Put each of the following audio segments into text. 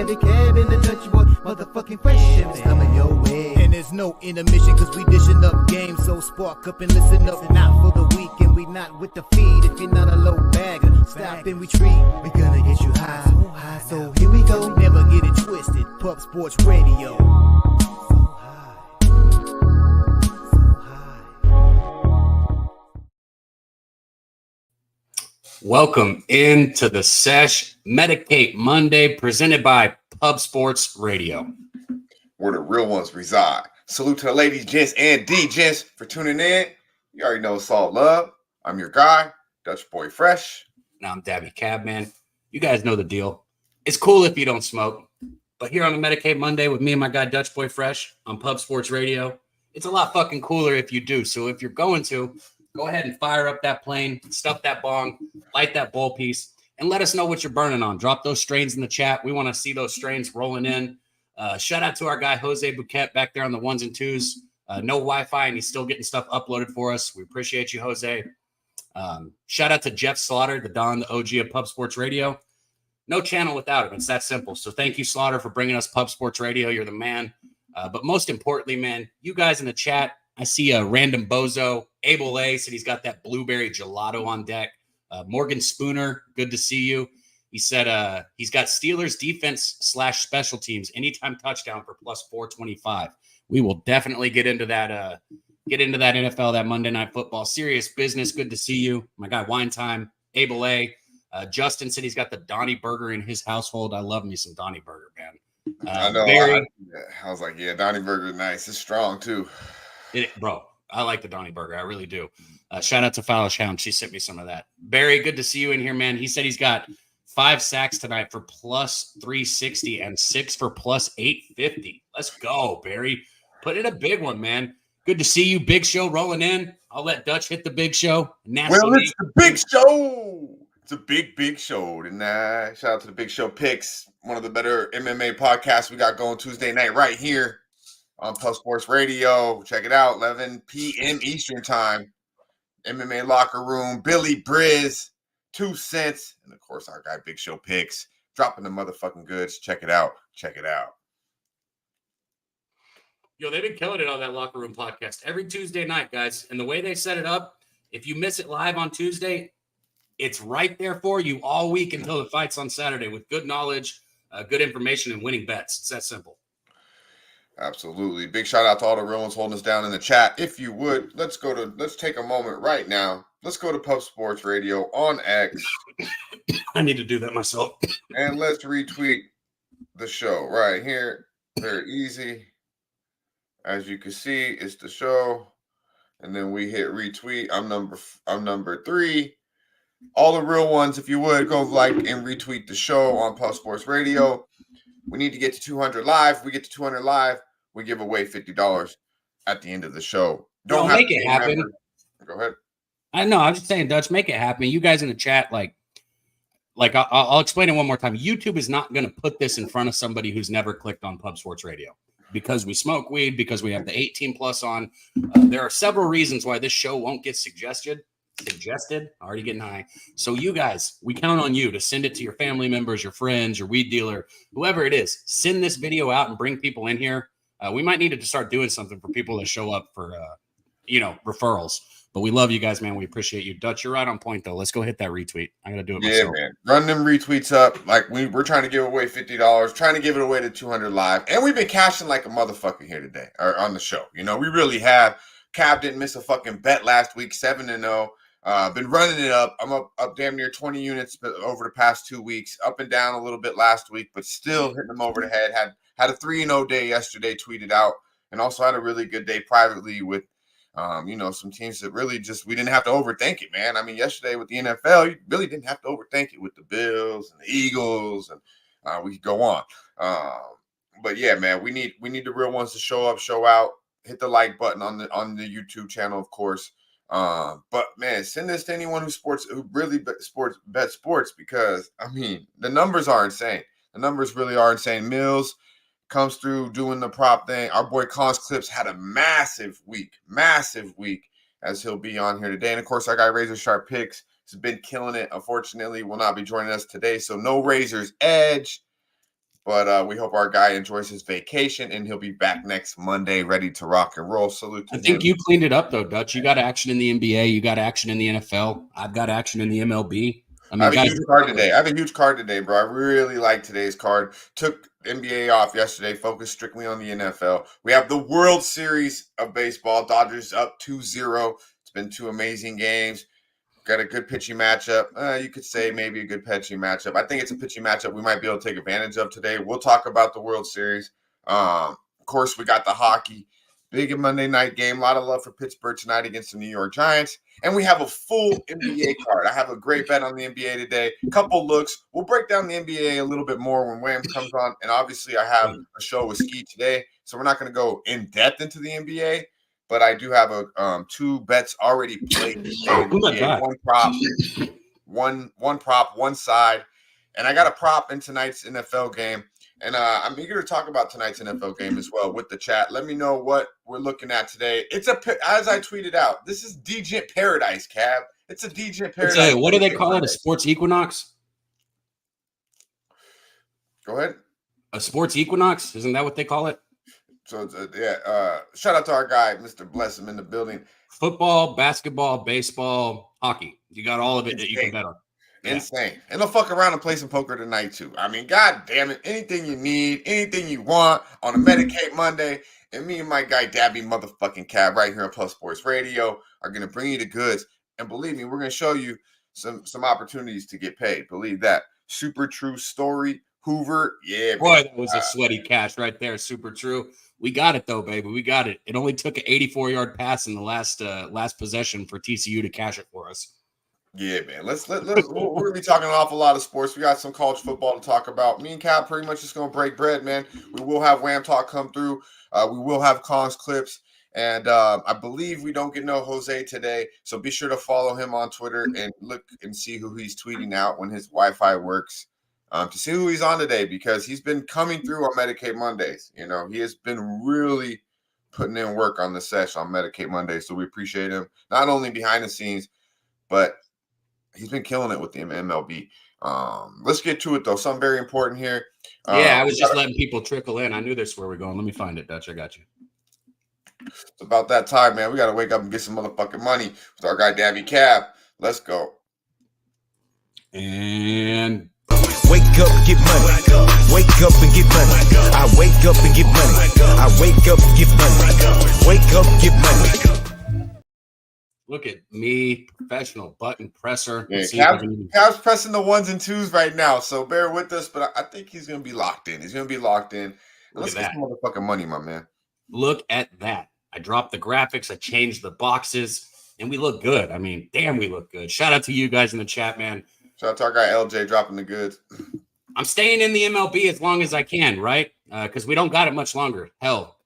Medicate in the Dutch boy, motherfucking fresh ships coming your way. And there's no intermission, cause we dishing up games. So spark up and listen up, not for the week. And we not with the feed if you're not a low bagger. Stop and retreat, we gonna get you high. So here we go, never get it twisted. Pub Sports Radio. Welcome into the Sesh Medicate Monday presented by Pub Sports Radio, where the real ones reside. Salute to the ladies, gents, and D-gents for tuning in. You already know it's all love. I'm your guy, Dutch Boy Fresh. Now I'm Daby Cabman. You guys know the deal. It's cool if you don't smoke, but here on the Medicate Monday with me and my guy Dutch Boy Fresh on Pub Sports Radio, it's a lot fucking cooler if you do. So if you're going to, go ahead and fire up that plane, stuff that bong, light that bowl piece, and let us know what you're burning on. Drop those strains in the chat. We want to see those strains rolling in. Shout out to our guy, Jose Bouquett, back there on the ones and twos. No Wi-Fi, and he's still getting stuff uploaded for us. We appreciate you, Jose. Shout out to Jeff Slaughter, the Don, the OG of Pub Sports Radio. No channel without him. It's that simple. So thank you, Slaughter, for bringing us Pub Sports Radio. You're the man. But most importantly, man, you guys in the chat, I see a random bozo. Abel A said he's got that blueberry gelato on deck. Morgan Spooner, good to see you. He said he's got Steelers defense / special teams anytime touchdown for plus 425. We will definitely get into that NFL, that Monday Night Football. Serious business. Good to see you. My guy Wine Time, Abel A. Justin said he's got the Donnie Burger in his household. I love me some Donnie Burger, man. I know. I was like, yeah, Donnie Burger, nice. It's strong too. Bro, I like the Donnie Burger. I really do. Shout out to Fallish Hound. She sent me some of that. Barry, good to see you in here, man. He said he's got 5 sacks tonight for plus 360 and 6 for plus 850. Let's go, Barry. Put in a big one, man. Good to see you. Big show rolling in. I'll let Dutch hit the big show. Well, it's the big show. It's a big show tonight. Shout out to the Big Show Picks, one of the better MMA podcasts we got going Tuesday night right here on Pub Sports Radio. Check it out, 11 p.m. Eastern Time. MMA Locker Room, Billy Briz, 2 cents, and of course our guy Big Show Picks, dropping the motherfucking goods. Check it out. Yo, they've been killing it on that Locker Room podcast every Tuesday night, guys. And the way they set it up, if you miss it live on Tuesday, it's right there for you all week until the fight's on Saturday with good knowledge, good information, and winning bets. It's that simple. Absolutely. Big shout out to all the real ones holding us down in the chat. If you would, let's take a moment right now. Let's go to Pub Sports Radio on X. I need to do that myself. And let's retweet the show right here. Very easy. As you can see, it's the show. And then we hit retweet. I'm number 3. All the real ones, if you would, go like and retweet the show on Pub Sports Radio. We need to get to 200 live. We get to 200 live, we give away $50 at the end of the show. Don't make it happen. Go ahead. I know. I'm just saying, Dutch, make it happen. You guys in the chat, like I'll explain it one more time. YouTube is not going to put this in front of somebody who's never clicked on Pub Sports Radio because we smoke weed, because we have the 18 plus on. There are several reasons why this show won't get suggested, already getting high. So you guys, we count on you to send it to your family members, your friends, your weed dealer, whoever it is. Send this video out and bring people in here. We might need to start doing something for people that show up for, referrals. But we love you guys, man. We appreciate you. Dutch, you're right on point, though. Let's go hit that retweet. I got to do it myself. Yeah, man. Run them retweets up. Like, we're trying to give away $50, trying to give it away to 200 live. And we've been cashing like a motherfucker here today, or on the show. We really have. Cab didn't miss a fucking bet last week, 7-0. Been running it up. I'm up damn near 20 units over the past 2 weeks. Up and down a little bit last week, but still hitting them over the head. Had a 3-0 day yesterday, tweeted out, and also had a really good day privately with, some teams that really we didn't have to overthink it, man. I mean, yesterday with the NFL, you really didn't have to overthink it with the Bills and the Eagles, and we could go on. But yeah, man, we need the real ones to show up, show out. Hit the like button on the YouTube channel, of course. But man, send this to anyone who really bet sports, because I mean the numbers are insane. The numbers really are insane. Mills comes through doing the prop thing. Our boy Cons Clips had a massive week as he'll be on here today. And of course, our guy Razor Sharp Picks has been killing it. Unfortunately, will not be joining us today. So no Razor's Edge. But we hope our guy enjoys his vacation, and he'll be back next Monday ready to rock and roll. Salute to him. I think you cleaned it up, though, Dutch. You got action in the NBA. You got action in the NFL. I've got action in the MLB. I have a huge card today. I have a huge card today, bro. I really like today's card. Took NBA off yesterday, focused strictly on the NFL. We have the World Series of baseball. Dodgers up 2-0. It's been 2 amazing games. Got a good pitching matchup. You could say maybe a good pitching matchup. I think it's a pitching matchup we might be able to take advantage of today. We'll talk about the World Series. Of course, we got the hockey. Big Monday night game. A lot of love for Pittsburgh tonight against the New York Giants. And we have a full NBA card. I have a great bet on the NBA today. Couple looks. We'll break down the NBA a little bit more when Wham comes on. And obviously, I have a show with Ski today. So we're not going to go in depth into the NBA. But I do have a 2 bets already played today. One prop, one side. And I got a prop in tonight's NFL game. And I'm eager to talk about tonight's NFL game as well with the chat. Let me know what we're looking at today. It's as I tweeted out, this is DJ Paradise, Cab. It's a DJ Paradise. What do they call it? A sports equinox? Go ahead. A sports equinox? Isn't that what they call it? So, shout out to our guy, Mr. Bless him in the building. Football, basketball, baseball, hockey. You got all of it that you can bet on. Insane. And they'll fuck around and play some poker tonight, too. I mean, god damn it. Anything you need, anything you want on a Medicate Monday. And me and my guy, Daby motherfucking Cab, right here on Plus Sports Radio, are going to bring you the goods. And believe me, we're going to show you some opportunities to get paid. Believe that. Super true story. Hoover. Yeah. Boy, that was a sweaty cash right there. Super true. We got it, though, baby. We got it. It only took an 84-yard pass in the last possession for TCU to cash it for us. Yeah, man. We're gonna be talking an awful lot of sports. We got some college football to talk about. Me and Cap pretty much just gonna break bread, man. We will have Wham Talk come through. We will have Kong's clips, and I believe we don't get no Jose today. So be sure to follow him on Twitter and look and see who he's tweeting out when his Wi-Fi works. To see who he's on today, because he's been coming through on Medicate Mondays. You know, he has been really putting in work on the Sesh on Medicate Monday. So we appreciate him, not only behind the scenes, but he's been killing it with the MLB. Let's get to it, though. Something very important here. I was just letting people trickle in. I knew this is where we're going. Let me find it, Dutch. I got you. It's about that time, man. We got to wake up and get some motherfucking money with our guy, Daby Cab. Let's go. And wake up, get money. Wake up and get money. I wake up and get money. I wake up and get money. Wake up, get money. Look at me, professional button presser. Yeah, Cab's pressing the 1s and 2s right now, so bear with us. But I think he's going to be locked in. He's going to be locked in. Let's get some motherfucking money, my man. Look at that. I dropped the graphics. I changed the boxes, and we look good. I mean, damn, we look good. Shout out to you guys in the chat, man. Shout out to our guy LJ dropping the goods. I'm staying in the MLB as long as I can, right? Because we don't got it much longer. Hell,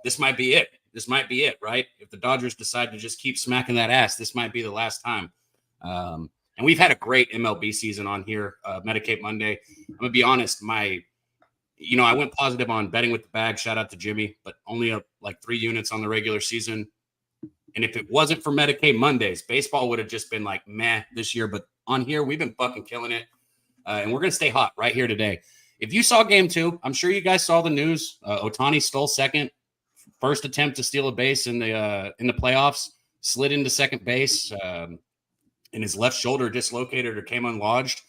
this might be it. This might be it, right? If the Dodgers decide to just keep smacking that ass, this might be the last time. And we've had a great MLB season on here, Medicate Monday. I'm going to be honest, I went positive on betting with the bag. Shout out to Jimmy, but only up like 3 units on the regular season. And if it wasn't for Medicate Mondays, baseball would have just been like meh this year. But on here, we've been fucking killing it. And we're going to stay hot right here today. If you saw game 2, I'm sure you guys saw the news. Ohtani stole second. First attempt to steal a base in the playoffs, slid into second base, and his left shoulder dislocated or came unlodged.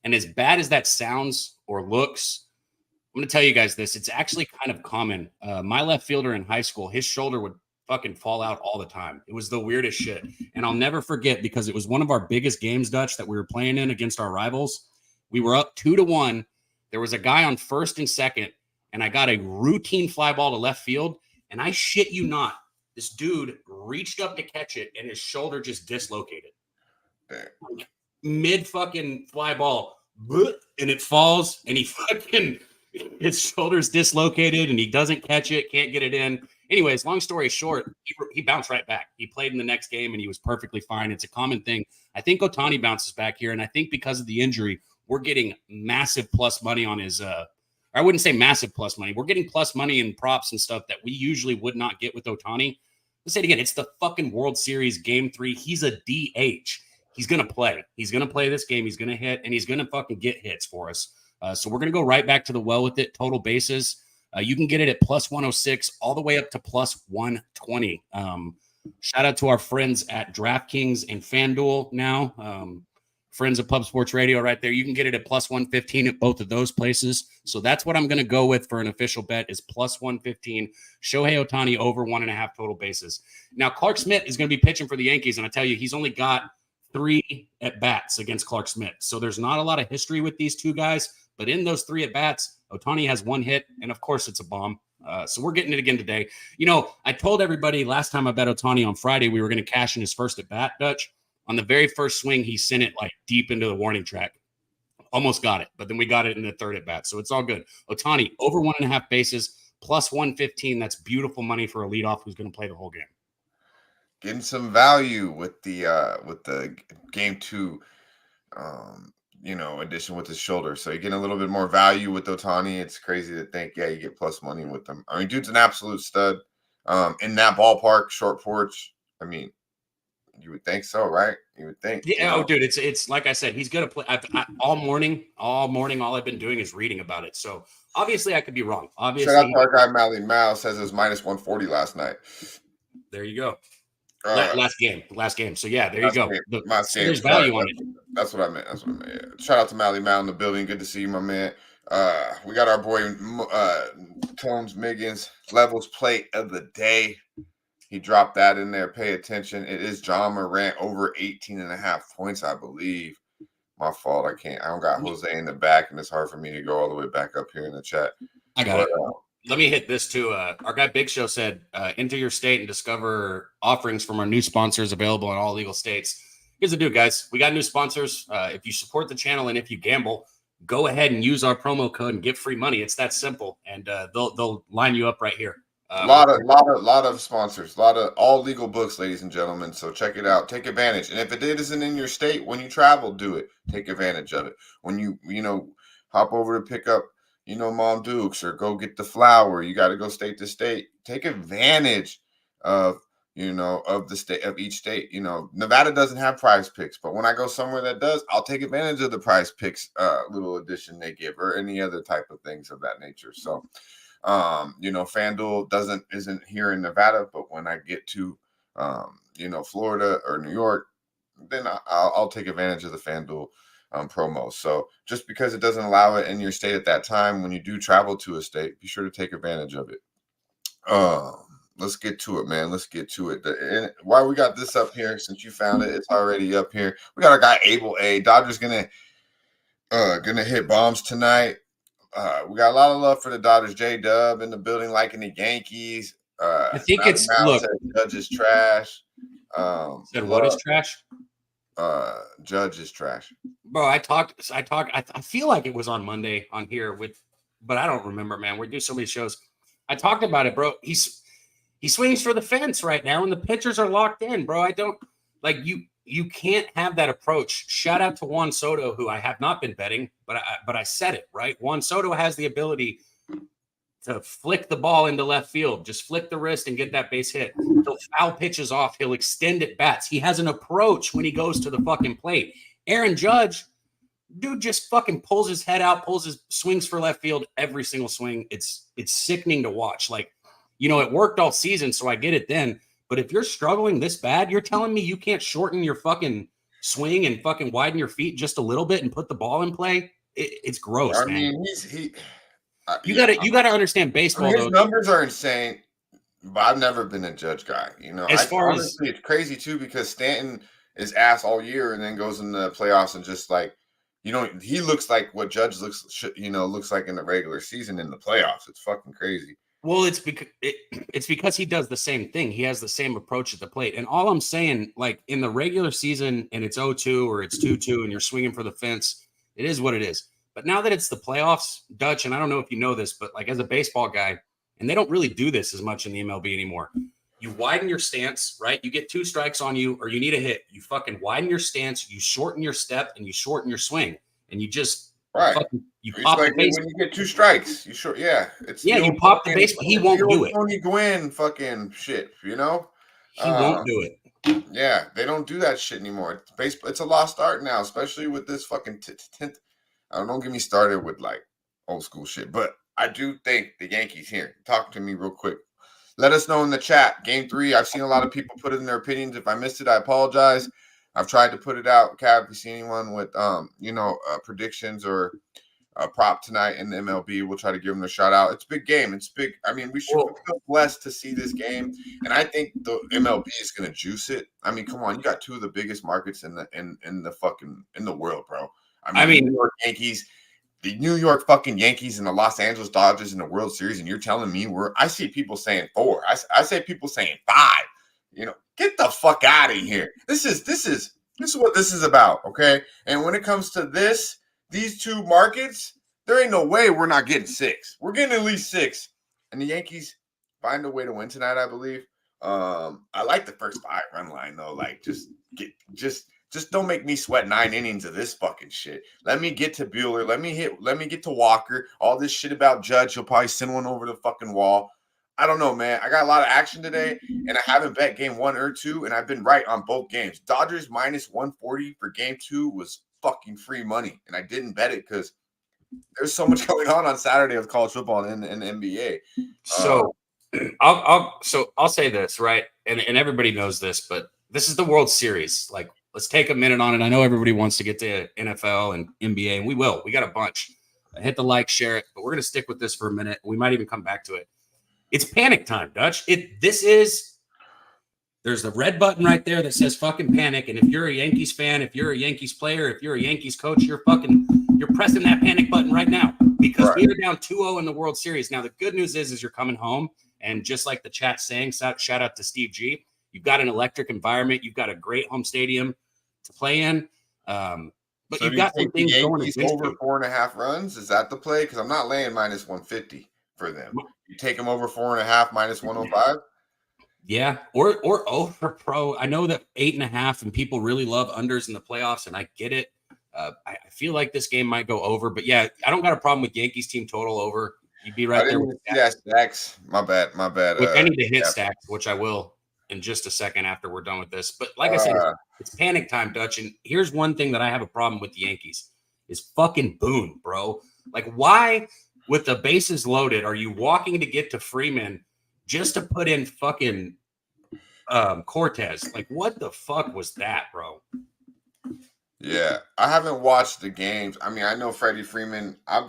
And as bad as that sounds or looks, I'm going to tell you guys this. It's actually kind of common. My left fielder in high school, his shoulder would fucking fall out all the time. It was the weirdest shit. And I'll never forget, because it was one of our biggest games, Dutch, that we were playing in against our rivals. We were up 2-1. There was a guy on first and second, and I got a routine fly ball to left field. And I shit you not, this dude reached up to catch it, and his shoulder just dislocated. Like, mid fucking fly ball, and it falls, and his shoulder's dislocated, and he doesn't catch it, can't get it in. Anyways, long story short, he bounced right back. He played in the next game, and he was perfectly fine. It's a common thing. I think Ohtani bounces back here, and I think because of the injury, we're getting massive plus money on his I wouldn't say massive plus money. We're getting plus money in props and stuff that we usually would not get with Ohtani. Let's say it again. It's the fucking World Series game 3. He's a DH. He's going to play. He's going to play this game. He's going to hit, and he's going to fucking get hits for us. So we're going to go right back to the well with it. Total bases. You can get it at plus 106 all the way up to plus 120. Shout out to our friends at DraftKings and FanDuel now. Friends of Pub Sports Radio right there. You can get it at plus 115 at both of those places. So that's what I'm going to go with for an official bet is plus 115. Shohei Ohtani over 1.5 total bases. Now, Clark Schmidt is going to be pitching for the Yankees, and I tell you, he's only got 3 at-bats against Clark Schmidt. So there's not a lot of history with these two guys, but in those 3 at-bats, Ohtani has 1 hit, and of course it's a bomb. So we're getting it again today. You know, I told everybody last time I bet Ohtani on Friday we were going to cash in his first at-bat, Dutch. On the very first swing, he sent it like deep into the warning track. Almost got it, but then we got it in the 3rd at-bat, so it's all good. Ohtani, over 1.5 bases, plus 115. That's beautiful money for a leadoff who's going to play the whole game. Getting some value with the game 2 addition with his shoulder. So you're getting a little bit more value with Ohtani. It's crazy to think, you get plus money with him. I mean, dude's an absolute stud. In that ballpark, short porch, I mean, you would think so, right? You would think. Yeah, dude, it's like I said, he's going to play all morning. All I've been doing is reading about it. So obviously I could be wrong. Obviously. Shout out to our guy, Mally Mal, says it was minus 140 last night. There you go. Last game. So yeah, there you go. There's value on it. That's what I meant. Yeah. Shout out to Mally Mal in the building. Good to see you, my man. We got our boy Tones Miggins levels plate of the day. He dropped that in there. Pay attention. It is John Morant over 18.5 points, I believe. My fault. I don't got Jose in the back, and it's hard for me to go all the way back up here in the chat. I got it. Let me hit this too. Our guy Big Show said, enter your state and discover offerings from our new sponsors available in all legal states. Here's the deal, guys. We got new sponsors. If you support the channel and if you gamble, go ahead and use our promo code and get free money. It's that simple. And they'll line you up right here. A lot of sponsors, a lot of all legal books, ladies and gentlemen. So check it out. Take advantage. And if it isn't in your state, when you travel, do it. Take advantage of it. When you hop over to pick up, Mom Dukes or go get the flour, you got to go state to state. Take advantage of, of the state, of each state. Nevada doesn't have Prize Picks, but when I go somewhere that does, I'll take advantage of the Prize Picks little addition they give or any other type of things of that nature. So, FanDuel isn't here in Nevada, but when I get to, Florida or New York, then I'll take advantage of the FanDuel promo. So just because it doesn't allow it in your state at that time, when you do travel to a state, be sure to take advantage of it. Let's get to it, man. Let's get to it. And why we got this up here, since you found it, it's already up here. We got our guy Abel A. Dodgers gonna hit bombs tonight. We got a lot of love for the Dodgers. J-Dub in the building, liking the Yankees. I think it's look. Judge is trash. Said what is trash? Judge is trash. Bro, I feel like it was on Monday on here but I don't remember, man. We do so many shows. I talked about it, bro. He swings for the fence right now, and the pitchers are locked in, bro. I don't like you. You can't have that approach. Shout out to Juan Soto, who I have not been betting, but I said it, right? Juan Soto has the ability to flick the ball into left field. Just flick the wrist and get that base hit. He'll foul pitches off. He'll extend at bats. He has an approach when he goes to the fucking plate. Aaron Judge, dude, just fucking pulls his head out, swings for left field every single swing. It's sickening to watch. Like, it worked all season, so I get it then. But if you're struggling this bad, you're telling me you can't shorten your fucking swing and fucking widen your feet just a little bit and put the ball in play? It's gross, man. mean, you gotta understand baseball. His numbers are insane, but I've never been a Judge guy. Honestly, it's crazy too because Stanton is ass all year and then goes in the playoffs and just like, he looks like what Judge looks like in the regular season in the playoffs. It's fucking crazy. Well, it's because he does the same thing. He has the same approach at the plate. And all I'm saying, like in the regular season and it's 0-2 or it's 2-2 and you're swinging for the fence, it is what it is. But now that it's the playoffs, Dutch, and I don't know if you know this, but like as a baseball guy, and they don't really do this as much in the MLB anymore. You widen your stance, right? You get 2 strikes on you or you need a hit. You fucking widen your stance, you shorten your step, and you shorten your swing. And you just you pop the baseball. When you get 2 strikes, you you pop the baseball. He won't do it. Tony Gwynn fucking shit, He won't do it. Yeah, they don't do that shit anymore. Baseball, it's a lost art now, especially with this fucking Don't get me started with like old school shit. But I do think the Yankees here. Talk to me real quick. Let us know in the chat. Game 3. I've seen a lot of people put in their opinions. If I missed it, I apologize. I've tried to put it out. Cap, if you see anyone with predictions or a prop tonight in the MLB, we'll try to give them a shout out. It's a big game. It's big. I mean, we feel blessed to see this game, and I think the MLB is going to juice it. I mean, come on, you got two of the biggest markets in the world, bro. I mean, New York Yankees, the New York fucking Yankees, and the Los Angeles Dodgers in the World Series, and you're telling me I see people saying 4. I say people saying 5. You know, get the fuck out of here. This is what this is about, okay? And when it comes to these two markets, there ain't no way we're not getting 6. We're getting at least 6. And the Yankees find a way to win tonight, I believe. I like the first 5 run line though. Like just don't make me sweat 9 innings of this fucking shit. Let me get to Bueller. Let me get to Walker. All this shit about Judge, he'll probably send one over the fucking wall. I don't know, man. I got a lot of action today, and I haven't bet game 1 or 2, and I've been right on both games. Dodgers minus 140 for game 2 was fucking free money, and I didn't bet it because there's so much going on Saturday with college football and the NBA. So I'll say this, right? And everybody knows this, but this is the World Series. Like, let's take a minute on it. I know everybody wants to get to NFL and NBA, and we will. We got a bunch. Hit the like, share it, but we're going to stick with this for a minute. We might even come back to it. It's panic time, Dutch. There's the red button right there that says fucking panic. And if you're a Yankees fan, if you're a Yankees player, if you're a Yankees coach, you're pressing that panic button right now because we are down 2-0 in the World Series. Now, the good news is you're coming home. And just like the chat's saying, shout out to Steve G. You've got an electric environment. You've got a great home stadium to play in. But so you've got some things going against over 4.5 runs. Is that the play? Because I'm not laying minus 150 for them. You take them over 4.5 minus 105. Yeah, or over pro. I know that 8.5, and people really love unders in the playoffs, and I get it. I feel like this game might go over, but yeah, I don't got a problem with Yankees team total over. You'd be right there with stacks. My bad. I need to hit stacks, which I will in just a second after we're done with this. But like I said, it's panic time, Dutch. And here's one thing that I have a problem with the Yankees is fucking Boone, bro. Like, why, with the bases loaded, are you walking to get to Freeman just to put in fucking Cortez? Like, what the fuck was that, bro? Yeah, I haven't watched the games. I mean, I know Freddie Freeman. I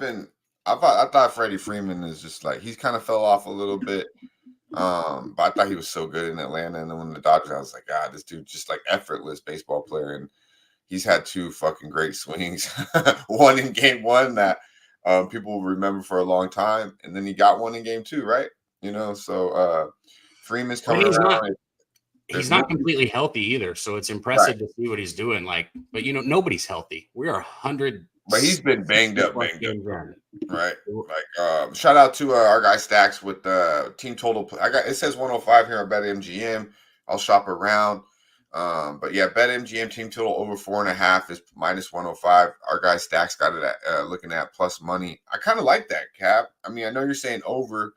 thought Freddie Freeman is just like, he's kind of fell off a little bit. But I thought he was so good in Atlanta. And then when the Dodgers, I was like, God, this dude just like effortless baseball player. And he's had 2 fucking great swings. One in game 1 that people will remember for a long time. And then he got one in game 2, right? You know, so Freeman's coming around. He's not completely healthy either. So it's impressive to see what he's doing. Like, but you know, nobody's healthy. We are 100. But he's been banged up. Right. Like, shout out to our guy Stacks with the team total. It says 105 here on BetMGM. I'll shop around. But yeah, BetMGM team total over 4.5 is minus 105. Our guy Stacks got it at looking at plus money. I kind of like that, Cap. I mean, I know you're saying over.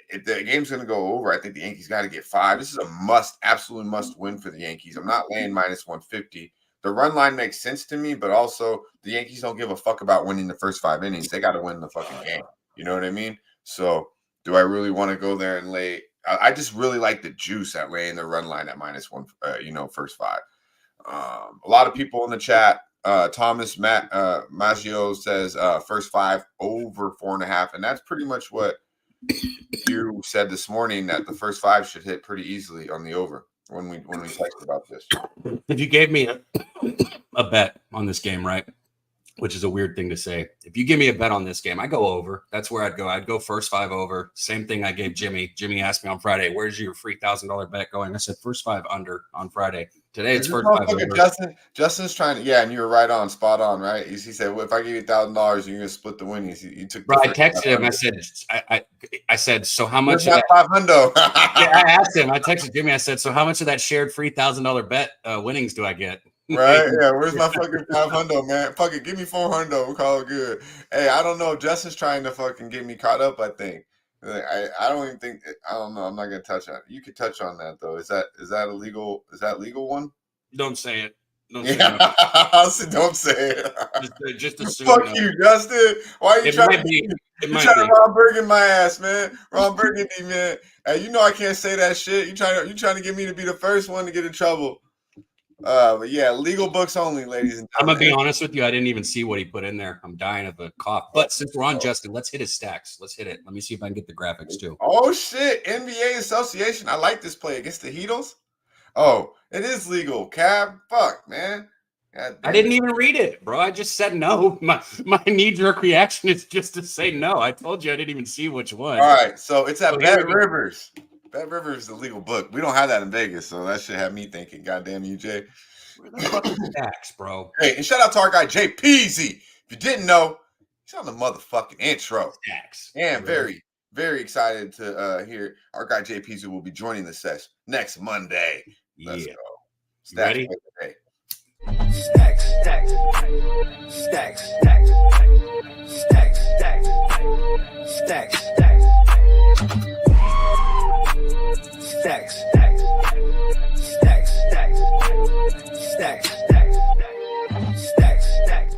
If the game's going to go over, I think the Yankees got to get 5. This is a absolute must win for the Yankees. I'm not laying minus 150. The run line makes sense to me, but also the Yankees don't give a fuck about winning the first 5 innings. They got to win the fucking game. You know what I mean? So do I really want to go there and lay? I just really like the juice at laying the run line at minus 1, first 5. A lot of people in the chat, Thomas Maggio says first 5 over 4.5. And that's pretty much what you said this morning, that the first 5 should hit pretty easily on the over. When we texted about this, if you gave me a bet on this game, right, which is a weird thing to say, if you give me a bet on this game, I go over. That's where I'd go. I'd go first 5 over. Same thing I gave Jimmy. Jimmy asked me on Friday, "Where's your free $1,000 bet going?" I said first 5 under on Friday. Today it's first 5 over. Justin's trying to, and you were right on, spot on, right? He said, "Well, if I give you $1,000, you're gonna split the winnings." You took. Bro, I texted him. I said, so how much? Of that $500? I asked him. I texted Jimmy. I said, so how much of that shared free $1,000 bet winnings do I get? Right? Yeah. Where's my fucking $500, man? Fuck it, give me $400. We'll call it good. Hey, I don't know. Justin's trying to fucking get me caught up. I think. I don't even think. I don't know. I'm not gonna touch on it. You could touch on that though. Is that illegal? Is that legal one? Don't say it. Don't say no. Don't say it. Just assume Fuck no. you, Justin. Why are you trying to Ron Burgundy my ass, man? Ron Burgundy, man. Hey, you know I can't say that shit. You trying to get me to be the first one to get in trouble. But yeah, legal books only, ladies and I'm gentlemen. gonna be honest with you. I didn't even see what he put in there. I'm dying of a cough. But since we're on Justin, let's hit his stacks. Let's hit it. Let me see if I can get the graphics too. Oh shit! NBA Association. I like this play against the Heatles. Oh, it is legal. Cab. Fuck, man. I didn't even read it, bro. I just said no. My knee-jerk reaction is just to say no. I told you I didn't even see which one. All right, so it's at Bet Rivers. Bet Rivers is the legal book. We don't have that in Vegas, so that should have me thinking, goddamn you, Jay. Where the fuck is stacks, bro? Hey, and shout out to our guy Jay Peasy. If you didn't know, he's on the motherfucking intro. Stacks. And very, very excited to hear our guy Jay Peasy will be joining the Sesh next Monday. Let's go. Stacks ready? Today. Stacks, stacks, stacks, stacks, stacks, stacks, stacks, stacks, stacks, stacks, stacks, stacks, stacks, stacks.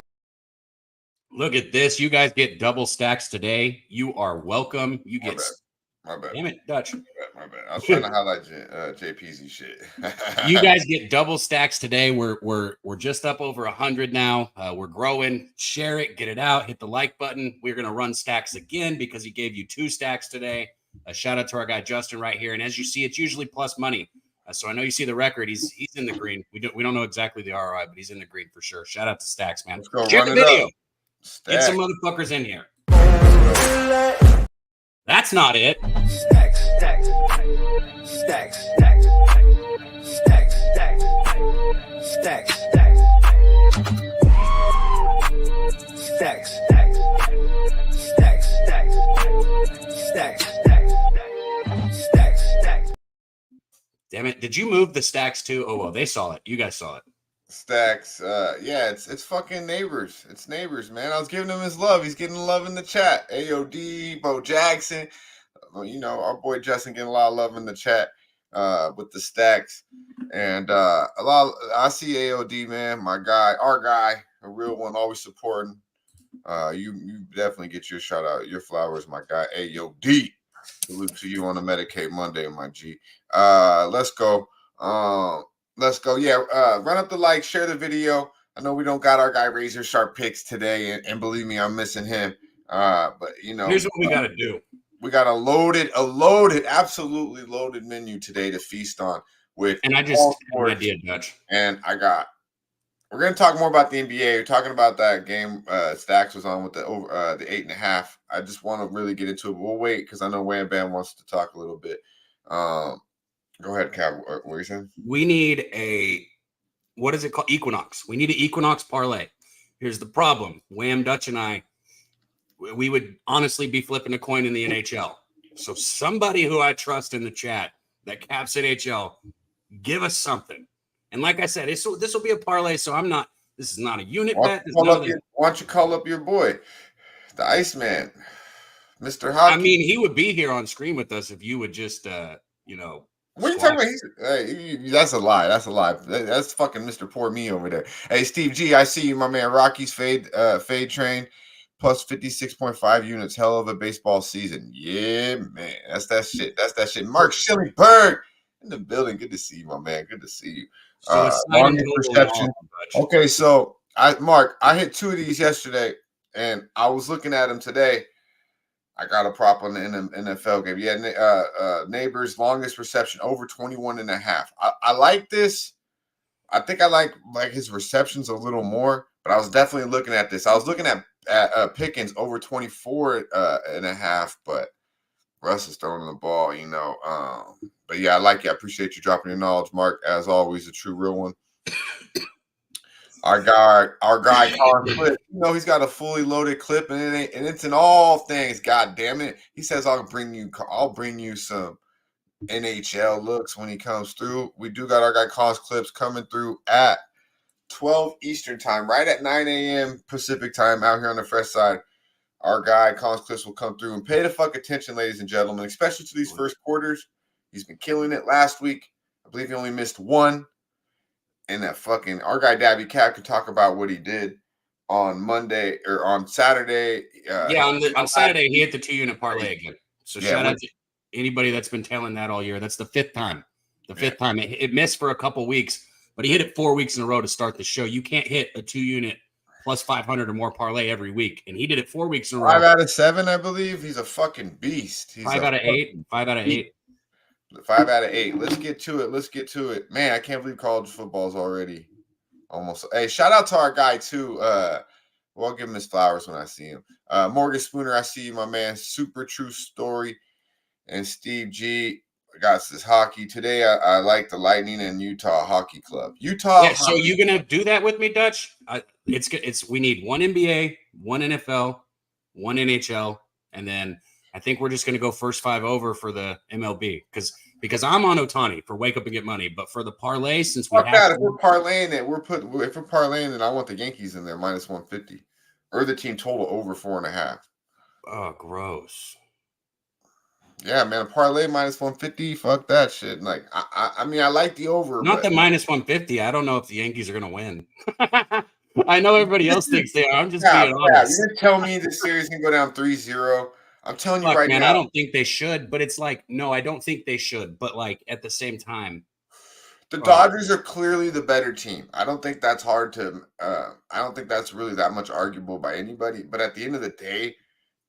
Look at this. You guys get double stacks today. You are welcome. You get. My bad. Damn it, Dutch. My bad. I was trying to highlight JPZ shit. You guys get double stacks today. We're just up over 100 now. We're growing. Share it, get it out, hit the like button. We're gonna run stacks again because he gave you 2 stacks today. A shout out to our guy Justin right here. And as you see, it's usually plus money. So I know you see the record. He's in the green. We don't know exactly the ROI, but he's in the green for sure. Shout out to Stacks, man. Let's go share run the video. Up. Get some motherfuckers in here. That's not it. Stacks, stacks, stacks, stacks, stacks, stacks, stacks, stacks, stacks, stacks, stacks, stacks, stacks. Damn it. Did you move the stacks too? Oh, well, they saw it. You guys saw it. Stacks. Yeah, it's fucking neighbors. It's neighbors, man. I was giving him his love. He's getting love in the chat. AOD, Bo Jackson. You know, our boy Justin getting a lot of love in the chat with the stacks. And I see AOD, man, my guy, our guy, a real one, always supporting. You definitely get your shout out, your flowers, my guy. AOD. Salute to you on a Medicate Monday, my G. Let's go. Let's go. Yeah, run up the like, share the video. I know we don't got our guy Razor Sharp picks today, and believe me, I'm missing him. But you know, here's what we got to do. We got a absolutely loaded menu today to feast on with. And I just had an idea, Dutch. And we're going to talk more about the NBA. We're talking about that game Stacks was on with the 8.5. I just want to really get into it. We'll wait because I know Wham Bam wants to talk a little bit. Go ahead, Cap. What are you saying? We need what is it called? Equinox. We need an Equinox parlay. Here's the problem. Wham, Dutch, and I, we would honestly be flipping a coin in the NHL. So somebody who I trust in the chat that caps NHL, give us something. And like I said, this will be a parlay, so this is not a unit bet. Why don't you call up your boy, the Iceman, Mr. Hockey? I mean, he would be here on screen with us if you would just, What are you talking about? That's a lie. That's a lie. That's fucking Mr. Poor Me over there. Hey, Steve G, I see you, my man. Rocky's fade train plus 56.5 units. Hell of a baseball season. Yeah, man. That's that shit. That's that shit. Mark Schillingberg in the building. Good to see you, my man. Good to see you. Perception. Okay, so I hit 2 of these yesterday, and I was looking at them today. I got a prop on the NFL game. Yeah, Neighbors longest reception over 21.5. I like this. I think I like his receptions a little more, but I was definitely looking at this. I was looking at Pickens over 24.5, but Russ is throwing the ball, you know. But yeah, I like you. I appreciate you dropping your knowledge, Mark. As always, a true real one. Our guy, Colin Clip, you know, he's got a fully loaded clip, and it's in all things. God damn it! He says, "I'll bring you some NHL looks when he comes through." We do got our guy Colin's clips coming through at 12 Eastern time, right at 9 a.m. Pacific time, out here on the fresh side. Our guy Colin's clips will come through and pay the fuck attention, ladies and gentlemen, especially to these first quarters. He's been killing it. Last week, I believe he only missed one. and that fucking our guy Daby Cat could talk about what he did on Monday or on Saturday. Yeah, on Saturday he hit the 2-unit parlay again. So Yeah, shout out to anybody that's been telling that all year. That's the fifth time. Time it missed for a couple weeks, but he hit it 4 weeks in a row to start the show. You can't hit a 2-unit plus 500 or more parlay every week, and he did it 4 weeks in a row. 5 out of 7, I believe. He's a fucking beast. He's 5 out of 8. 5 out of 8. 5 out of 8. Let's get to it. Man, I can't believe college football's already almost. Hey, shout out to our guy too. Well, I'll give him his flowers when I see him. Morgan Spooner, I see you, my man. Super True Story. And Steve G got this hockey. Today I like the Lightning and Utah Hockey Club. Yeah, so you gonna do that with me, Dutch? It's we need one NBA, one NFL, one NHL, and then I think we're just gonna go first 5 over for the MLB because I'm on Ohtani for wake up and get money, but for the parlay, since we have if we're parlaying it, I want the Yankees in there minus 150 or the team total over 4.5. Oh, gross. Yeah, man, parlay minus 150. Fuck that shit. Like, I mean, I like the over. Not the minus 150. I don't know if the Yankees are gonna win. I know everybody else thinks they are. I'm just being honest. You're telling me the series can go down 3-0. I'm telling you right now. I don't think they should, but it's like, no, I don't think they should. But like at the same time, the Dodgers are clearly the better team. I don't think that's hard to. I don't think that's really that much arguable by anybody. But at the end of the day,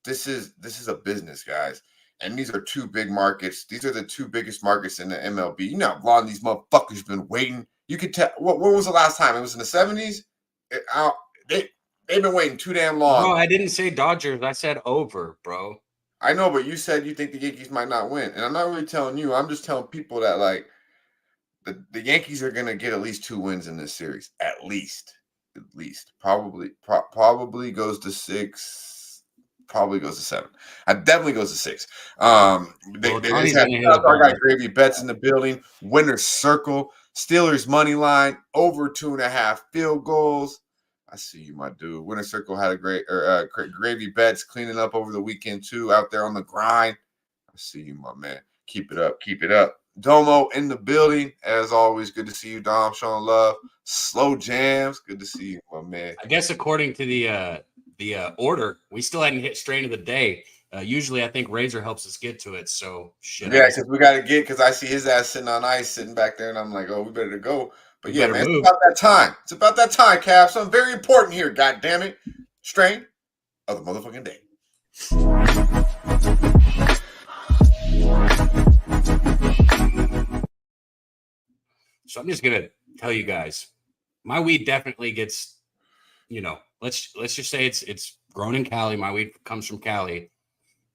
this is a business, guys. And these are 2 big markets. These are the 2 biggest markets in the MLB. You know how long these motherfuckers been waiting. You could tell. When was the last time? It was in the 70s. They've been waiting too damn long. No, I didn't say Dodgers. I said over, bro. I know, but you said you think the Yankees might not win. And I'm not really telling you. I'm just telling people that, like, the Yankees are going to get at least 2 wins in this series. At least. Probably goes to 6. Probably goes to 7. I definitely goes to 6. They have our guy Gravy Bets in the building. Winner's circle. Steelers money line. Over 2.5 field goals. I see you, my dude. Winner's circle had a great Gravy Bets cleaning up over the weekend too. Out there on the grind. I see you, my man. Keep it up. Domo in the building. As always, good to see you, Dom. Showing love. Slow Jams. Good to see you, my man. I guess according to the order, we still hadn't hit strain of the day. Usually I think Razor helps us get to it, so shit. Yeah, because we got to get, because I see his ass sitting on ice, sitting back there, and I'm like, oh, we better go. But yeah, man, it's about that time. It's about that time, Cav. Something very important here, God damn it. Strain of the motherfucking day. So I'm just gonna tell you guys, my weed definitely gets, let's just say it's grown in Cali. My weed comes from Cali,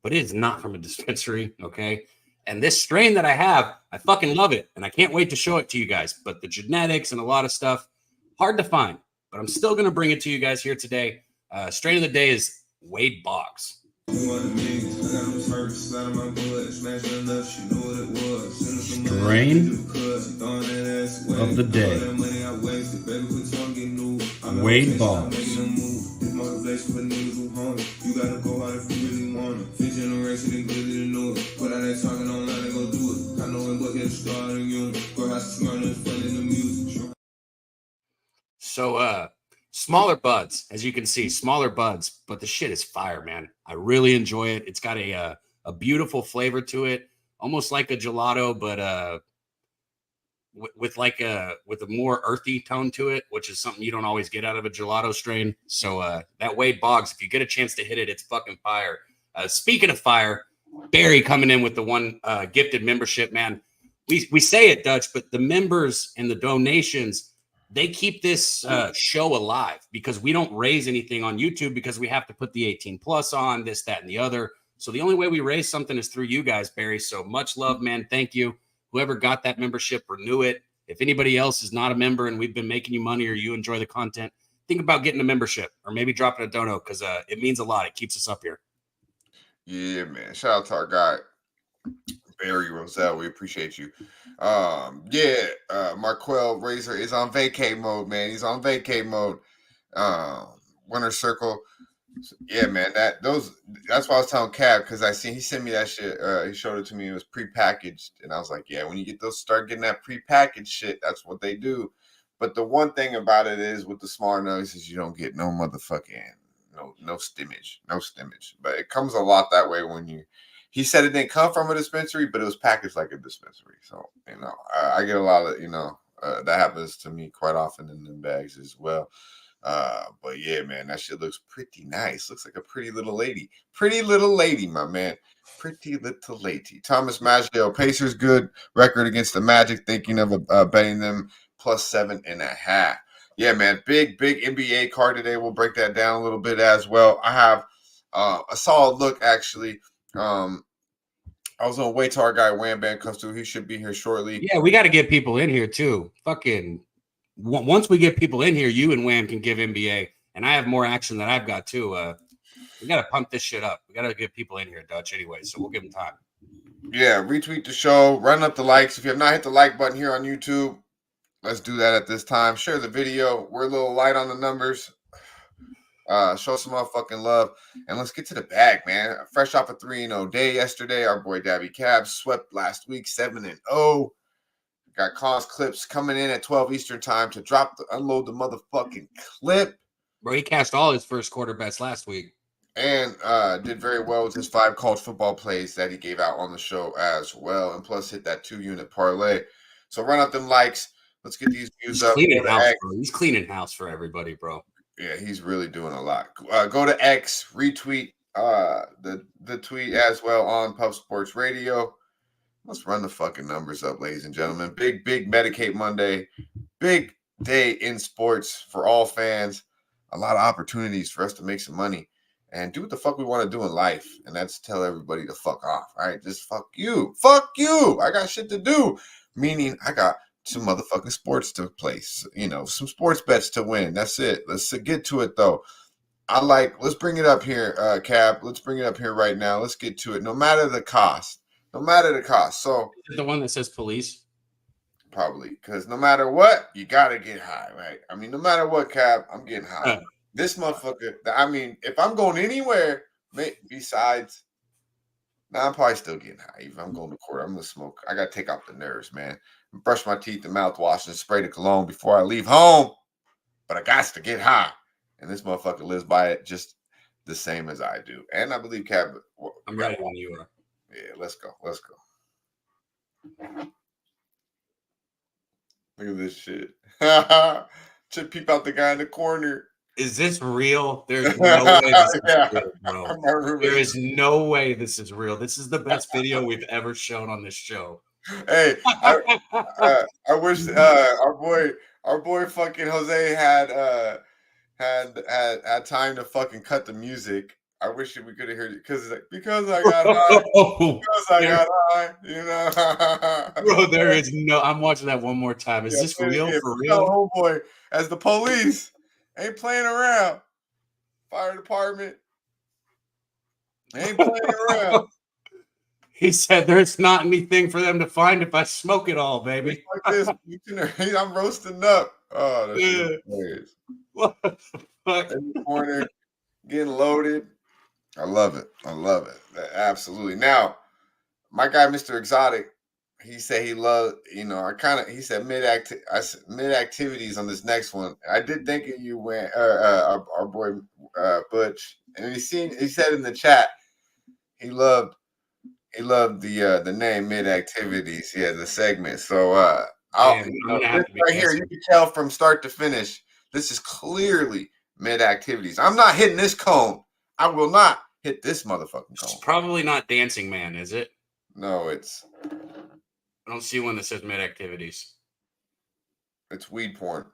but it is not from a dispensary, okay? And this strain that I have, I fucking love it, and I can't wait to show it to you guys. But the genetics and a lot of stuff, hard to find. But I'm still gonna bring it to you guys here today. Strain of the day is Wade Boggs. Strain of the day, Wade Boggs. So smaller buds, as you can see, smaller buds, but the shit is fire, man. I really enjoy it. It's got a beautiful flavor to it, almost like a gelato, but with a more earthy tone to it, which is something you don't always get out of a gelato strain. So that Wade Boggs, if you get a chance to hit it, it's fucking fire. Speaking of fire, Barry coming in with the one gifted membership, man. We say it, Dutch, but the members and the donations, they keep this show alive, because we don't raise anything on YouTube because we have to put the 18 plus on, this, that, and the other. So the only way we raise something is through you guys, Barry. So much love, man. Thank you. Whoever got that membership, renew it. If anybody else is not a member and we've been making you money or you enjoy the content, think about getting a membership or maybe dropping a dono, because it means a lot. It keeps us up here. Yeah, man. Shout out to our guy, Barry Roselle. We appreciate you. Marquell Razor is on vacay mode, man. He's on vacay mode. Winner Circle. Yeah, man. That's why I was telling Cab, because he sent me that shit. He showed it to me. It was prepackaged, and I was like, yeah, when you start getting that prepackaged shit, that's what they do. But the one thing about it is with the smaller nugs is you don't get no motherfucking no stimmage. But it comes a lot that way when you. He said it didn't come from a dispensary, but it was packaged like a dispensary. So I get a lot of that happens to me quite often in them bags as well. But yeah, man, that shit looks pretty nice. Looks like a pretty little lady. Pretty little lady, my man. Pretty little lady. Thomas Maggio, Pacers good record against the Magic. Thinking of betting them plus 7.5. Yeah, man, big NBA card today. We'll break that down a little bit as well. I have a solid look actually. I was gonna wait till our guy Wham Bam comes through. He should be here shortly. Yeah, we got to get people in here too. Fucking once we get people in here, you and Wham can give NBA, and I have more action than I've got too. We got to pump this shit up. We got to get people in here, Dutch. Anyway, so we'll give them time. Yeah, retweet the show, run up the likes. If you have not hit the like button here on YouTube, let's do that at this time. Share the video. We're a little light on the numbers. Show some motherfucking love, and let's get to the bag, man. Fresh off a 3-0 day yesterday. Our boy Daby Cab swept last week 7-0. Got Cons clips coming in at 12 Eastern time to unload the motherfucking clip. Bro, he cashed all his first quarter bets last week. And did very well with his 5 college football plays that he gave out on the show as well. And plus hit that 2-unit parlay. So run up them likes. Let's get these views up. Cleaning house, bro. He's cleaning house for everybody, bro. Yeah, he's really doing a lot. Go to X, retweet the tweet as well on Pub Sports Radio. Let's run the fucking numbers up, ladies and gentlemen. Big Medicate Monday. Big day in sports for all fans. A lot of opportunities for us to make some money and do what the fuck we want to do in life. And that's tell everybody to fuck off. All right, just fuck you. Fuck you. I got shit to do. Meaning I got some motherfucking sports to play, some sports bets to win. That's it. Let's get to it though. Let's bring it up here, Cab. Let's bring it up here right now. Let's get to it. No matter the cost. So is it the one that says police? Probably, because no matter what, you gotta get high, right? I mean, no matter what, Cab, I'm getting high. This motherfucker. I mean, if I'm going anywhere besides. I'm probably still getting high. Even if I'm going to court, I'm gonna smoke. I gotta take out the nerves, man. Brush my teeth and mouthwash and spray the cologne before I leave home. But I got to get high. And this motherfucker lives by it just the same as I do. And I believe Cab. I'm ready when you are. Yeah, let's go. Look at this shit. Should peep out the guy in the corner. Is this real? There's no way this is real, bro. There is no way this is real. This is the best video we've ever shown on this show. Hey, I wish our boy fucking Jose had time to fucking cut the music. I wish we could have heard it because I got high. Bro, there is no. I'm watching that one more time. Is this real for real? Oh boy, as the police. Ain't playing around. Fire department. Ain't playing around. He said there's not anything for them to find if I smoke it all, baby. Like this. I'm roasting up. Oh, that's hilarious. What the fuck? In the corner, getting loaded. I love it. Absolutely. Now, my guy, Mr. Exotic, he said he loved, he said mid activities on this next one. I did think of you when our boy Butch, and he said in the chat he loved the name mid activities. Yeah, the segment. So right here, you can tell from start to finish, this is clearly mid activities. I'm not hitting this cone. I will not hit this motherfucking cone. It's probably not Dancing Man, is it? No, it's. I don't see one that says mid activities. It's weed porn.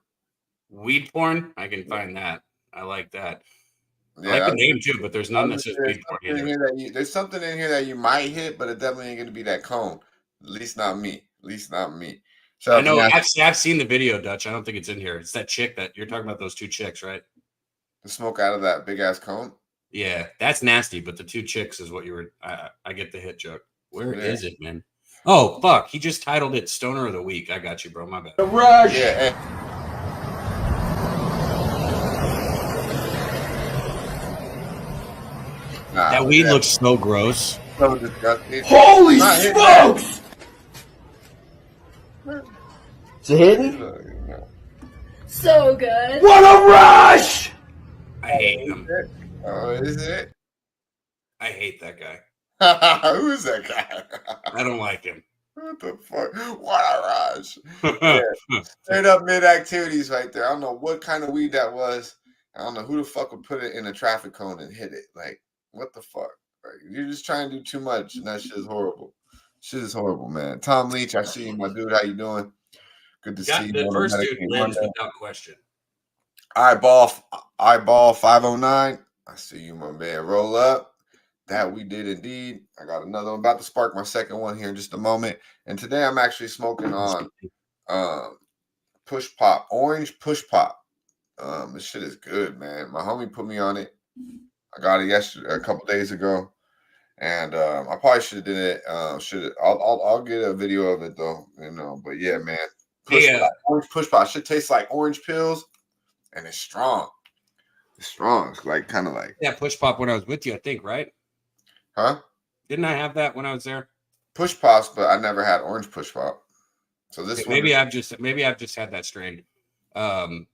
Weed porn? I can find that. I like that. Yeah, I like the name too, but there's none that says weed porn either. There's something in here that you might hit, but it definitely ain't going to be that cone. At least not me. So I know. I've seen the video, Dutch. I don't think it's in here. It's that chick that you're talking about. Those two chicks, right? The smoke out of that big ass cone. Yeah, that's nasty. But the two chicks is what you were. I get the hit joke. Where is it, man? Oh, fuck. He just titled it Stoner of the Week. I got you, bro. My bad. The Rush. Yeah. That weed looks so gross. So disgusting. Holy smokes! Is it hitting? So good. What a rush! I hate him. Oh, is it? I hate that guy. Who is that guy? I don't like him. What the fuck? What a rush. Yeah. Straight up mid activities right there. I don't know what kind of weed that was. I don't know who the fuck would put it in a traffic cone and hit it. Like, what the fuck? Like, you're just trying to do too much, and that shit is horrible. Shit is horrible, man. Tom Leach, I see you, my dude. How you doing? Good to see you. The on first Medicate dude wins Monday. without question. Eyeball 509. I see you, my man. Roll up. That we did indeed. I got another one. About to spark my second one here in just a moment. And today I'm actually smoking on Push Pop, orange Push Pop. This shit is good, man. My homie put me on it. I got it a couple days ago, and I probably should have did it. I'll get a video of it though, you know. But yeah, man, orange Push Pop. Shit tastes like orange pills, and it's strong. It's strong. It's like kind of like Push Pop when I was with you, I think, right? Huh? Didn't I have that when I was there? Push Pops, but I never had orange Push Pop. So this maybe I've just had that strain. I've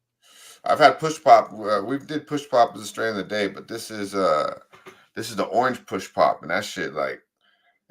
had Push Pop. We did Push Pop as a strain of the day, but this is the orange Push Pop, and that shit like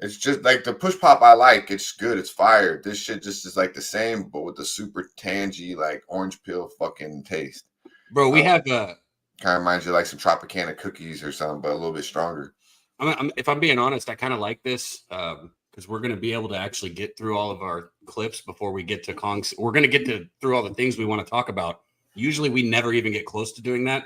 it's just like the Push Pop I like. It's good. It's fire. This shit just is like the same, but with the super tangy like orange peel fucking taste. Bro, we have kind of reminds you like some Tropicana cookies or something, but a little bit stronger. If I'm being honest, I kind of like this because we're going to be able to actually get through all of our clips before we get to Kong's. We're going to get through all the things we want to talk about. Usually we never even get close to doing that.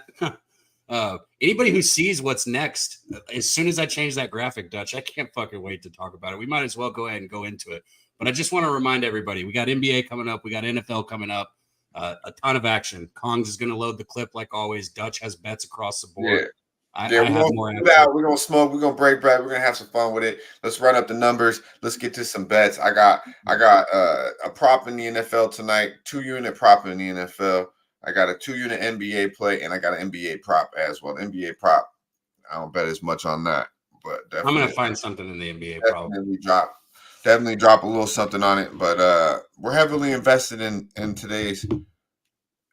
Anybody who sees what's next, as soon as I change that graphic, Dutch, I can't fucking wait to talk about it. We might as well go ahead and go into it. But I just want to remind everybody, we got NBA coming up. We got NFL coming up. A ton of action. Kongs is going to load the clip like always. Dutch has bets across the board. Yeah. I we're have gonna more. We're gonna smoke. We're gonna break bread. We're gonna have some fun with it. Let's run up the numbers. Let's get to some bets. I got a prop in the NFL tonight. 2-unit prop in the NFL. I got a 2-unit NBA play, and I got an NBA prop as well. The NBA prop, I don't bet as much on that, but I'm gonna find something in the NBA. Definitely drop a little something on it. But we're heavily invested in today's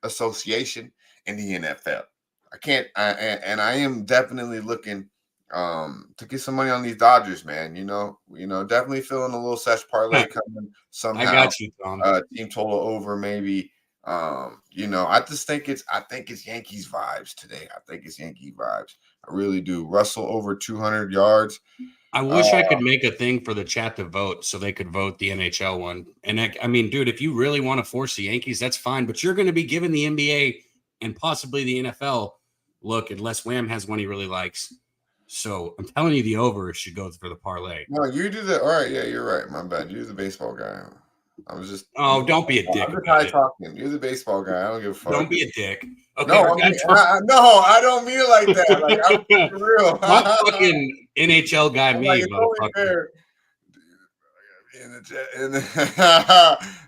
association in the NFL. I am definitely looking to get some money on these Dodgers, man. You know, definitely feeling a little Sesh parlay coming somehow. I got you, Tom. Team total over maybe. I think it's Yankees vibes today. I think it's Yankee vibes. I really do. Russell over 200 yards. I wish I could make a thing for the chat to vote so they could vote the NHL one. And I mean, dude, if you really want to force the Yankees, that's fine. But you're going to be giving the NBA and possibly the NFL look unless Wham has one he really likes. So I'm telling you, the over should go for the parlay. No, you do that. All right, yeah, you're right. My bad. You're the baseball guy. I was just. Oh, don't be a dick. I'm talking. You're the baseball guy. I don't give a fuck. Don't be a dick. Okay. No, I don't mean it like that. Like, I'm for real. My fucking NHL guy, me, like, motherfucker.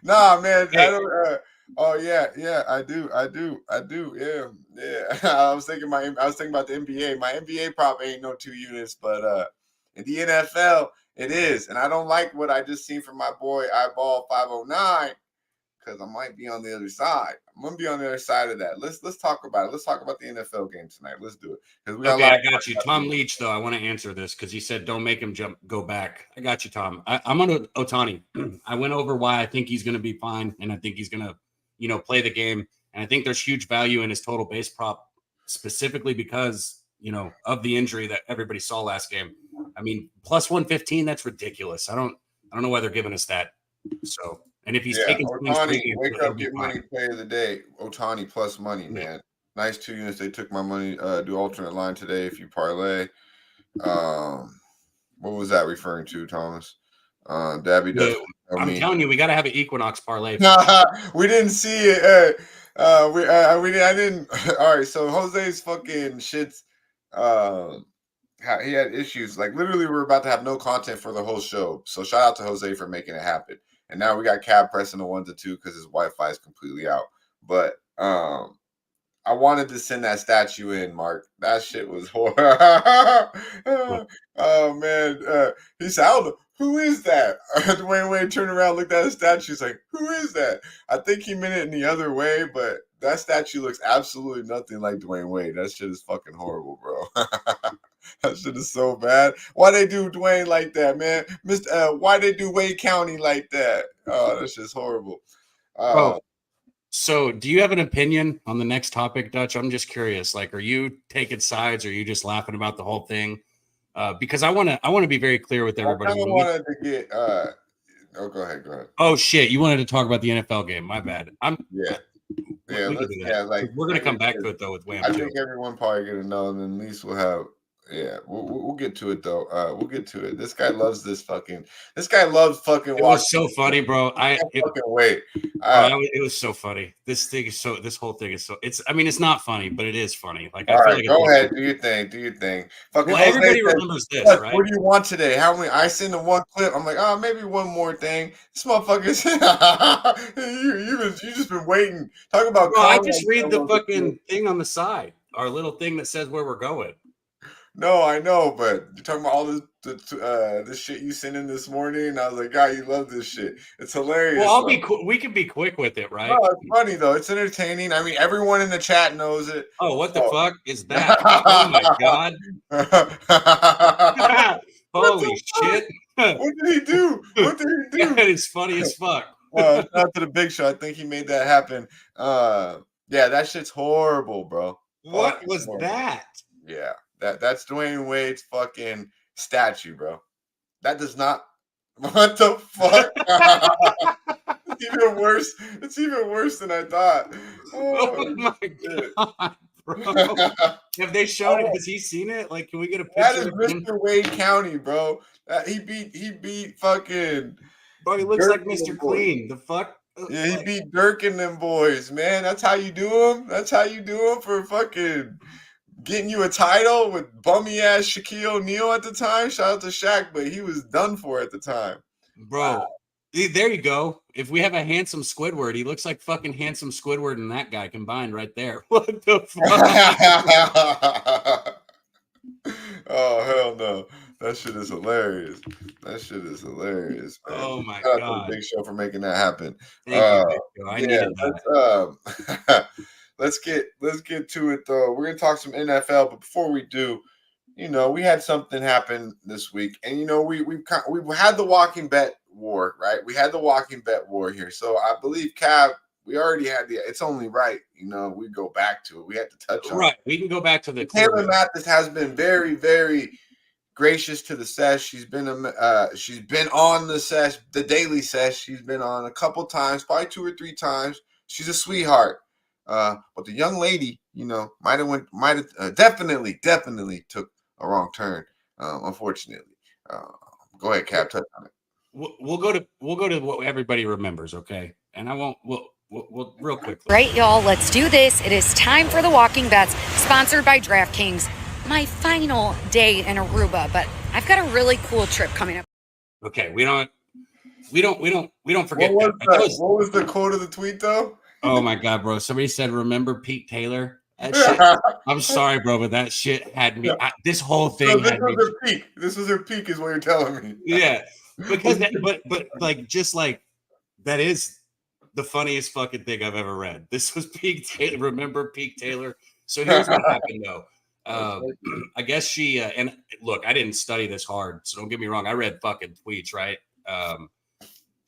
Nah, man. Hey. I don't. Oh yeah, I do. Yeah. I was thinking about the NBA. My NBA prop ain't no 2 units, but in the NFL it is, and I don't like what I just seen from my boy Eyeball 509 because I might be on the other side. I'm gonna be on the other side of that. Let's talk about it. Let's talk about the NFL game tonight. Let's do it because we got. Okay, I got you, Tom Leach. Though I want to answer this because he said don't make him go back. I got you, Tom. I'm on Ohtani. I went over why I think he's going to be fine, and I think he's going to. Play the game. And I think there's huge value in his total base prop, specifically because, of the injury that everybody saw last game. I mean, plus 115, that's ridiculous. I don't know why they're giving us that. So, and if he's taking Ohtani, wake up, get money, play of the day. Ohtani plus money, man. Nice 2 units. They took my money, do alternate line today if you parlay. What was that referring to, Thomas? Daby does. I'm telling you, we got to have an Equinox parlay. We didn't see it. I didn't. All right, so Jose's fucking shits. He had issues. Like literally, we're about to have no content for the whole show. So shout out to Jose for making it happen. And now we got Cab pressing the 1 to 2 because his Wi-Fi is completely out. But I wanted to send that statue in, Mark. That shit was horrible. Oh man, he said, "Who is that?" Wayne turned around, looked at his statue. He's like, "Who is that?" I think he meant it in the other way, but That statue looks absolutely nothing like Dwayne Wade. That shit is fucking horrible, bro. That shit is so bad. Why they do Dwayne like that, man? Why they do Wade County like that? Oh, that's just horrible. Bro, so do you have an opinion on the next topic, Dutch? I'm just curious. Like, are you taking sides or are you just laughing about the whole thing? Because I want to be very clear with everybody. I kind of wanted to get go ahead. Oh shit, you wanted to talk about the NFL game. My bad. Yeah, like we're gonna come back to it though with Wham. I think everyone probably gonna know, and then at least we'll have. Yeah, we'll get to it though. We'll get to it. This guy loves fucking. It was so funny, bro. Fucking wait. It was so funny. This whole thing is so. I mean, it's not funny, but it is funny. Like, all right, go ahead, do your thing. Fucking. Well, everybody remembers this, right? What do you want today? How many? I seen the one clip. I'm like, oh, maybe one more thing. This motherfucker's. you just been waiting. Talk about. Bro, I just read the fucking thing on the side. Our little thing that says where we're going. No, I know, but you're talking about all this shit you sent in this morning. I was like, God, you love this shit. It's hilarious. Well, we can be quick with it, right? No, it's funny though. It's entertaining. I mean, everyone in the chat knows it. Oh, what the fuck is that? Oh my god! Holy shit! What did he do? That is funny as fuck. Shout out to the Big Show. I think he made that happen. Yeah, that shit's horrible, bro. What was that? Yeah. That's Dwayne Wade's fucking statue, bro. That does not. What the fuck? It's even worse. It's even worse than I thought. Oh my god, bro! Have they shown it? Has he seen it? Like, can we get a picture? That is Mr. Wade County, bro. He beat fucking. Bro, he looks Dirk like Mr. Clean. The fuck? Yeah, he beat Dirk and them boys, man. That's how you do him. That's how you do him for fucking. Getting you a title with bummy ass Shaquille O'Neal at the time. Shout out to Shaq, but he was done for at the time. Bro, there you go. If we have a handsome Squidward, he looks like fucking handsome Squidward and that guy combined right there. What the fuck? Oh, hell no. That shit is hilarious. Man. Oh my Shout god. out to the Big Show for making that happen. Thank you, I needed that. Let's get to it though. We're gonna talk some NFL, but before we do, we had something happen this week, and we've had the walking bet war, right? We had the walking bet war here, so I believe Cav, we already had it's only right, we go back to it. We had to touch on right. We can go back to the Taylor Mathis has been very, very gracious to the Sesh. She's been on the Sesh, the daily Sesh. She's been on a couple times, probably 2 or 3 times. She's a sweetheart. But the young lady, might have definitely took a wrong turn. Unfortunately, go ahead, Cap. Touch on it. We'll go to what everybody remembers, okay? And I won't. We'll real quickly. Right, y'all. Let's do this. It is time for the Walking Bets, sponsored by DraftKings. My final day in Aruba, but I've got a really cool trip coming up. Okay, we don't forget What that. What was the quote of the tweet though? Oh my god, bro! Somebody said, "Remember Pete Taylor?" That shit, I'm sorry, bro, but that shit had me. This whole thing. So this was her peak. This was her peak, is what you're telling me. Yeah, because but that is the funniest fucking thing I've ever read. This was Pete Taylor. Remember Pete Taylor? So here's what happened, though. I guess she and look, I didn't study this hard, so don't get me wrong. I read fucking tweets, right?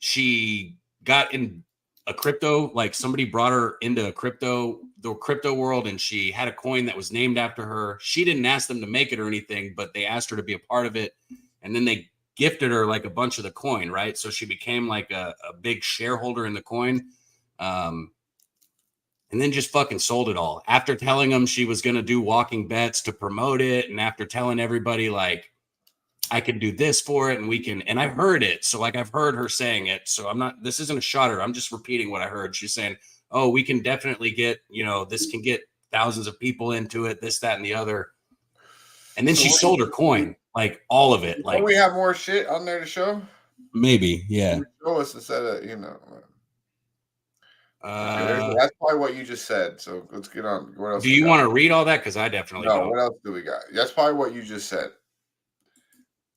She got in a crypto, like somebody brought her into the crypto world, and she had a coin that was named after her. She didn't ask them to make it or anything, but they asked her to be a part of it, and then they gifted her like a bunch of the coin, right? So she became like a big shareholder in the coin, and then just fucking sold it all after telling them she was going to do walking bets to promote it, and after telling everybody like, I can do this for it, and we can, and I've heard it. So like, I've heard her saying it. So this isn't a shot at her. I'm just repeating what I heard. She's saying, oh, we can definitely get, this can get thousands of people into it, this, that, and the other. And then she sold her coin, like all of it. Like, we have more shit on there to show? Maybe. Yeah. Show us instead of, that's probably what you just said. So let's get on. What else? Do you want to read all that? Because I definitely don't. What else do we got? That's probably what you just said.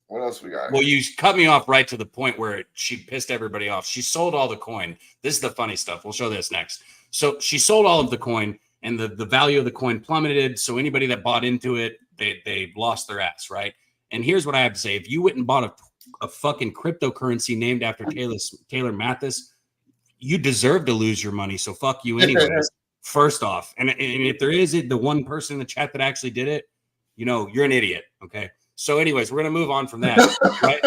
What else we got? Well, you cut me off right to the point where she pissed everybody off. She sold all the coin. This is the funny stuff. We'll show this next. So she sold all of the coin, and the value of the coin plummeted. So anybody that bought into it, they lost their ass, right? And here's what I have to say. If you went and bought a fucking cryptocurrency named after Taylor Mathis, you deserve to lose your money. So fuck you anyways, first off. And if there is the one person in the chat that actually did it, you're an idiot, okay? So anyways, we're going to move on from that, right?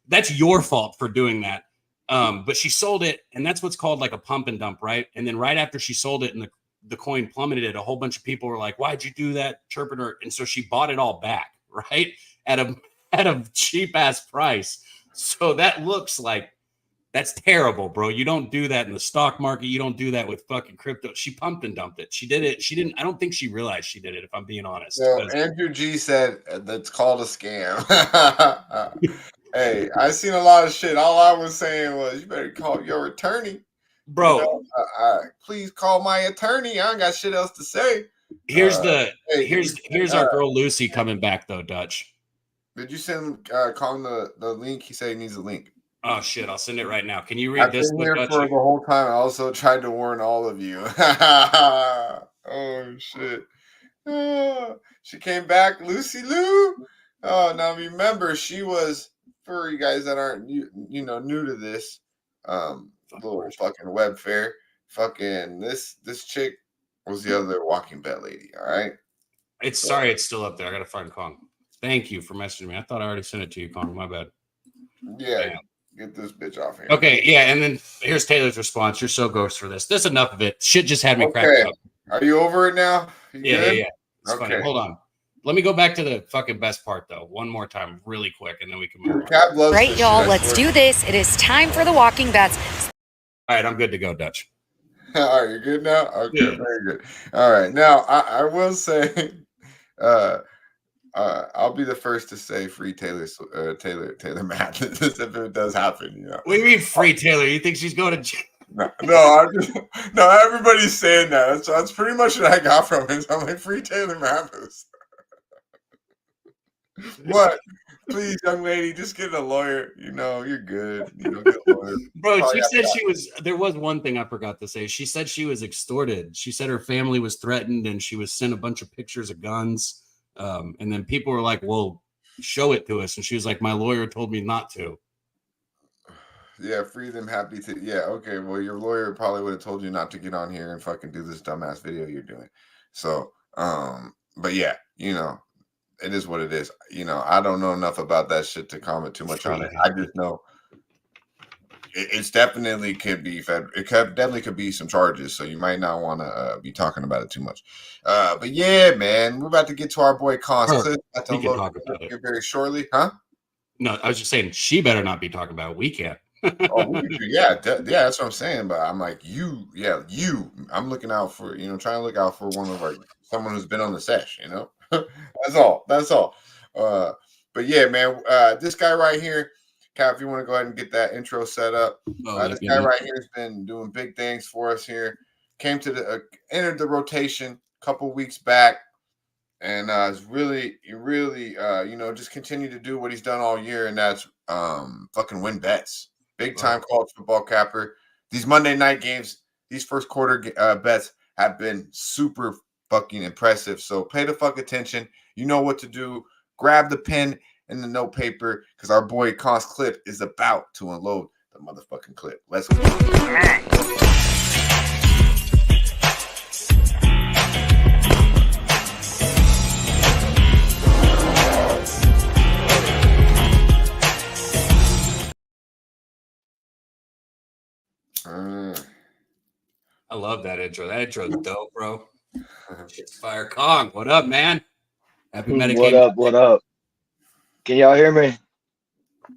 That's your fault for doing that. But she sold it, and that's what's called like a pump and dump, right? And then right after she sold it and the coin plummeted, a whole bunch of people were like, why'd you do that, chirping her? And so she bought it all back, right? At a cheap ass price. So that looks like, that's terrible, bro. You don't do that in the stock market. You don't do that with fucking crypto. She pumped and dumped it. She did it. She didn't. I don't think she realized she did it, if I'm being honest. So Andrew G said that's called a scam. Hey, I seen a lot of shit. All I was saying was, you better call your attorney, bro. Please call my attorney. I ain't got shit else to say. Here's our girl Lucy coming back though, Dutch. Did you send Colin the link? He said he needs a link. Oh shit! I'll send it right now. Can you read this? I've been here for the whole time. I also tried to warn all of you. Oh shit! She came back, Lucy Lou. Oh, now remember, she was, for you guys that aren't new to this little fucking web fair. Fucking this chick was the other walking bet lady. All right. Sorry, it's still up there. I gotta find Kong. Thank you for messaging me. I thought I already sent it to you, Kong. My bad. Yeah. Damn. Get this bitch off here. Okay, yeah, and then here's Taylor's response. You're so gross for this. That's enough of it. Shit just had me cracked up. Are you over it now? Yeah. It's funny. Hold on. Let me go back to the fucking best part, though. One more time, really quick, and then we can move on. Right, y'all, let's do this. It is time for the walking bets. All right, I'm good to go, Dutch. All right, you're good now? Okay, yeah. Very good. All right, now I will say, I'll be the first to say free Taylor Mathis if it does happen. What do you mean free Taylor? You think she's going to jail? No, everybody's saying that. That's pretty much what I got from it. I'm like, free Taylor Mathis. What? Please, young lady, just get a lawyer. You're good. Get a lawyer. Bro, she said there was one thing I forgot to say. She said she was extorted. She said her family was threatened and she was sent a bunch of pictures of guns. And then people were like, well, show it to us. And she was like, my lawyer told me not to. Yeah, free them, happy to. Yeah, okay. Well, your lawyer probably would have told you not to get on here and fucking do this dumbass video you're doing. So, but yeah, it is what it is. I don't know enough about that shit to comment too much on it. I just know it's definitely could be fed. It definitely could be some charges. So you might not want to be talking about it too much. But yeah, man, we're about to get to our boy Cons. We can talk about it very shortly, huh? No, I was just saying she better not be talking about it. We can't. Yeah, that's what I'm saying. But I'm like, I'm looking out for, trying to look out for someone who's been on the sesh, That's all. But yeah, man, this guy right here, Cap, if you want to go ahead and get that intro set up. This guy right here has been doing big things for us here. Came to entered the rotation a couple weeks back, and is really, just continue to do what he's done all year, and that's fucking win bets. Big time college football capper. These Monday night games, these first quarter bets have been super fucking impressive. So pay the fuck attention. You know what to do. Grab the pen and the note paper because our boy Cons Clip is about to unload the motherfucking clip. Let's go. I love that intro. That intro's dope, bro. Shit's fire. Kong, what up, man? Happy Medicate. What up? Can y'all hear me?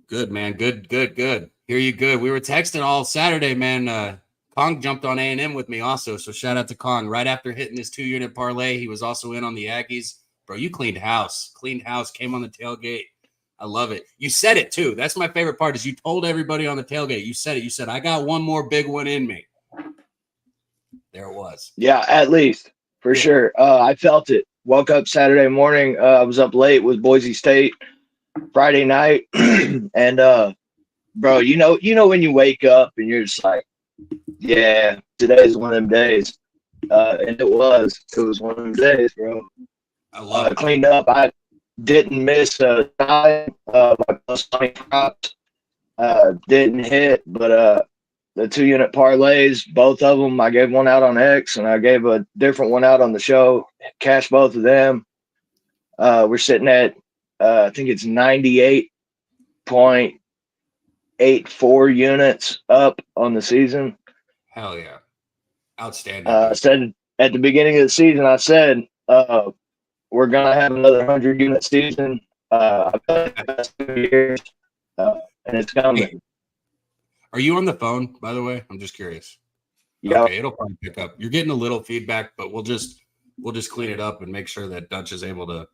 Good, man. Good. Hear you good. We were texting all Saturday, man. Kong jumped on A&M with me also, so shout out to Kong. Right after hitting his 2-unit parlay, he was also in on the Aggies. Bro, you cleaned house. Came on the tailgate. I love it. You said it, too. That's my favorite part is you told everybody on the tailgate. You said it. You said, I got one more big one in me. There it was. Yeah, at least. For sure. I felt it. Woke up Saturday morning. I was up late with Boise State. Friday night, and bro, you know when you wake up and you're just like, yeah, today's one of them days. And it was one of them days, bro. I love it. Cleaned up. I didn't miss a time. My plus money props didn't hit, but the 2-unit parlays, both of them, I gave one out on X and I gave a different one out on the show. Cashed both of them. We're sitting at I think it's 98.84 units up on the season. Hell yeah. Outstanding. I said at the beginning of the season, I said we're gonna have another 100-unit season. I've done it the past 2 years, and it's coming. Are you on the phone, by the way? I'm just curious. Yeah. Okay, it'll probably pick up. You're getting a little feedback, but we'll just clean it up and make sure that Dutch is able to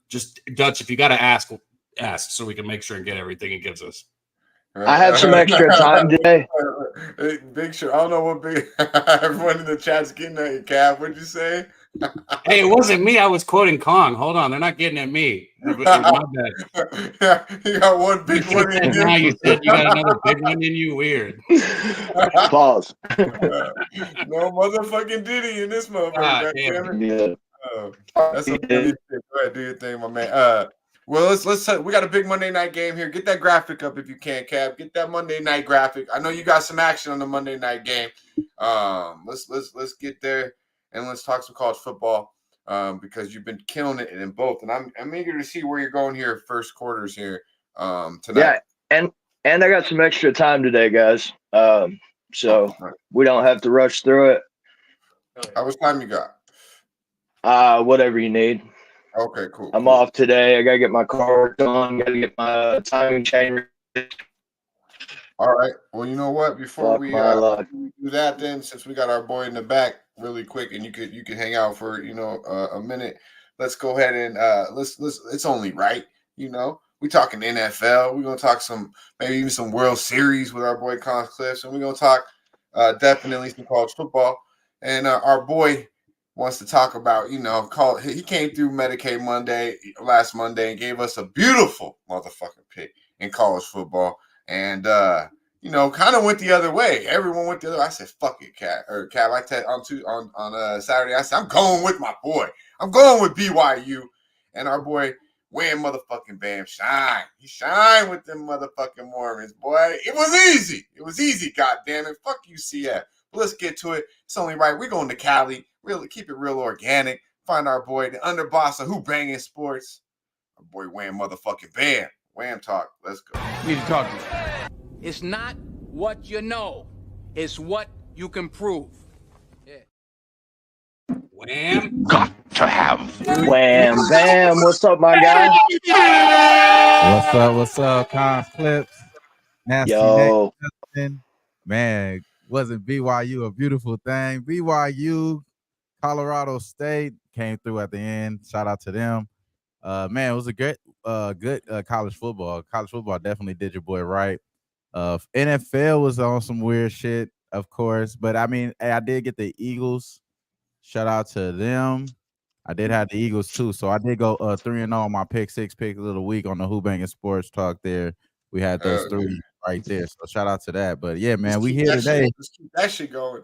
Dutch, if you got to ask so we can make sure and get everything he gives us. I have some extra time today. Big sure. I don't know what big everyone in the chat's getting at you, Cap. What'd you say? Hey, it wasn't me. I was quoting Kong. Hold on, they're not getting at me. My bad. Yeah, you got one big one in you. Now you said you got another big one in you. Weird. Pause. No motherfucking Diddy in this motherfucker. Yeah. That's a funny thing. Go ahead, do your thing, my man. Well, let's we got a big Monday night game here. Get that graphic up if you can, Cap. Get that Monday night graphic. I know you got some action on the Monday night game. Let's get there and let's talk some college football because you've been killing it in both, and I'm eager to see where you're going here first quarters here tonight. Yeah, and I got some extra time today, guys. So we don't have to rush through it. How much time you got? Whatever you need. Okay, cool. I'm off today. I gotta get my car worked on. Gotta get my timing chain. All right. Well, you know what? Before we do that, then, since we got our boy in the back, really quick, and you could hang out for a minute. Let's go ahead and let's. It's only right, We talking NFL. We're gonna talk maybe even some World Series with our boy Con Cliffs, and we're gonna talk definitely some college football. And our boy wants to talk about, he came through Medicate Monday last Monday and gave us a beautiful motherfucking pick in college football. And, kind of went the other way. Everyone went the other way. I said, fuck it, Cap. I said on Saturday, I said, I'm going with my boy. I'm going with BYU. And our boy, Wham motherfucking Bam, shine. He shined with them motherfucking Mormons, boy. It was easy. It was easy, goddammit. Fuck you, CF. But let's get to it. It's only right. We're going to Cali. Really keep it real organic. Find our boy, the underboss of Who Banging Sports. Our boy Wham motherfucking Bam. Wham talk. Let's go. Need to talk to you. It's not what you know. It's what you can prove. Yeah. Wham. Got to have. Wham, bam. What's up, my guy? What's up, Con Clips? Nasty Yo. Justin. Man, wasn't BYU a beautiful thing? BYU, Colorado State came through at the end. Shout out to them. Man, it was a good college football. College football definitely did your boy right. NFL was on some weird shit, of course. But, I mean, I did get the Eagles. Shout out to them. I did have the Eagles, too. So, I did go 3-0 on my pick of the week on the Who Banging Sports Talk there. We had those three right there. So, shout out to that. But, yeah, man, we here today. Let's keep that shit going.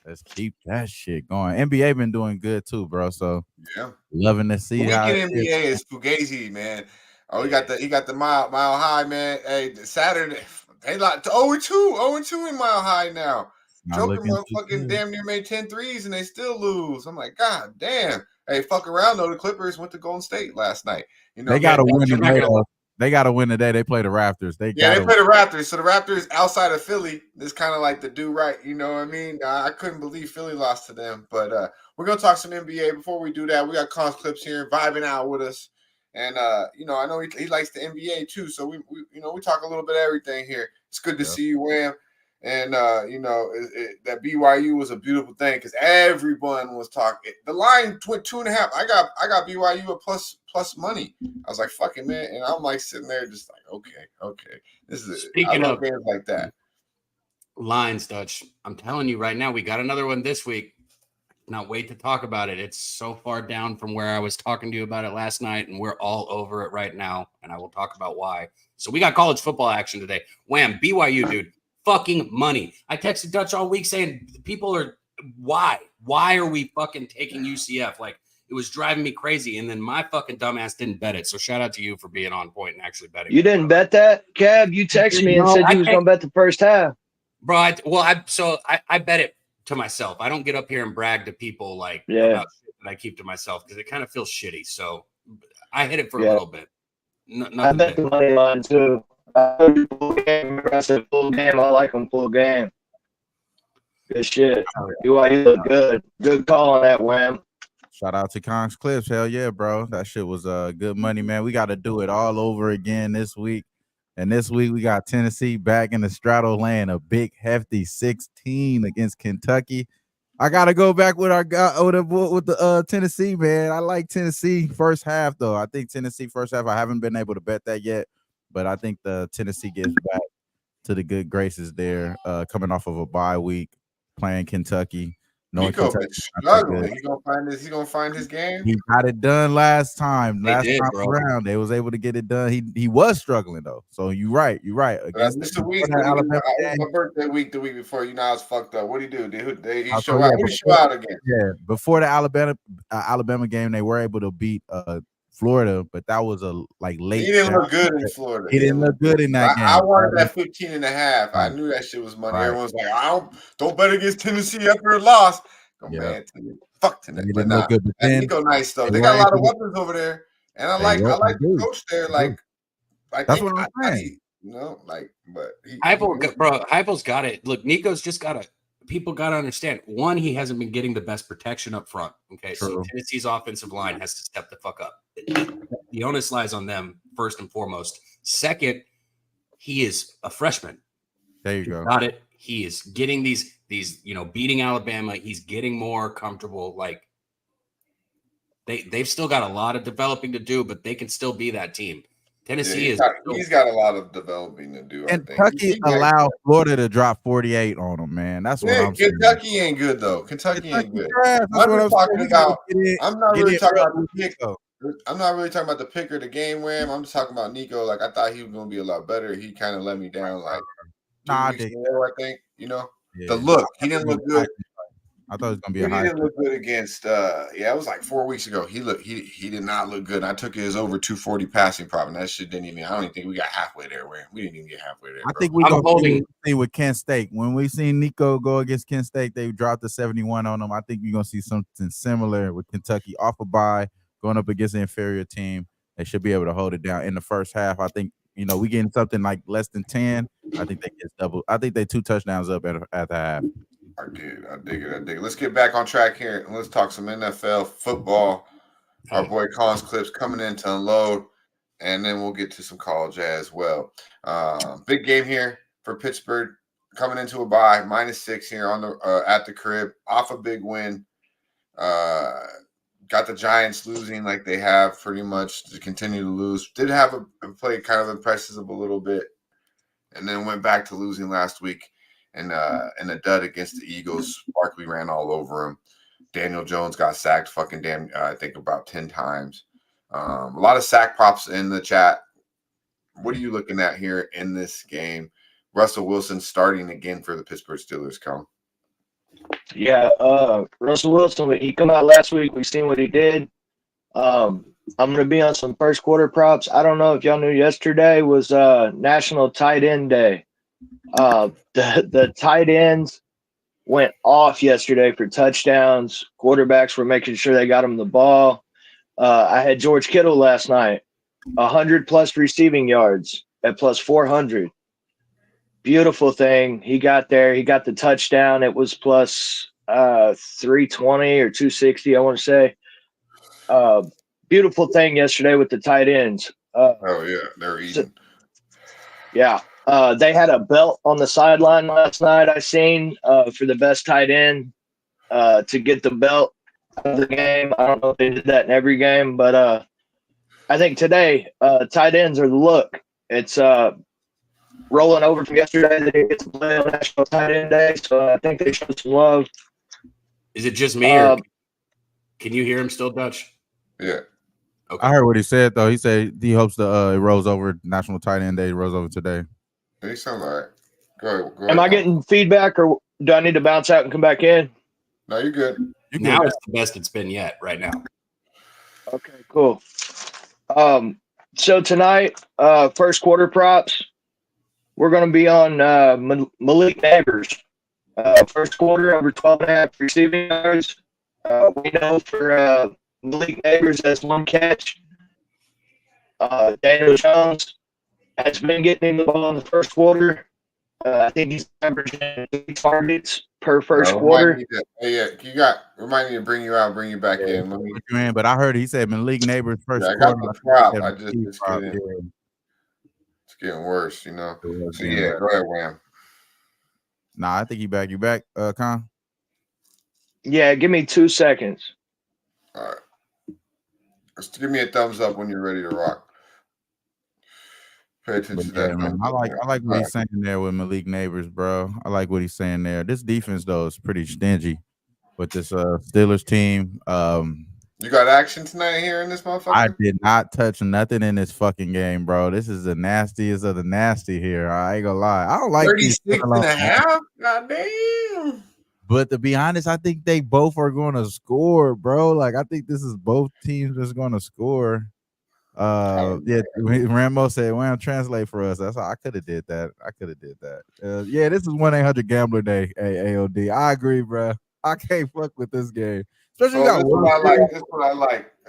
Let's keep that shit going. NBA been doing good, too, bro. So, yeah, loving to see how NBA is Fugazi, man. Oh, he got the mile high, man. Hey, Saturday, they like 0-2 in Mile High now. Joker motherfucking damn near made 10 threes and they still lose. I'm like, God damn. Hey, fuck around though. The Clippers went to Golden State last night. They got to win today. They got to win today. They play the Raptors. They play the Raptors. So the Raptors outside of Philly is kind of like the do right. You know what I mean? I couldn't believe Philly lost to them. But we're gonna talk some NBA. Before we do that, we got Cons Clips here vibing out with us. And I know he likes the NBA too. So we talk a little bit of everything here. It's good to see you, Wham. And that BYU was a beautiful thing because everyone was talking. The line went 2.5. I got BYU a plus money. I was like, fucking man, and I'm like sitting there just like, okay. This is Speaking I love of games like that. Lines, Dutch. I'm telling you right now, we got another one this week. not wait to talk about it. It's so far down from where I was talking to you about it last night, and we're all over it right now, and I will talk about why. So we got college football action today. Wham, BYU, dude. Fucking money. I texted Dutch all week saying people are why are we fucking taking UCF? Like, it was driving me crazy, and then my fucking dumbass didn't bet it. So shout out to you for being on point and actually betting. You didn't bet that, Cab? You texted me and said you was gonna bet the first half. Bro, I bet it to myself. I don't get up here and brag to people like about shit that I keep to myself because it kind of feels shitty. So I hit it for a little bit. I bet the money line too. I said full game. I like them full game. Good shit. BYU look good. Good call on that, Wham. Shout out to Conch Clips. Hell yeah, bro. That shit was good money, man. We got to do it all over again this week. And this week we got Tennessee back in the straddle laying a big hefty 16 against Kentucky. I gotta go back with the Tennessee, man. I like Tennessee first half though. I think Tennessee first half. I haven't been able to bet that yet, but I think the Tennessee gets back to the good graces there, coming off of a bye week, playing Kentucky. Nico been struggling. He's gonna find his game. He got it done last time. Last time around, they was able to get it done. He was struggling though. So you're right. That's just a week. My birthday week, the week before. You know, I was fucked up. What do you do? He show out. Who show out again? Yeah, before the Alabama game, they were able to beat Florida, but that was a late. He didn't look good in Florida. He didn't look good in that game. I wanted that 15.5. I knew that shit was money. Right. Everyone's like, don't bet against Tennessee after a loss. Man, fuck Tennessee. But nah, Nico nice though. They got a lot of weapons over there, and I like the coach there. Like, that's what I'm saying. But Heupel's got it. Look, Nico's just got to. People got to understand. One, he hasn't been getting the best protection up front. Okay, so Tennessee's offensive line has to step the fuck up. The onus lies on them first and foremost. Second, he is a freshman. There you go. Got it. He is getting these, beating Alabama. He's getting more comfortable. Like they've still got a lot of developing to do, but they can still be that team. Tennessee he's got a lot of developing to do. And Kentucky allowed Florida to drop 48 on them, man. That's what I'm saying. Kentucky ain't good though. Kentucky ain't good. I'm not really talking about the pick. I'm not really talking about the pick or the game win. I'm just talking about Nico. Like, I thought he was gonna be a lot better. He kind of let me down. Like, I think the look. He didn't look good. I thought it was gonna be he didn't look good against. It was like 4 weeks ago. He did not look good. I took his over 240 passing prop, and that shit didn't even. I don't even think we got halfway there. We didn't even get halfway there. I think we gonna see with Kent State when we seen Nico go against Kent State. They dropped the 71 on them. I think we're gonna see something similar with Kentucky off a bye, going up against an inferior team. They should be able to hold it down in the first half. I think we getting something like less than 10. I think they get double. I think they 2 touchdowns up at the half. I dig it. Let's get back on track here and let's talk some NFL football. Our boy Collins Clips coming in to unload, and then we'll get to some college as well. Big game here for Pittsburgh, coming into a bye, -6 here on the at the crib, off a big win. Got the Giants losing like they have pretty much to continue to lose. Did have a play kind of impresses them a little bit, and then went back to losing last week. And a dud against the Eagles. Barkley ran all over him. Daniel Jones got sacked I think about 10 times. A lot of sack props in the chat. What are you looking at here in this game? Russell Wilson starting again for the Pittsburgh Steelers, Come. Yeah, Russell Wilson, he come out last week. We've seen what he did. I'm going to be on some first quarter props. I don't know if y'all knew yesterday was National Tight End Day. The tight ends went off yesterday for touchdowns. Quarterbacks were making sure they got him the ball. I had George Kittle last night, 100+ receiving yards at plus 400. Beautiful thing. He got there. He got the touchdown. It was plus 320 or 260, I want to say. Beautiful thing yesterday with the tight ends. They're eating. Yeah. They had a belt on the sideline last night, I seen, for the best tight end to get the belt of the game. I don't know if they did that in every game, but I think today tight ends are the look. It's rolling over from yesterday. They didn't get to play on National Tight End Day, so I think they showed some love. Is it just me, or can you hear him still, Dutch? Yeah. Okay. I heard what he said though. He said he hopes it rolls over National Tight End Day. Rolls over today. He sounds all right. Go ahead. Am I getting feedback, or do I need to bounce out and come back in? No, you're good. Now it's the best it's been yet right now. Okay, cool. So tonight, first quarter props, we're going to be on Malik Neighbors. First quarter, over 12.5 receiving yards. We know for Malik Neighbors has one catch. Daniel Jones has been getting him the ball in the first quarter. I think he's averaging 3 targets per first quarter. Remind me to bring you out, bring you back in. Let me, but I heard he said Malik Neighbors first I got quarter. the prop. It's getting worse, you know. So yeah, go ahead, Wham. Nah, I think you back, Con. Yeah, give me 2 seconds. All right. Just give me a thumbs up when you're ready to rock. Pay attention to that. Man, I like what he's saying there with Malik Neighbors, bro. I like what he's saying there. This defense though is pretty stingy with this Steelers team. You got action tonight here in this motherfucker? I did not touch nothing in this fucking game, bro. This is the nastiest of the nasty here. I ain't gonna lie. I don't like 36.5. God damn. But to be honest, I think they both are going to score, bro. Like I think this is both teams that's going to score. Yeah, Rambo said, "Well, translate for us." That's how I could have did that. Yeah, this is 1-800-GAMBLER Day. AOD. I agree, bro. I can't fuck with this game. Especially This is what I like. This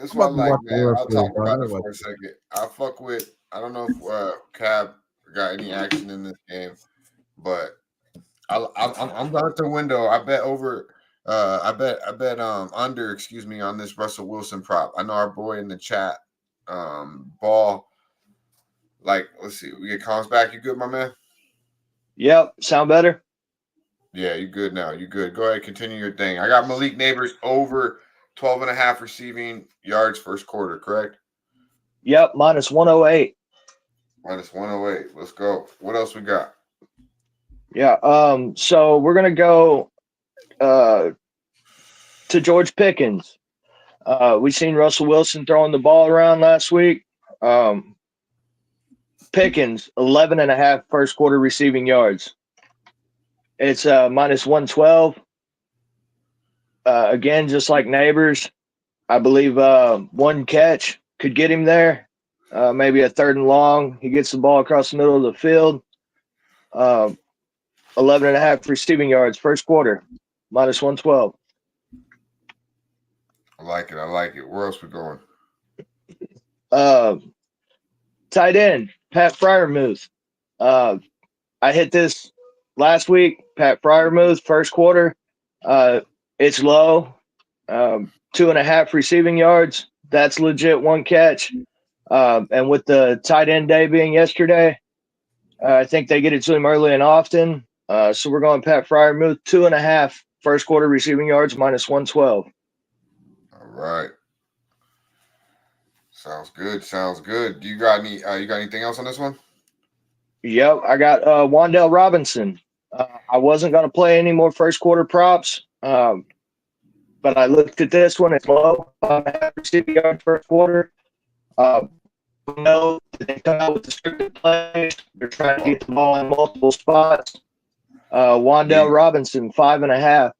is what I like, man. I'll talk about it for a second. I fuck with. I don't know if Cab got any action in this game, but I'm going to window. I bet over. I bet under. Excuse me, on this Russell Wilson prop. I know our boy in the chat. Ball. Like, let's see. We get comments back. You good, my man? Yep. Sound better? Yeah, you good now. You good. Go ahead, continue your thing. I got Malik Neighbors over 12.5 receiving yards first quarter, correct? Yep, minus 108. Minus 108. Let's go. What else we got? Yeah, so we're gonna go to George Pickens. We seen Russell Wilson throwing the ball around last week. Pickens, 11.5 first quarter receiving yards. It's minus 112. Again, just like Neighbors, I believe one catch could get him there. Maybe a 3rd and long. He gets the ball across the middle of the field. 11.5 receiving yards first quarter, minus 112. I like it. Where else we going? Tight end, Pat Freiermuth. I hit this last week. Pat Freiermuth, first quarter. It's low. 2.5 receiving yards. That's legit, one catch. And with the tight end day being yesterday, I think they get it to him early and often. So we're going Pat Freiermuth, 2.5 first quarter receiving yards, minus 112. All right. Sounds good. Do you got any? You got anything else on this one? Yep, I got Wan'Dale Robinson. I wasn't going to play any more first quarter props, but I looked at this one. It's low, 5.5 receiving yards first quarter. We know that they come out with the scripted plays. They're trying to get the ball in multiple spots. Wan'Dale Robinson, 5.5.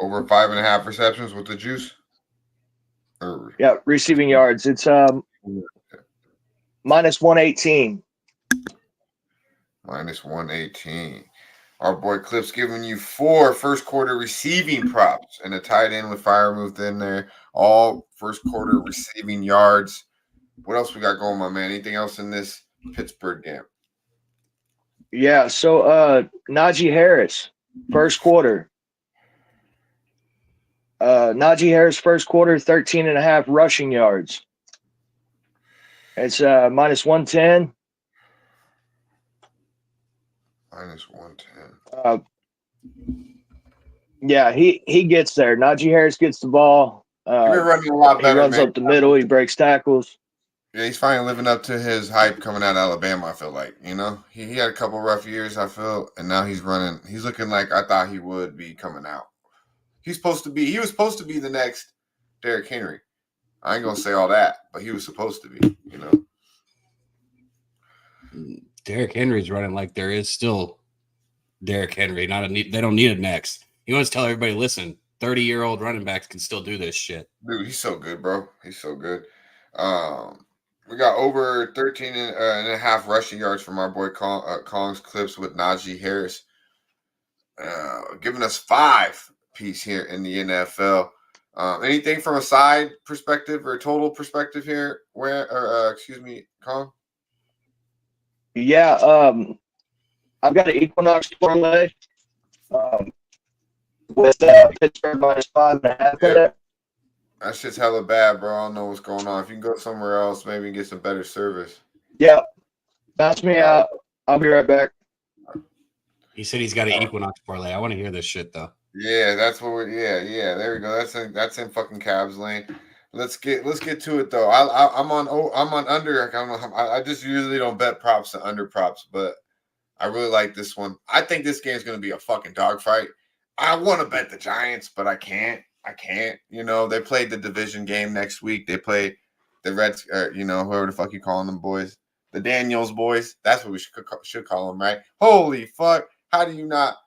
Over 5.5 receptions with the juice? Yeah, receiving yards. It's minus 118. Minus 118. Our boy Clip's giving you 4 first quarter receiving props and a tight end with Freiermuth in there. All first quarter receiving yards. What else we got going, my man? Anything else in this Pittsburgh game? Yeah, so Najee Harris, first quarter. Najee Harris, first quarter, 13.5 rushing yards. It's minus 110. Minus 110. Yeah, he gets there. Najee Harris gets the ball. You're running a lot better. He runs up the middle. He breaks tackles. Yeah, he's finally living up to his hype coming out of Alabama, I feel like. You know? He had a couple rough years, I feel, and now he's running. He's looking like I thought he would be coming out. He was supposed to be the next Derrick Henry. I ain't gonna say all that, but he was supposed to be, you know. Derrick Henry's running like there is still Derrick Henry. They don't need it next. He wants to tell everybody, listen, 30-year-old running backs can still do this shit. Dude, he's so good, bro. He's so good. We got over 13 and a half rushing yards from our boy Kong's Clips with Najee Harris, giving us 5 piece here in the NFL. Anything from a side perspective or total perspective here? Kong? Yeah, I've got an Equinox parlay with Pittsburgh minus 5.5 in it. That shit's hella bad, bro. I don't know what's going on. If you can go somewhere else, maybe get some better service. Yeah, bounce me out. I'll be right back. He said he's got an Equinox parlay. I want to hear this shit though. Yeah, that's what we're. Yeah. There we go. That's in fucking Cavs lane. Let's get to it though. I'm on under. I just usually don't bet props and under props, but I really like this one. I think this game's gonna be a fucking dogfight. I want to bet the Giants, but I can't. You know, they played the division game next week. They play the Reds, whoever the fuck you calling them boys, the Daniels boys. That's what we should call them, right? Holy fuck! How do you not?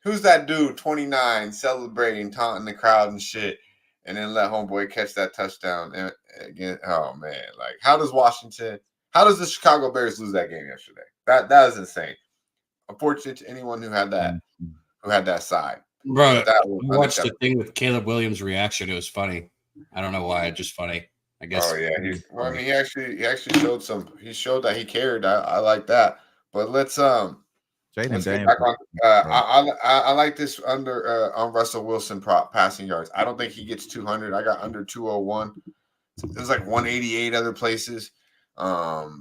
Who's that dude? 29, celebrating, taunting the crowd and shit, and then let homeboy catch that touchdown and again. Oh man, like how does the Chicago Bears lose that game yesterday? That is insane. Unfortunate to anyone who had that side. Bro, I watched the thing with Caleb Williams' reaction. It was funny. I don't know why. It's just funny. I guess. Oh yeah. He actually showed some. He showed that he cared. I like that. But let's get back on. I like this under on Russell Wilson prop passing yards. I don't think he gets 200. I got under 201. There's like 188 other places. Under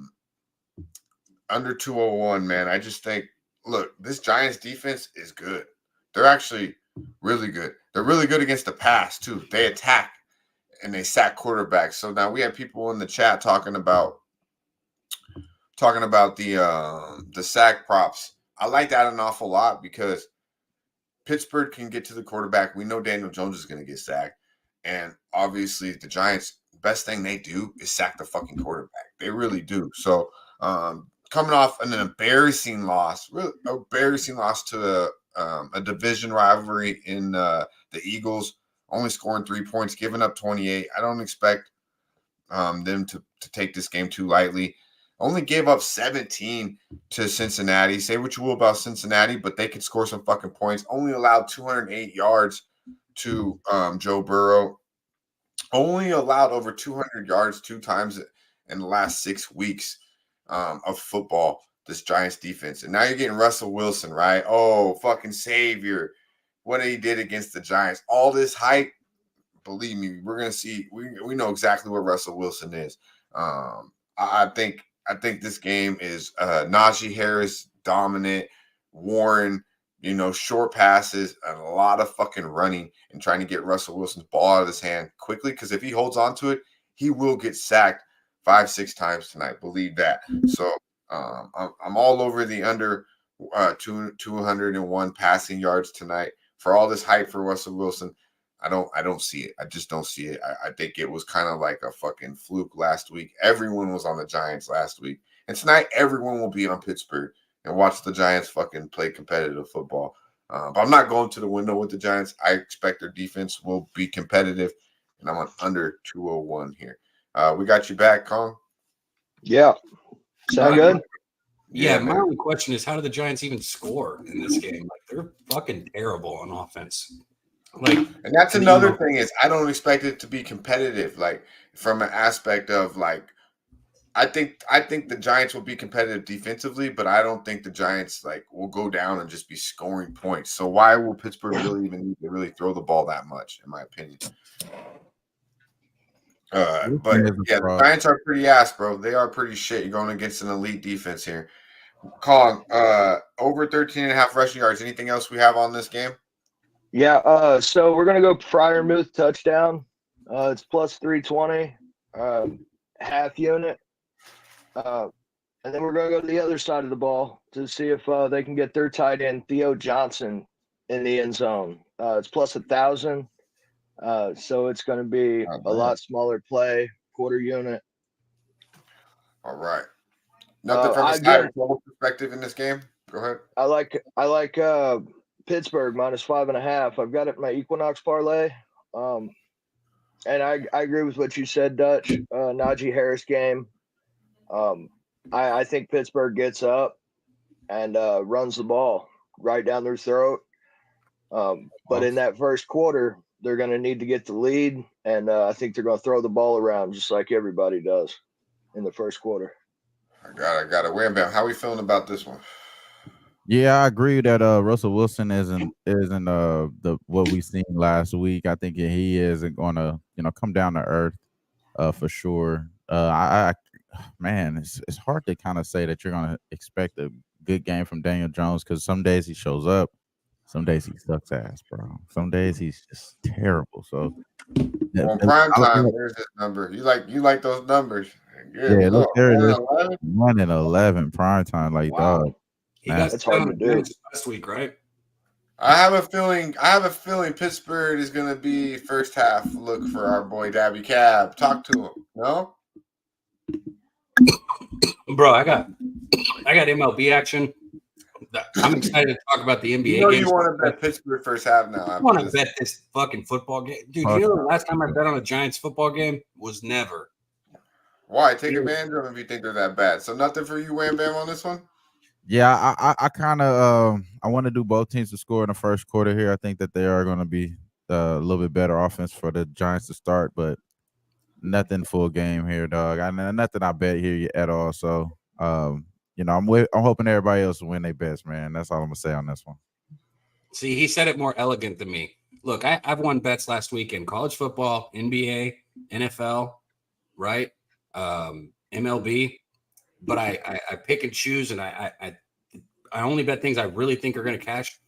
201, man. I just think. Look, this Giants defense is good. They're actually really good. They're really good against the pass, too. They attack and they sack quarterbacks. So now we have people in the chat talking about the sack props. I like that an awful lot because Pittsburgh can get to the quarterback. We know Daniel Jones is going to get sacked. And obviously the Giants, best thing they do is sack the fucking quarterback. They really do. So coming off an embarrassing loss to a division rivalry in the Eagles, only scoring 3 points, giving up 28. I don't expect them to take this game too lightly. Only gave up 17 to Cincinnati. Say what you will about Cincinnati, but they could score some fucking points. Only allowed 208 yards to Joe Burrow. Only allowed over 200 yards 2 times in the last 6 weeks of football. This Giants defense. And now you're getting Russell Wilson, right? Oh, fucking savior. What he did against the Giants. All this hype, believe me, we're going to see. We know exactly what Russell Wilson is. I think this game is Najee Harris dominant, Warren, short passes, and a lot of fucking running and trying to get Russell Wilson's ball out of his hand quickly. Because if he holds on to it, he will get sacked 5-6 times tonight. Believe that. So I'm all over the under 201 passing yards tonight. For all this hype for Russell Wilson, I don't see it. I just don't see it. I think it was kind of like a fucking fluke last week. Everyone was on the Giants last week. And tonight, everyone will be on Pittsburgh and watch the Giants fucking play competitive football. But I'm not going to the window with the Giants. I expect their defense will be competitive. And I'm on under 201 here. We got you back, Kong? Yeah. Sound good? Yeah, my only question is, how do the Giants even score in this game? Like, they're fucking terrible on offense. And that's another thing is I don't expect it to be competitive. Like from an aspect of like, I think the Giants will be competitive defensively, but I don't think the Giants will go down and just be scoring points. So why will Pittsburgh really even need to really throw the ball that much, in my opinion? But yeah, the Giants are pretty ass, bro. They are pretty shit. You're going against an elite defense here. Kong, over 13.5 rushing yards. Anything else we have on this game? Yeah, so we're gonna go Freiermuth touchdown. It's plus 320. half unit. And then we're going to go to the other side of the ball to see if they can get their tight end, Theo Johnson, in the end zone. It's plus 1,000. So it's going to be a lot smaller play, quarter unit. All right. Nothing from a side perspective in this game. Go ahead. I like Pittsburgh minus 5.5. I've got it in my Equinox parlay. And I agree with what you said, Dutch. Najee Harris game. I think Pittsburgh gets up and runs the ball right down their throat. But in that first quarter, they're going to need to get the lead, and I think they're going to throw the ball around just like everybody does in the first quarter. I got it. Wham Bam, how are we feeling about this one? Yeah, I agree that Russell Wilson isn't the what we seen last week. I think he isn't going to come down to earth for sure. Man, it's hard to kind of say that you're going to expect a good game from Daniel Jones because some days he shows up, some days he sucks ass, bro. Some days he's just terrible. So on prime time, there's this number. You like those numbers? Yeah, look there it is. 1-11 prime time, like dog. He got it's hard to do last week, right? I have a feeling Pittsburgh is going to be first half look for our boy Daby Cab. Talk to him, no? Bro, I got MLB action. I'm excited to talk about the NBA games. You want to bet Pittsburgh first half now. I want to bet this fucking football game. Dude, you know the last time I bet on a Giants football game was never. Why? Take advantage of them if you think they're that bad. So nothing for you, Wham Bam, on this one? Yeah, I kind of I want to do both teams to score in the first quarter here. I think that they are going to be a little bit better offense for the Giants to start, but nothing full game here, dog. Nothing I bet here at all. So, I'm hoping everybody else will win their bets, man. That's all I'm gonna say on this one. See, he said it more elegant than me. Look, I've won bets last week in college football, NBA, NFL, right? MLB, but I pick and choose, and I only bet things I really think are going to cash.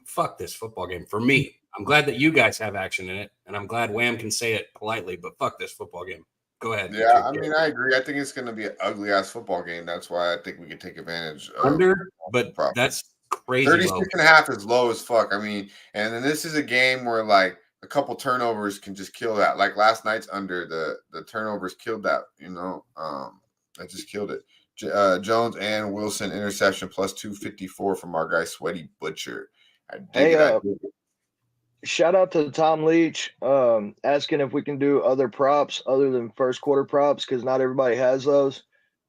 Fuck this football game for me. I'm glad that you guys have action in it, and I'm glad Wham can say it politely. But fuck this football game. Go ahead. Yeah, I mean, I agree. I think it's going to be an ugly ass football game. That's why I think we can take advantage of but that's crazy. 36.5 is low as fuck. I mean, and then this is a game where like a couple turnovers can just kill that. Like last night's under, the turnovers killed that. That just killed it. Jones and Wilson interception plus 254 from our guy Sweaty Butcher. Shout out to Tom Leach asking if we can do other props other than first quarter props because not everybody has those.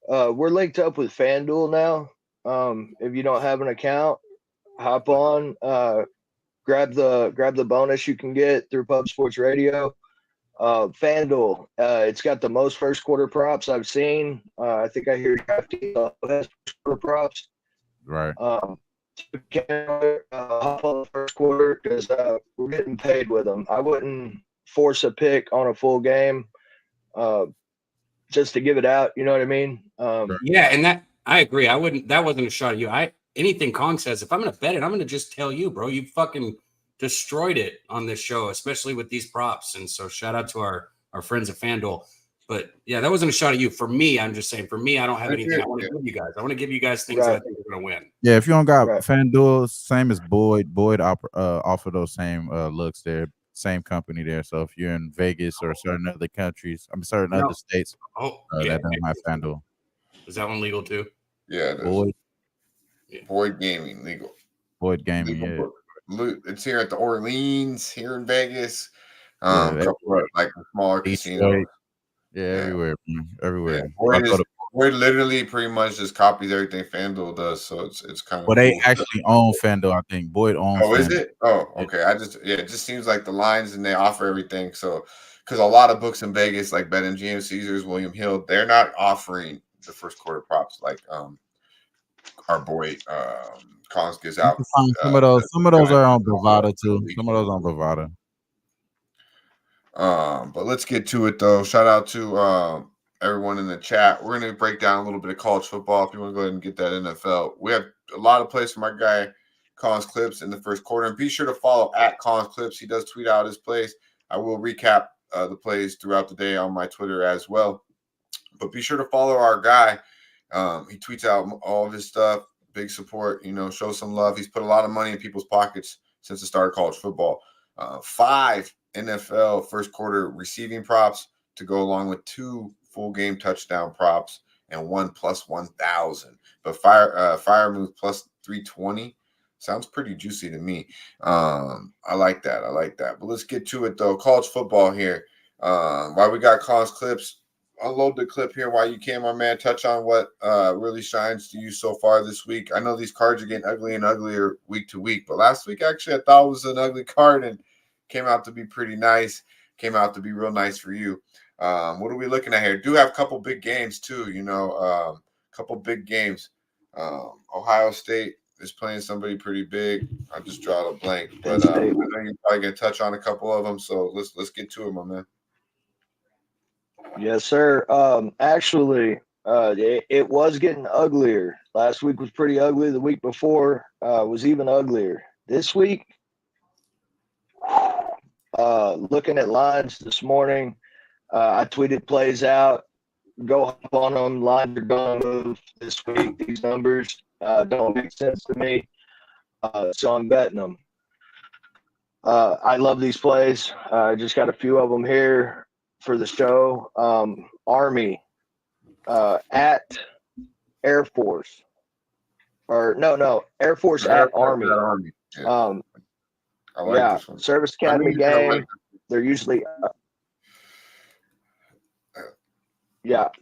We're linked up with FanDuel now. If you don't have an account, hop on, grab the bonus you can get through Pub Sports Radio. FanDuel, it's got the most first quarter props I've seen. I think I hear DraftKings has first quarter props. Right. Hop on the first quarter because we're getting paid with them. I wouldn't force a pick on a full game just to give it out. You know what I mean? Yeah, and that I agree. I wouldn't. That wasn't a shot at you. Anything Kong says, if I'm going to bet it, I'm going to just tell you, bro. You fucking destroyed it on this show, especially with these props. And so shout out to our friends at FanDuel. But yeah, that wasn't a shot at you. For me, I'm just saying, for me, I don't have anything I want to give you guys. I want to give you guys things that I think are going to win. Yeah, if you don't got FanDuel, same as Boyd offer those same looks there, same company there. So if you're in Vegas or certain other countries, certain other states, that don't have FanDuel. Is that one legal too? Yeah, Boyd Gaming legal. Boyd Gaming, legal. Yeah. It's here at the Orleans, here in Vegas. Like smaller casinos. Yeah, everywhere. Yeah. Boyd literally pretty much just copies everything FanDuel does, so it's kind of. Well, they actually own FanDuel. I think Boyd owns. Oh, is it? Oh, okay. It just seems like the lines and they offer everything. So, because a lot of books in Vegas, like BetMGM, Caesars, William Hill, they're not offering the first quarter props like our boy Collins gives out. Some of those are on Bovada too. Some of those on Bovada. But let's get to it though. Shout out to everyone in the chat. We're going to break down a little bit of college football. If you want to go ahead and get that NFL, we have a lot of plays from our guy Collins Clips in the first quarter. And be sure to follow at Collins Clips. He does tweet out his plays. I will recap the plays throughout the day on my Twitter as well. But be sure to follow our guy. He tweets out all of his stuff. Big support, show some love. He's put a lot of money in people's pockets since the start of college football. 5 NFL first quarter receiving props to go along with 2 full game touchdown props and 1 plus 1,000. But fire move plus 320 sounds pretty juicy to me. I like that. But let's get to it though. College football here. While we got Colin's clips, unload the clip here while you can, my man. Touch on what really shines to you so far this week. I know these cards are getting ugly and uglier week to week, but last week actually I thought was an ugly card and came out to be pretty nice. Came out to be real nice for you. What are we looking at here? Do have a couple big games too, couple big games. Ohio State is playing somebody pretty big. I just draw a blank, but I know you're probably gonna touch on a couple of them. So let's get to it, my man. Yes, sir. Actually, it was getting uglier. Last week was pretty ugly. The week before was even uglier. This week, looking at lines this morning, I tweeted plays out. Go hop on them. Lines are going to move this week. These numbers don't make sense to me, so I'm betting them. I love these plays. I just got a few of them here for the show. Army at Air Force. Or no, Air Force at Army. Yeah. I like this one. Service Academy game. They're usually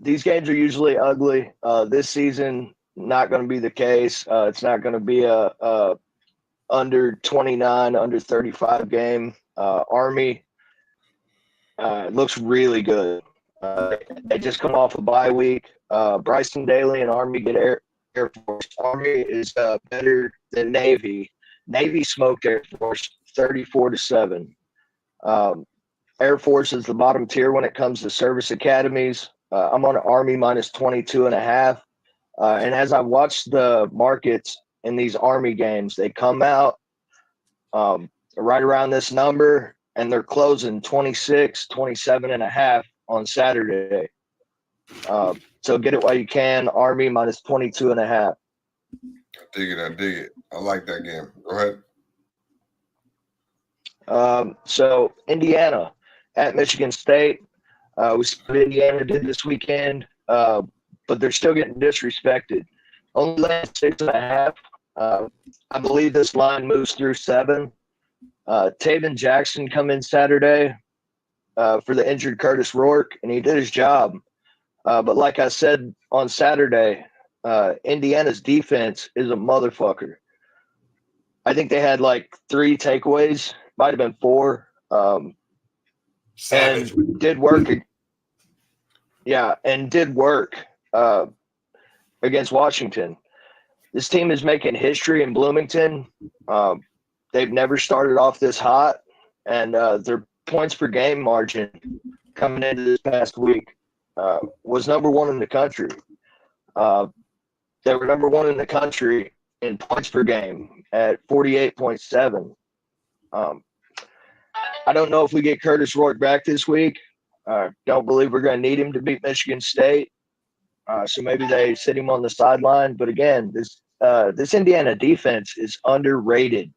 these games are usually ugly. This season, not going to be the case. It's not going to be a under 29, under 35 game. Army looks really good. They just come off a bye week. Bryson Daly and Army get Air Force. Army is better than Navy. Navy smoked Air Force 34-7. Air Force is the bottom tier when it comes to service academies. I'm on Army minus 22.5. And as I watched the markets in these Army games, they come out right around this number, and they're closing 26, 27.5 on Saturday. So get it while you can. Army minus 22.5. I dig it. I like that game. Go ahead. So Indiana at Michigan State. We see what Indiana did this weekend, but they're still getting disrespected. Only laying 6.5. I believe this line moves through 7. Taven Jackson come in Saturday for the injured Curtis Rourke, and he did his job. But like I said on Saturday, Indiana's defense is a motherfucker. I think they had like 3 takeaways, might have been 4. Savage. And did work. And did work against Washington. This team is making history in Bloomington. They've never started off this hot, and their points per game margin coming into this past week was number 1 in the country. They were number 1 in the country in points per game at 48.7. I don't know if we get Curtis Rourke back this week. Don't believe we're going to need him to beat Michigan State. So maybe they sit him on the sideline. But again, this Indiana defense is underrated.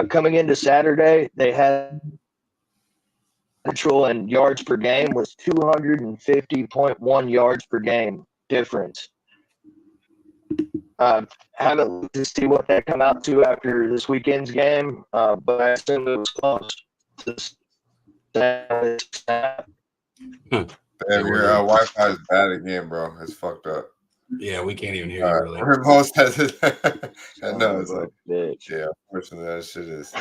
Coming into Saturday, they had neutral and yards per game was 250.1 yards per game difference. Haven't looked to see what that come out to after this weekend's game, but I assume it was close. Damn, your Wi-Fi is bad again, bro. It's fucked up. Yeah, we can't even hear you really. Remote has it. I know. It's like, bitch. Yeah, unfortunately, that shit is.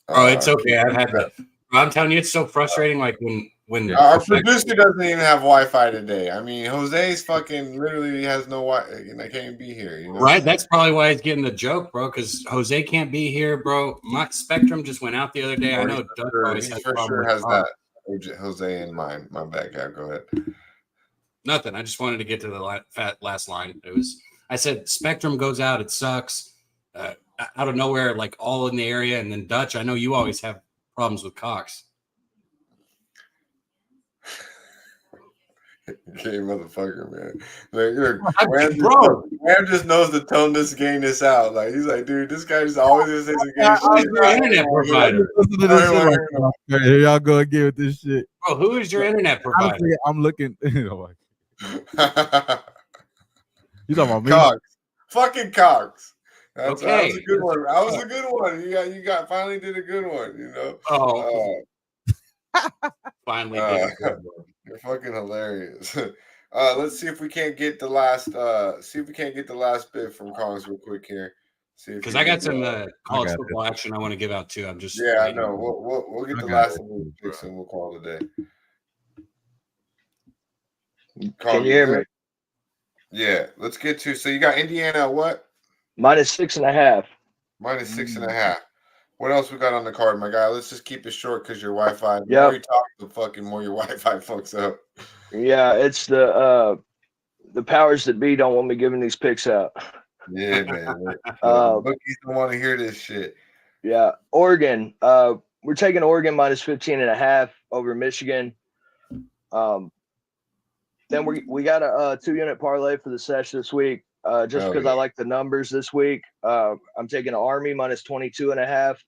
Oh, it's okay. I've had that. I'm telling you, it's so frustrating. Like when our producer doesn't even have Wi-Fi today. I mean, Jose's fucking literally has no Wi-Fi. I can't even be here. Right? That's probably why he's getting the joke, bro. Because Jose can't be here, bro. My Spectrum just went out the other day. I know Doug always has for sure has that. Jose in mind. My bad guy. Go ahead. Nothing. I just wanted to get to the last line. I said Spectrum goes out. It sucks. Out of nowhere, like all in the area, and then Dutch. I know you always have problems with Cox. Okay, motherfucker, man. Like, look, Bro. Wham just knows the tone this game this out. Like he's like, dude, this guy just always gonna say some gay Who's shit. your internet provider? Listen to this shit like, here y'all go again with this shit. Bro, who is your internet provider? Honestly, I'm looking. You talking about me? Cox. Fucking Cox. That was Okay. a good one. That was a good one. You got finally did a good one, you know. Oh. Finally did a good one. You're fucking hilarious. Let's see if we can't get the last bit from Collins real quick here. See, because I got some college football action I want to give out too. I'm just I know. We'll get the last one fixed and we'll call it a day. Can you hear me? Yeah, let's get to. So you got Indiana at what? -6.5. -6.5. What else we got on the card, my guy? Let's just keep it short because your Wi-Fi. The Yep. more you talk, the fucking more your Wi-Fi fucks up. Yeah, it's the powers that be don't want me giving these picks out. Yeah, man. Bookies don't want to hear this shit. Yeah, Oregon. We're taking Oregon -15.5 over Michigan. Then we got a 2-unit parlay for the Sesh this week. Just because I like the numbers this week. I'm taking Army -22.5,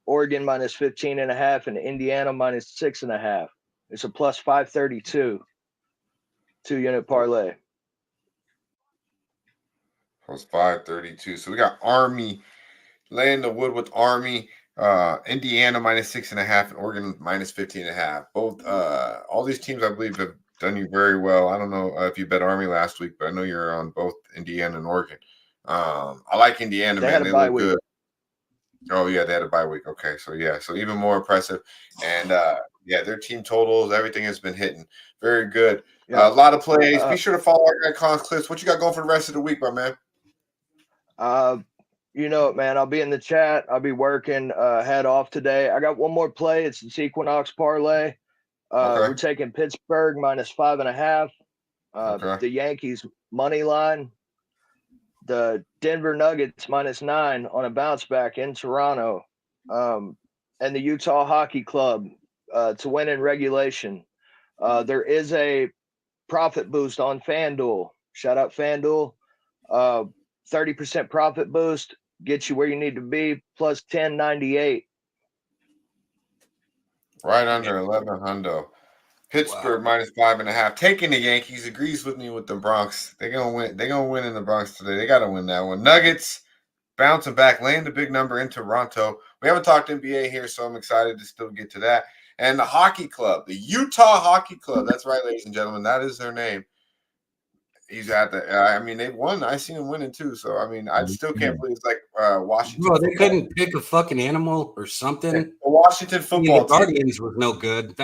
Oregon -15.5, and Indiana -6.5. It's a +532 2-unit parlay. +532. So we got Army laying the wood with Army. Indiana -6.5 and Oregon -15.5. Both all these teams I believe have done you very well. I don't know if you bet Army last week, but I know you're on both Indiana and Oregon. I like Indiana, man. They look good. Oh yeah, they had a bye week. Okay, so yeah, so even more impressive. And yeah, their team totals, everything has been hitting. Very good. Yeah. A lot of plays. Be sure to follow our guy Collins Clips. What you got going for the rest of the week, my man? You know it, man. I'll be in the chat. I'll be working. Head off today. I got one more play. It's the Equinox parlay. We're taking Pittsburgh -5.5. The Yankees money line. The Denver Nuggets -9 on a bounce back in Toronto. And the Utah Hockey Club to win in regulation. There is a profit boost on FanDuel. Shout out FanDuel. 30% profit boost. Get you where you need to be. Plus 1098. Right under 11 hundo. Pittsburgh -5.5. Taking the Yankees agrees with me with the Bronx. They're gonna win. They're gonna win in the Bronx today. They gotta win that one. Nuggets bouncing back, laying the big number in Toronto. We haven't talked NBA here, so I'm excited to still get to that. And the hockey club, the Utah Hockey Club. That's right, ladies and gentlemen. That is their name. He's at the. I mean, they won. I seen him winning too. So I mean, I still can't believe it's like Washington. Bro, they couldn't pick a fucking animal or something. The Washington football team. Guardians was no good.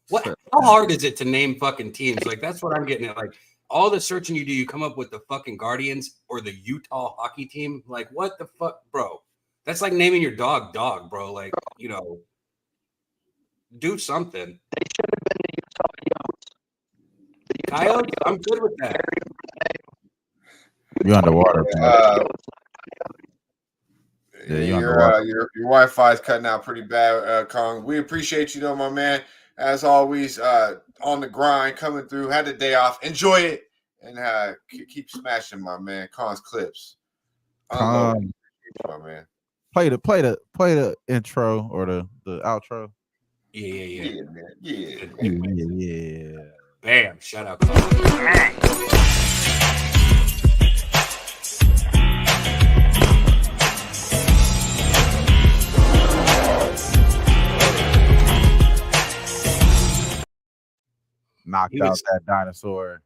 What? How hard is it to name fucking teams? Like that's what I'm getting at. Like all the searching you do, you come up with the fucking Guardians or the Utah hockey team. Like what the fuck, bro? That's like naming your dog, bro. Like do something. They should have been the Utah Coyotes. I'm good with that. You underwater, man. Yeah, your Wi-Fi is cutting out pretty bad, Kong. We appreciate you, though, my man. As always, on the grind, coming through. Had the day off. Enjoy it and keep smashing, my man. Kong's Clips. My man. Play the intro or the outro. Yeah, man. Yeah. Bam! Shout out. Knocked out that dinosaur.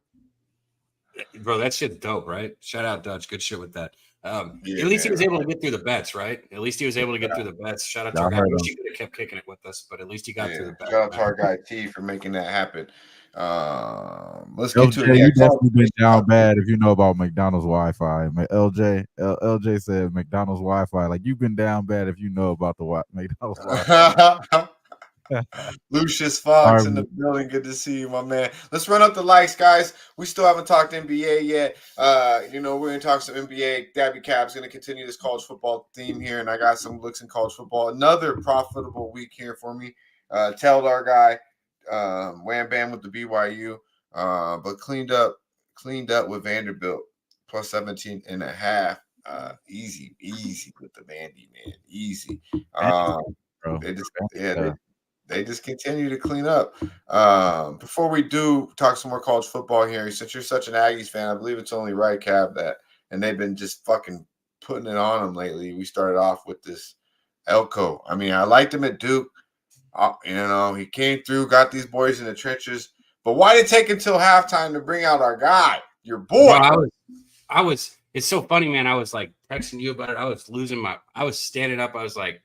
Bro, that shit's dope, right? Shout out Dutch. Good shit with that. At least he was able to get through the bets, right? At least he was able to get through the bets. Shout out to our guy. I wish he could have kept kicking it with us, but at least he got through the bets. Shout out to our guy T for making that happen. Let's get to it. You definitely been down bad if you know about McDonald's Wi-Fi. LJ said McDonald's Wi-Fi. Like you've been down bad if you know about the McDonald's Wi-Fi. Lucius Fox in the building. Good to see you, my man. Let's run up the likes, guys. We still haven't talked NBA yet. We're gonna talk some NBA. Daby Cap's gonna continue this college football theme here, and I got some looks in college football. Another profitable week here for me. Tell our guy Wham Bam with the BYU. But cleaned up with Vanderbilt plus 17.5. Easy with the Vandy, man. Easy. Bro. They just continue to clean up. Before we do talk some more college football here, since you're such an Aggies fan, I believe it's only right, Cab, that, and they've been just fucking putting it on them lately. We started off with this Elko. I mean, I liked him at Duke. He came through, got these boys in the trenches. But why did it take until halftime to bring out our guy, your boy? Bro, I was. It's so funny, man. I was like texting you about it. I was standing up. I was like,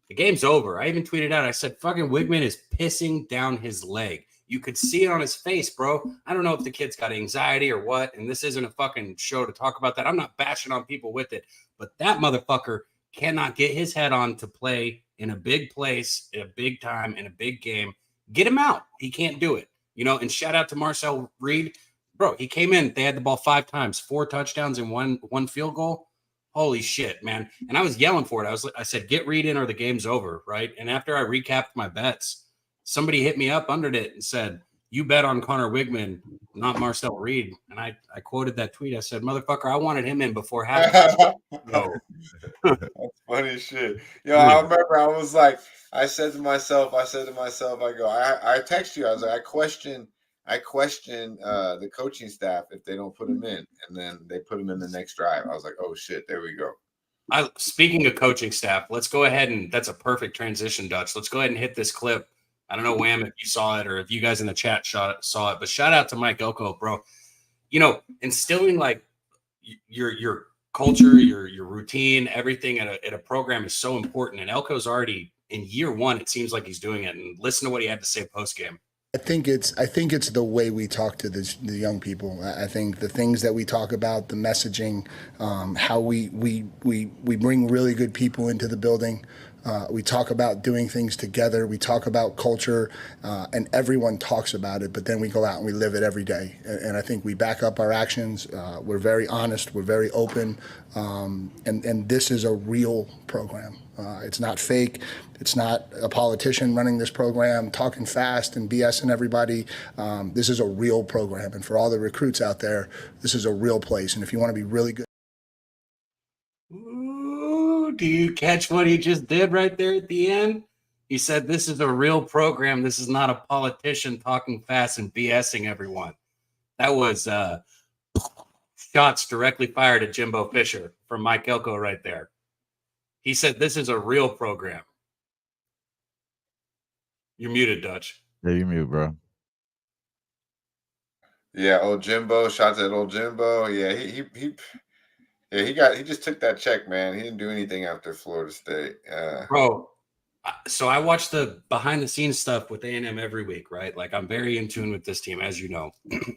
the game's over. I even tweeted out. I said, fucking Wigman is pissing down his leg. You could see it on his face, bro. I don't know if the kid's got anxiety or what. And this isn't a fucking show to talk about that. I'm not bashing on people with it. But that motherfucker cannot get his head on to play in a big place, in a big time, in a big game. Get him out. He can't do it. And shout out to Marcel Reed. Bro, he came in. They had the ball 5 times, 4 touchdowns and one field goal. Holy shit, man. And I was yelling for it. I said, get Reed in or the game's over, right? And after I recapped my bets, somebody hit me up under it and said, you bet on Connor Wigman, not Marcel Reed. And I quoted that tweet. I said, motherfucker, I wanted him in before halftime. That's funny as shit. I remember I said to myself, I go, I text you. I was like, I question the coaching staff if they don't put him in, and then they put him in the next drive. I was like, oh shit, there we go. Speaking of coaching staff, let's go ahead and that's a perfect transition, Dutch. Let's go ahead and hit this clip. I don't know, Wham, if you saw it or if you guys in the chat saw it, but shout out to Mike Elko, bro. Instilling like your culture, your routine, everything at a program is so important. And Elko's already in year 1. It seems like he's doing it. And listen to what he had to say post game. I think it's the way we talk to the young people. I think the things that we talk about, the messaging, how we bring really good people into the building. We talk about doing things together. We talk about culture, and everyone talks about it. But then we go out and we live it every day. And I think we back up our actions. We're very honest. We're very open. And this is a real program. It's not fake. It's not a politician running this program, talking fast and BSing everybody. This is a real program. And for all the recruits out there, this is a real place. And if you want to be really good. Ooh, do you catch what he just did right there at the end? He said, this is a real program. This is not a politician talking fast and BSing everyone. That was shots directly fired at Jimbo Fisher from Mike Elko right there. He said, this is a real program. You're muted, Dutch. Yeah, you're muted, bro. Yeah, old Jimbo. Shots at old Jimbo. Yeah, he just took that check, man. He didn't do anything after Florida State. Bro, so I watch the behind-the-scenes stuff with A&M every week, right? Like, I'm very in tune with this team, as you know.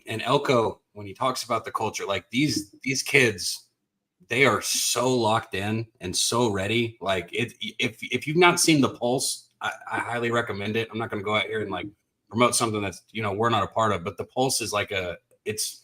And Elko, when he talks about the culture, like these kids, they are so locked in and so ready. Like, if you've not seen The Pulse, I highly recommend it. I'm not going to go out here and like promote something that's we're not a part of, but The Pulse is like it's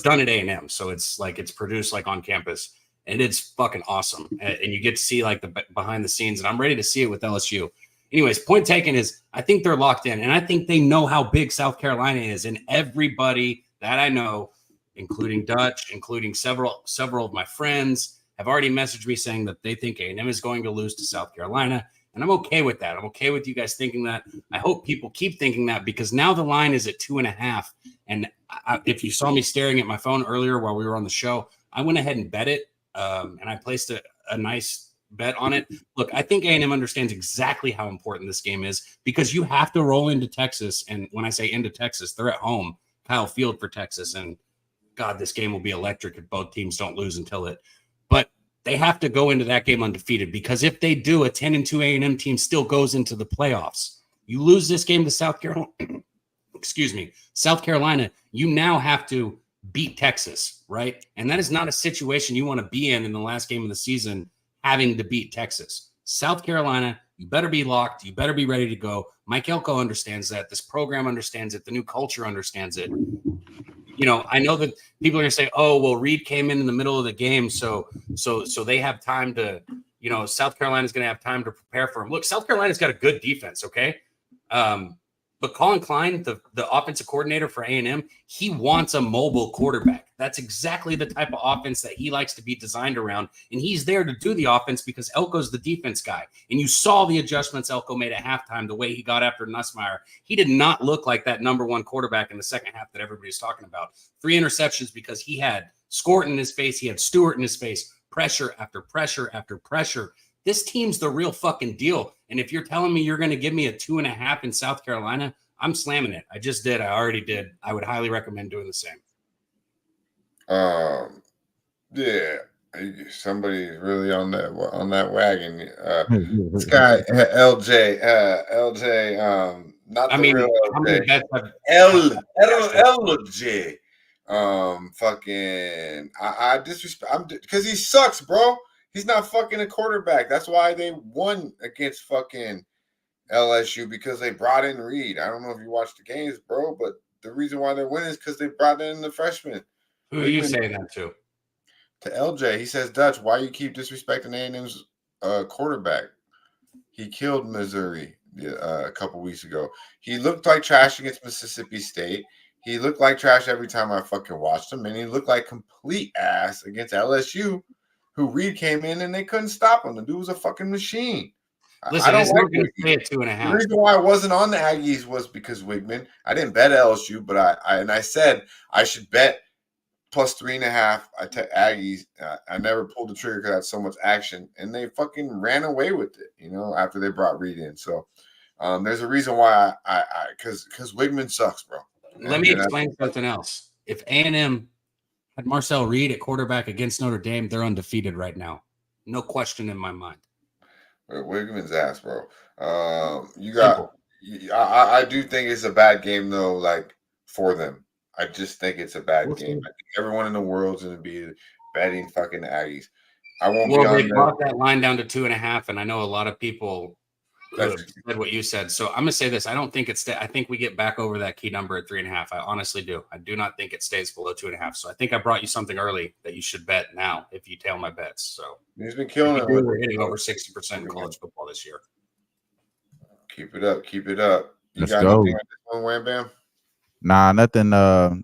done at A&M, so it's like it's produced like on campus, and it's fucking awesome. And you get to see like the behind the scenes, and I'm ready to see it with LSU. Anyways, point taken is I think they're locked in, and I think they know how big South Carolina is, and everybody that I know, including Dutch, including several of my friends, have already messaged me saying that they think A&M is going to lose to South Carolina. And I'm okay with that. I'm okay with you guys thinking that. I hope people keep thinking that, because now the line is at 2.5. And if you saw me staring at my phone earlier while we were on the show, I went ahead and bet it. And I placed a nice bet on it. Look, I think A&M understands exactly how important this game is, because you have to roll into Texas. And when I say into Texas, they're at home, Kyle Field for Texas. And God, this game will be electric if both teams don't lose until it. But they have to go into that game undefeated, because if they do, a 10-2 A&M team still goes into the playoffs. You lose this game to South Carolina, South Carolina, you now have to beat Texas, right? And that is not a situation you want to be in the last game of the season, having to beat Texas. South Carolina, you better be locked. You better be ready to go. Mike Elko understands that. This program understands it. The new culture understands it. I know that people are going to say, oh, well, Reed came in the middle of the game. So they have time to, South Carolina's going to have time to prepare for him. Look, South Carolina's got a good defense. Okay. But Colin Klein, the offensive coordinator for A&M, he wants a mobile quarterback. That's exactly the type of offense that he likes to be designed around. And he's there to do the offense because Elko's the defense guy. And you saw the adjustments Elko made at halftime, the way he got after Nussmeier. He did not look like that number one quarterback in the second half that everybody's talking about. 3 interceptions because he had Skort in his face. He had Stewart in his face. Pressure after pressure after pressure. This team's the real fucking deal. And if you're telling me you're going to give me a 2.5 in South Carolina, I'm slamming it. I just did. I already did. I would highly recommend doing the same. Yeah. Somebody's really on that wagon. This guy LJ, not the real LJ. LJ. Fucking I disrespect because he sucks, bro. He's not fucking a quarterback. That's why they won against fucking LSU, because they brought in Reed. I don't know if you watched the games, bro, but the reason why they're winning is because they brought in the freshman. Who are you saying that to? To LJ. He says, Dutch, why you keep disrespecting A&M's quarterback? He killed Missouri a couple weeks ago. He looked like trash against Mississippi State. He looked like trash every time I fucking watched him, and he looked like complete ass against LSU, who Reed came in and they couldn't stop him. The dude was a fucking machine. Listen, I don't it's like not going to stay at 2.5. The reason why I wasn't on the Aggies was because Wigman. I didn't bet LSU, but I said I should bet plus 3.5. I took Aggies. I never pulled the trigger because I had so much action, and they fucking ran away with it, after they brought Reed in. So there's a reason why because Wigman sucks, bro. Let me explain something else. If A&M had Marcel Reed at quarterback against Notre Dame, they're undefeated right now. No question in my mind. Wigman's ass, bro. I do think it's a bad game though, like for them. I just think it's a bad game. I think everyone in the world's gonna be betting fucking the Aggies. I won't be on they brought that line down to 2.5, and I know a lot of people said what you said. So I'm gonna say this: I don't think it's. I think we get back over that key number at 3.5. I honestly do. I do not think it stays below 2.5. So I think I brought you something early that you should bet now if you tail my bets. So he's been killing it. We're hitting over 60% in college football this year. Keep it up. Keep it up. Let's go. Anything on this one, Wham Bam? Nah, nothing.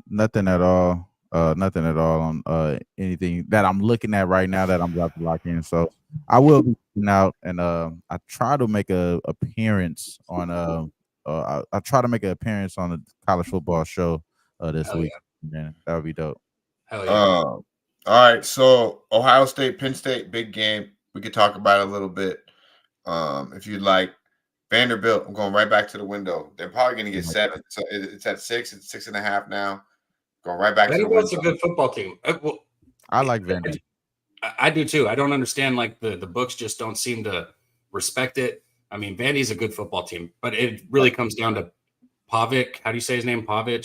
Nothing at all. Nothing at all on anything that I'm looking at right now that I'm about to lock in. So I will be out, and I try to make a appearance on I try to make an appearance on the college football show this week. Yeah, that would be dope. Hell yeah. All right, so Ohio State, Penn State, big game. We could talk about it a little bit if you'd like. Vanderbilt, I'm going right back to the window. They're probably going to get 7. So it's at 6. It's 6.5 now. Going right back to the window. Vanderbilt's a good football team. I like Vanderbilt. I do too. I don't understand, like the books just don't seem to respect it. I mean, Vandy's a good football team, but it really comes down to Pavic. How do you say his name? Pavia.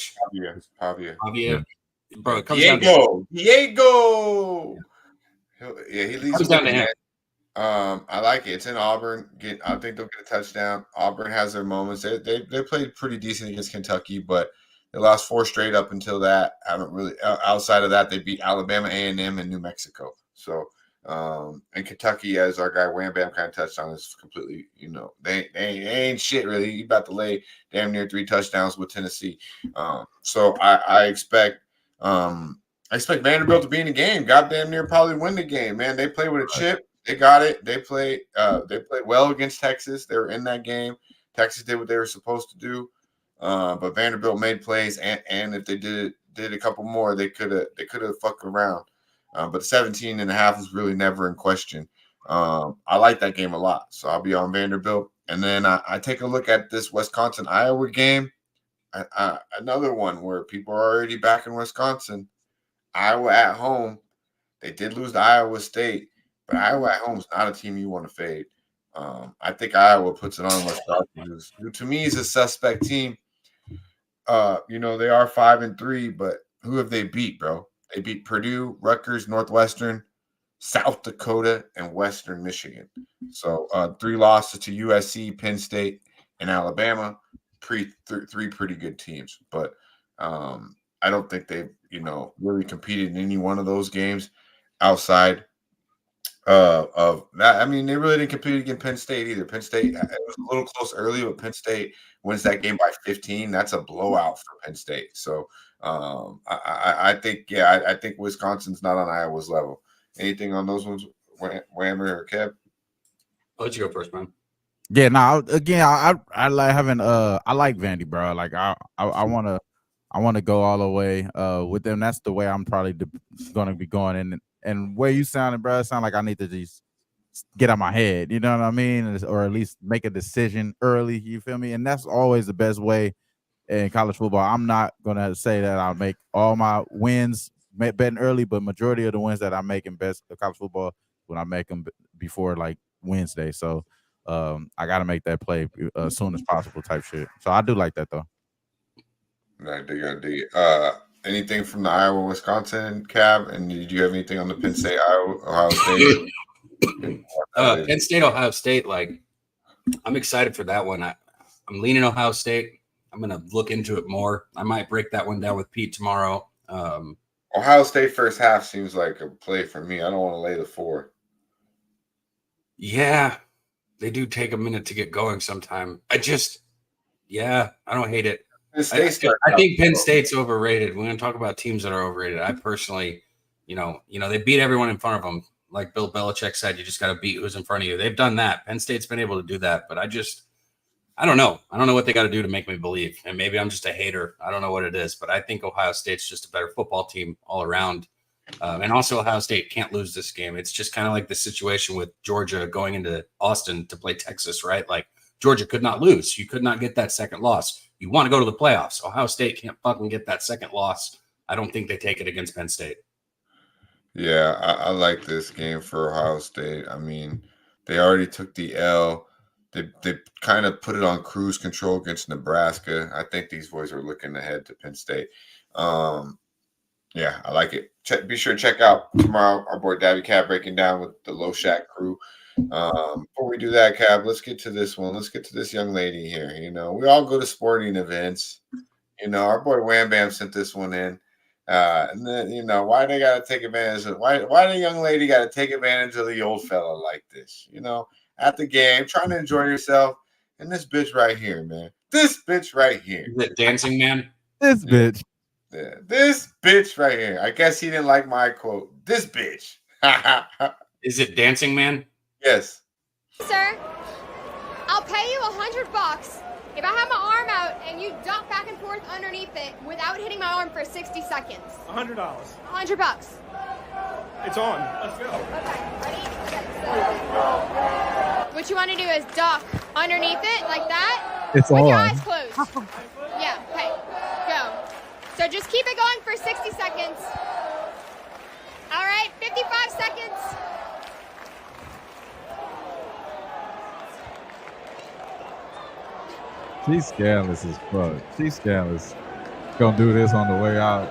Bro, it comes down to Diego. Yeah, he leads. Comes down to him. I like it. It's in Auburn. I think they'll get a touchdown. Auburn has their moments. They played pretty decent against Kentucky, but they lost 4 straight up until that. Haven't really outside of that. They beat Alabama, A&M, and New Mexico. So, and Kentucky, as our guy Wham Bam kind of touched on, is completely, they ain't shit really. You about to lay damn near 3 touchdowns with Tennessee. So I expect Vanderbilt to be in the game. Goddamn near probably win the game, man. They play with a chip. They got it. They played well against Texas. They were in that game. Texas did what they were supposed to do. But Vanderbilt made plays, and if they did a couple more, they could have fucked around. But the 17.5 is really never in question. I like that game a lot, so I'll be on Vanderbilt. And then I take a look at this Wisconsin-Iowa game. Another one where people are already back in Wisconsin. Iowa at home. They did lose to Iowa State, but Iowa at home is not a team you want to fade. I think Iowa puts it on Wisconsin, who to me is a suspect team. They are 5-3, but who have they beat, bro? They beat Purdue, Rutgers, Northwestern, South Dakota, and Western Michigan. So 3 losses to USC, Penn State, and Alabama. 3 pretty good teams, but I don't think they've really competed in any one of those games outside of that. I mean, they really didn't compete against Penn State either. Penn State, it was a little close early, but Penn State wins that game by 15. That's a blowout for Penn State. So I think, I think Wisconsin's not on Iowa's level. Anything on those ones, Whammer or Kev? I'll let you go first, man. Yeah, no, again, I like having I like Vandy, bro. Like I want to go all the way with them. That's the way I'm probably going to be going. And where you sounding, bro, it sound like I need to just get out my head. You know what I mean? Or at least make a decision early. You feel me? And that's always the best way in college football. I'm not going to say that I'll make all my wins betting early, but majority of the wins that I make in best college football when I make them before like Wednesday. So I got to make that play as soon as possible type shit. So I do like that though. I dig. Anything from the Iowa, Wisconsin cab? And did you have anything on the Penn State, Ohio State? Penn State, Ohio State. Like, I'm excited for that one. I'm leaning Ohio State. I'm gonna look into it more. I might break that one down with Pete tomorrow. Ohio State first half seems like a play for me. I don't want to lay the 4. Yeah, they do take a minute to get going sometime. I don't hate it. I think Penn State's overrated. We're going to talk about teams that are overrated. I personally, they beat everyone in front of them. Like Bill Belichick said, you just got to beat who's in front of you. They've done that. Penn State's been able to do that, but I don't know. I don't know what they got to do to make me believe. And maybe I'm just a hater. I don't know what it is, but I think Ohio State's just a better football team all around. And also Ohio State can't lose this game. It's just kind of like the situation with Georgia going into Austin to play Texas, right? Like Georgia could not lose. You could not get that second loss. You want to go to the playoffs. Ohio State can't fucking get that second loss. I don't think they take it against Penn State. Yeah, I like this game for Ohio State. I mean, they already took the L. They kind of put it on cruise control against Nebraska. I think these boys are looking ahead to Penn State. Yeah, I like it. Be sure to check out tomorrow our boy Daby Cab breaking down with the Low Shack crew. Before we do that, Cab, let's get to this one. Let's get to this young lady here. We all go to sporting events. Our boy Wham Bam sent this one in. And then, why they got to take advantage of why the young lady got to take advantage of the old fella like this? At the game, trying to enjoy yourself. And this bitch right here, man. This bitch right here. Is it Dancing Man? This bitch. Yeah, this bitch right here. I guess he didn't like my quote. This bitch. Is it Dancing Man? Yes. Sir, I'll pay you $100 if I have my arm out and you dunk back and forth underneath it without hitting my arm for 60 seconds. $100. $100. It's on. Let's go. Okay, ready? What you want to do is duck underneath it like that. It's with on. your eyes closed. Yeah, okay, go. So just keep it going for 60 seconds. All right, 55 seconds. She's scandalous as fuck. She's scandalous. Gonna do this on the way out.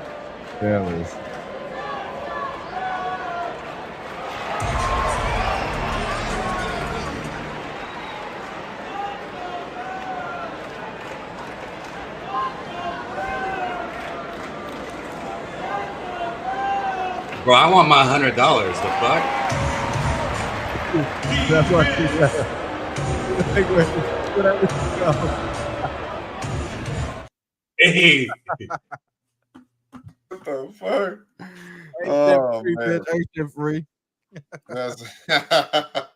Scandalous. Bro, I want my $100. The fuck? That's what she said. Hey. What the fuck? Free, man. Bitch, free. That's that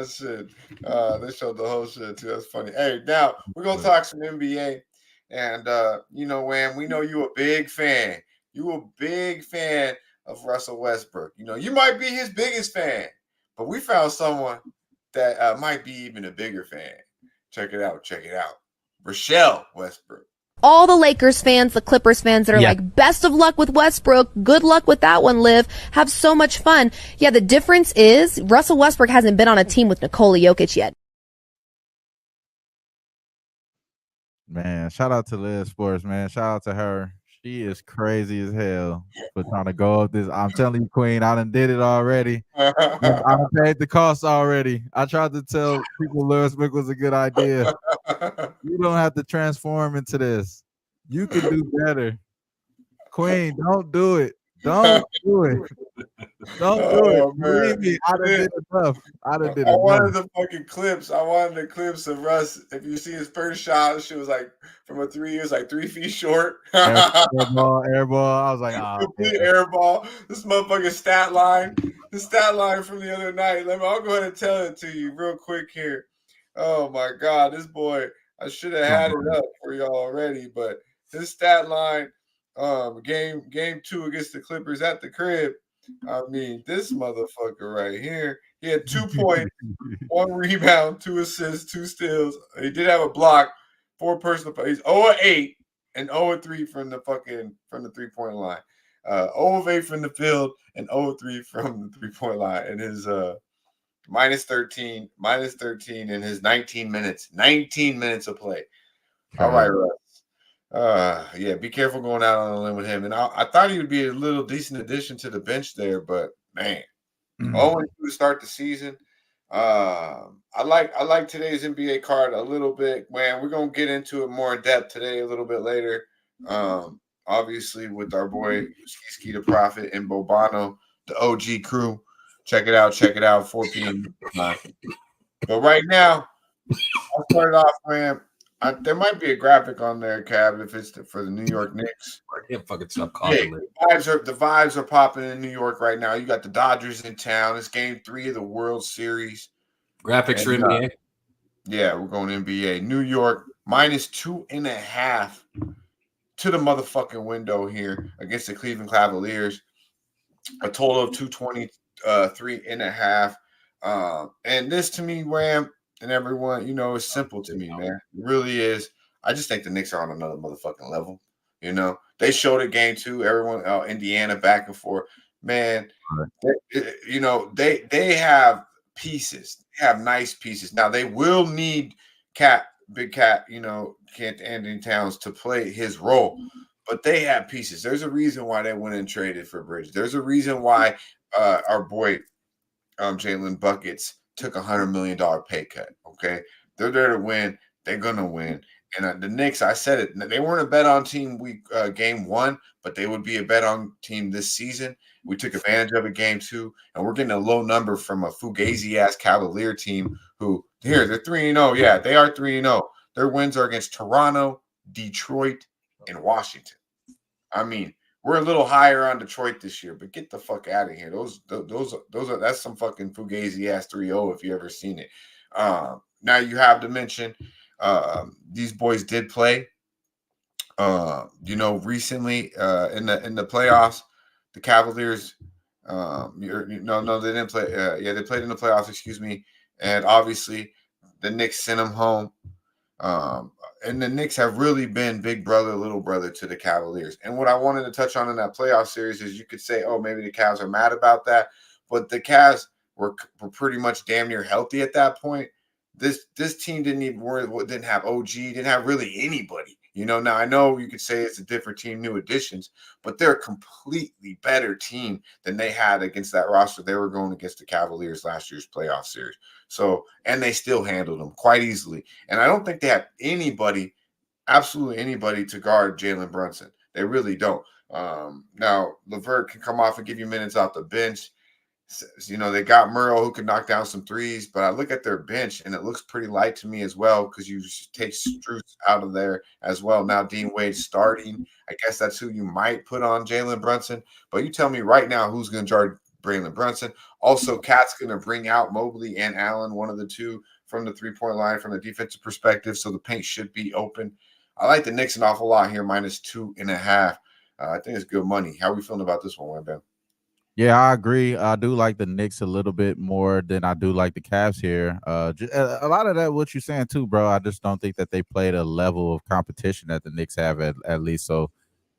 shit. They showed the whole shit too. That's funny. Hey, now we're gonna talk some NBA. And Wham, we know you a big fan. You a big fan of Russell Westbrook. You might be his biggest fan, but we found someone that might be even a bigger fan. Check it out. Rochelle Westbrook. All the Lakers fans, the Clippers fans that are like, best of luck with Westbrook. Good luck with that one, Liv. Have so much fun. Yeah, the difference is Russell Westbrook hasn't been on a team with Nikola Jokic yet. Man, shout out to Liz Sports, man. Shout out to her. She is crazy as hell for trying to go up this. I'm telling you, Queen, I done did it already. I done paid the cost already. I tried to tell people Lewis Mick was a good idea. You don't have to transform into this. You can do better. Queen, don't do it. Don't do it. Don't do it. Oh Believe man. me, I done did enough. I done did I enough. wanted the fucking clips. I wanted the clips of Russ. If you see his first shot, she was like from a 3 years, like 3 feet short. Air ball. I was like, Complete air ball. This motherfucking stat line. The stat line from the other night. I'll go ahead and tell it to you real quick here. Oh my God, this boy. I should have had it up for y'all already, but his stat line, game 2 against the Clippers at the crib. I mean, this motherfucker right here. He had 2 points, 1 rebound, 2 assists, 2 steals. He did have a block, 4 personal. He's 0-8 and 0-3 from the 3-point line. 0-8 from the field and 0-3 from the 3-point line. And his minus 13 in his 19 minutes. 19 minutes of play. All right, Russ. Yeah, be careful going out on a limb with him. And I thought he would be a little decent addition to the bench there, but man, 0-2 to start the season. I like today's NBA card a little bit. Man, we're gonna get into it more in depth today a little bit later. Obviously with our boy Ski the Prophet and Bobano, the OG crew. Check it out, 4 p.m. But right now, I'll start it off, man. There might be a graphic on there, Cab, if it's for the New York Knicks. I can't fucking stop coughing. The vibes are popping in New York right now. You got the Dodgers in town. It's game 3 of the World Series. Graphics for NBA? Yeah, we're going NBA. New York minus 2.5 to the motherfucking window here against the Cleveland Cavaliers. A total of 223.5. And this to me, Wham, and everyone, is simple to me, man. It really is. I just think the Knicks are on another motherfucking level. They showed it game 2. Everyone, Indiana back and forth. Man, they have pieces. They have nice pieces. Now they will need Big Cat, Kent Anthony Towns to play his role, but they have pieces. There's a reason why they went and traded for Bridge. There's a reason why our boy Jalen Buckets took $100 million pay cut. Okay, they're there to win. They're gonna win. And the Knicks, I said it. They weren't a bet on team game 1, but they would be a bet on team this season. We took advantage of it game 2, and we're getting a low number from a fugazi ass Cavalier team who they're 3-0. Yeah, they are 3-0. Their wins are against Toronto, Detroit, and Washington. I mean, we're a little higher on Detroit this year, but get the fuck out of here. That's some fucking fugazi ass 3-0 if you ever seen it. Now you have to mention these boys did play. Recently in the playoffs, the Cavaliers. No, they didn't play. They played in the playoffs. Excuse me. And obviously, the Knicks sent them home. And the Knicks have really been big brother, little brother to the Cavaliers. And what I wanted to touch on in that playoff series is you could say, oh, maybe the Cavs are mad about that, but the Cavs were pretty much damn near healthy at that point. This team didn't have OG, didn't have really anybody. Now I know you could say it's a different team, new additions, but they're a completely better team than they had against that roster. They were going against the Cavaliers last year's playoff series. So, and they still handled them quite easily. And I don't think they have anybody, absolutely anybody to guard Jalen Brunson. They really don't. Now, LeVert can come off and give you minutes off the bench. They got Murrow who can knock down some threes, but I look at their bench and it looks pretty light to me as well because you take Strus out of there as well. Now Dean Wade's starting. I guess that's who you might put on Jalen Brunson, but you tell me right now who's going to guard Jalen Brunson. Also, Cat's going to bring out Mobley and Allen, one of the two, from the 3-point line from the defensive perspective, so the paint should be open. I like the Knicks an awful lot here, minus 2.5. I think it's good money. How are we feeling about this one, Ben? Yeah, I agree. I do like the Knicks a little bit more than I do like the Cavs here. A lot of that, what you're saying too, bro. I just don't think that they played a level of competition that the Knicks have at least. So,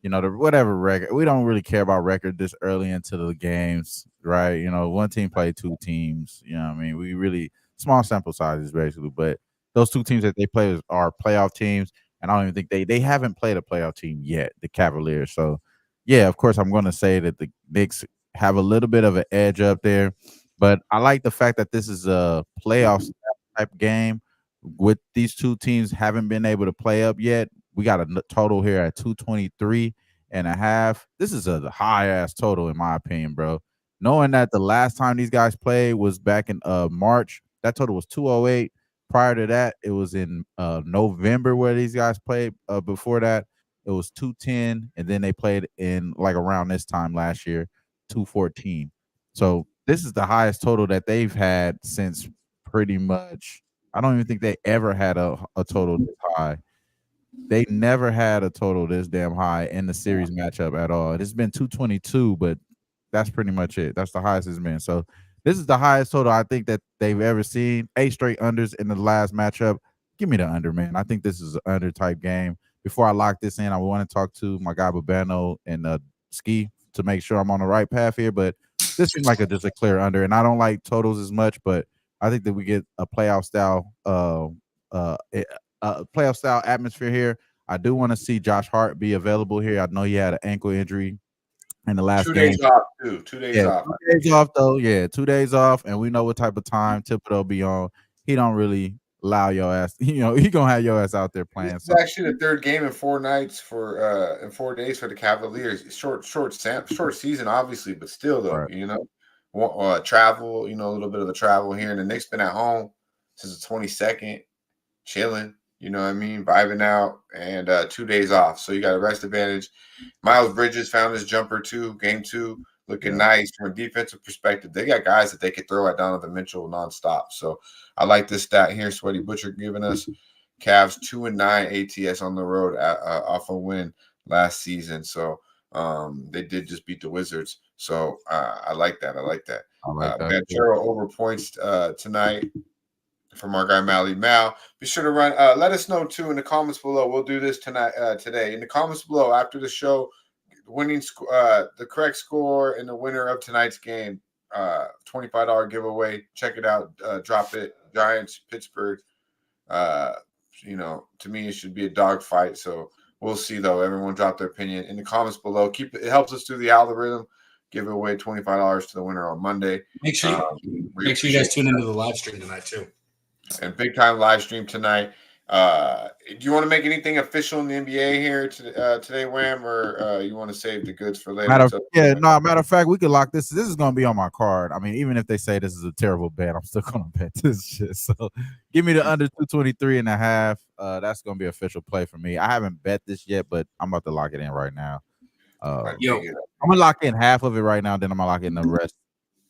whatever record, we don't really care about record this early into the games, right? One team played 2 teams. We really small sample sizes basically, but those 2 teams that they play are playoff teams, and I don't even think they haven't played a playoff team yet, the Cavaliers. So, yeah, of course, I'm going to say that the Knicks have a little bit of an edge up there, but I like the fact that this is a playoff type game with these 2 teams haven't been able to play up yet. We got a total here at 223, and a half. This is a high ass total in my opinion, bro. Knowing that the last time these guys played was back in March, that total was 208. Prior to that, it was in November where these guys played. Before that, it was 210, and then they played in like around this time last year, 214. So this is the highest total that they've had since pretty much. I don't even think they ever had a total this high. They never had a total this damn high in the series matchup at all. It's been 222, but that's pretty much it. That's the highest it's been. So this is the highest total I think that they've ever seen. 8 straight unders in the last matchup. Give me the under, man. I think this is an under type game. Before I lock this in, I want to talk to my guy Babano and Ski to make sure I'm on the right path here. But this seems like just a clear under, and I don't like totals as much, but I think that we get a playoff style playoff style atmosphere here. I do want to see Josh Hart be available here. I know he had an ankle injury in the last 2 game. days off, too. 2 days off. 2 days off, though. Yeah, 2 days off, and we know what type of time Thibodeau be on. He don't really allow your ass. He gonna have your ass out there playing. This is actually the third game in 4 nights for in 4 days for the Cavaliers. Short season, obviously, but still, though, right. Travel, a little bit of a travel here, and the Knicks been at home since the 22nd, chilling. You know what I mean? Vibing out, and 2 days off. So you got a rest advantage. Miles Bridges found his jumper too. Game 2 looking nice from a defensive perspective. They got guys that they could throw at Donovan Mitchell nonstop. So I like this stat here. Sweaty Butcher giving us Cavs 2-9 ATS on the road off a win last season. So they did just beat the Wizards. So I like that. I like that. Banchero over points tonight. From our guy Mally Mal. Be sure to run. Let us know too in the comments below. We'll do this today. In the comments below after the show, the correct score and the winner of tonight's game. $25 giveaway. Check it out. Drop it. Giants, Pittsburgh. To me it should be a dog fight. So we'll see though. Everyone drop their opinion in the comments below. It helps us through the algorithm. Give away $25 to the winner on Monday. Make sure you guys tune into the live stream tonight too. And big time live stream tonight. Do you want to make anything official in the NBA here today, Wham, or you want to save the goods for later? Matter of fact, we could lock this. This is going to be on my card. I mean, even if they say this is a terrible bet, I'm still going to bet this shit. So give me the under 223.5. That's going to be an official play for me. I haven't bet this yet, but I'm about to lock it in right now. I'm going to lock in half of it right now. Then I'm going to lock in the rest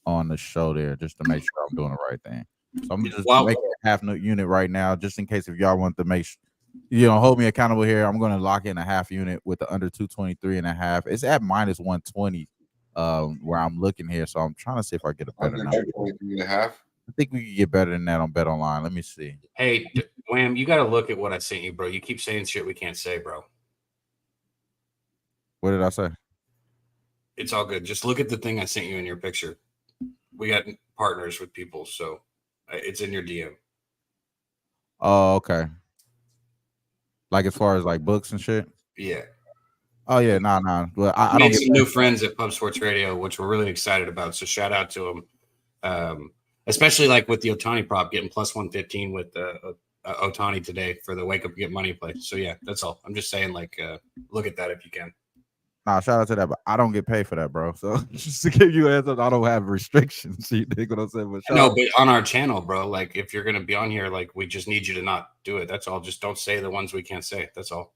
on the show there just to make sure I'm doing the right thing. So I'm just making a half unit right now, just in case if y'all want to make hold me accountable here. I'm going to lock in a half unit with the under 223.5. It's at minus 120 where I'm looking here. So I'm trying to see if I get a better number. 223.5. I think we could get better than that on Bet Online. Let me see. Hey, Wham, you got to look at what I sent you, bro. You keep saying shit we can't say, bro. What did I say? It's all good. Just look at the thing I sent you in your picture. We got partners with people, so it's in your DM. Oh, okay. Like as far as like books and shit? Yeah. Oh, yeah. Nah. Well, I made don't some new friends at Pub Sports Radio, which we're really excited about. So shout out to them. Especially like with the Ohtani prop getting plus 115 with Ohtani today for the Wake Up Get Money play. So yeah, that's all. I'm just saying, like, look at that if you can. Nah, shout out to that, but I don't get paid for that, bro. So just to give you an answer, I don't have restrictions. You dig what I'm saying? But no, but on our channel, bro, like if you're gonna be on here, like we just need you to not do it. That's all. Just don't say the ones we can't say. That's all.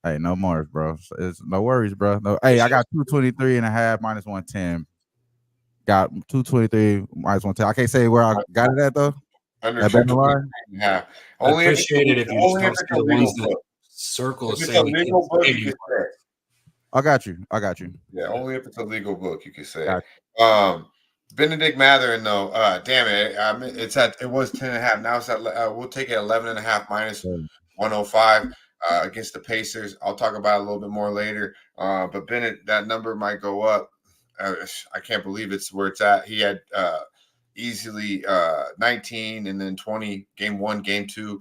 Hey, no more, bro. It's no worries, bro. No, hey, I got 223.5 minus 110. Got 223 minus 110. I can't say where I got it at though. Under 223.5. I appreciate it if you just don't say the ones that circle say we can't say. I got you. Yeah, only if it's a legal book, you can say. Benedict Mathurin, though, damn it, it was 10.5. Now it's at we'll take it 11.5 minus 105 against the Pacers. I'll talk about it a little bit more later. But Bennett, that number might go up. I can't believe it's where it's at. He had easily 19 and then 20 game 1, game 2.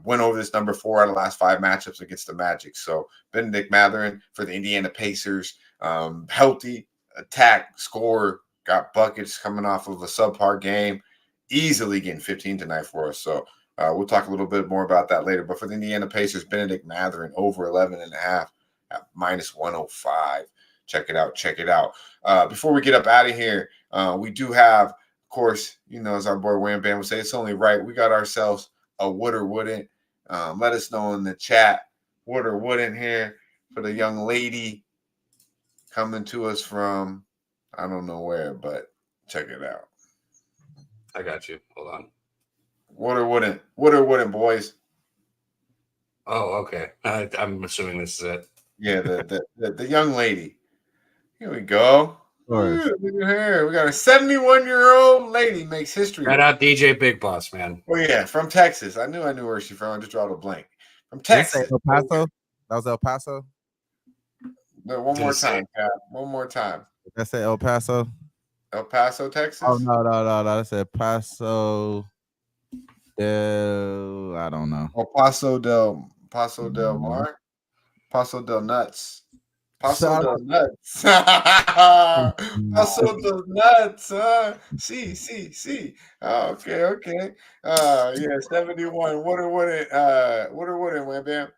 Went over this number 4 out of the last 5 matchups against the Magic. So Benedict Mathurin for the Indiana Pacers, healthy, attack, score, got buckets coming off of a subpar game, easily getting 15 tonight for us. So we'll talk a little bit more about that later. But for the Indiana Pacers, Benedict Mathurin over 11.5 at -105. Check it out. Check it out. Before we get up out of here, we do have, of course, as our boy Wham Bam would say, it's only right. We got ourselves a would or wouldn't. Let us know in the chat, would or wouldn't here for the young lady coming to us from, I don't know where, but check it out. I got you. Hold on. Would or wouldn't? Would or wouldn't, boys? Oh, okay. I'm assuming this is it. Yeah, the young lady. Here we go. Look at her. We got a 71-year-old lady makes history. Shout out DJ Big Boss, man. Oh yeah, from Texas. I knew where she's from. I just drawed a blank. From Texas. El Paso. That was El Paso. No, one more time, Cap. One more time. Did I say El Paso? El Paso, Texas. Oh no. I said Paso. I don't know. Oh, Paso del Mar. Paso del Nuts. Paso del Nuts. Paso del Nuts. See. Oh, okay. Yeah, 71. What or wouldn't, Wham Bam?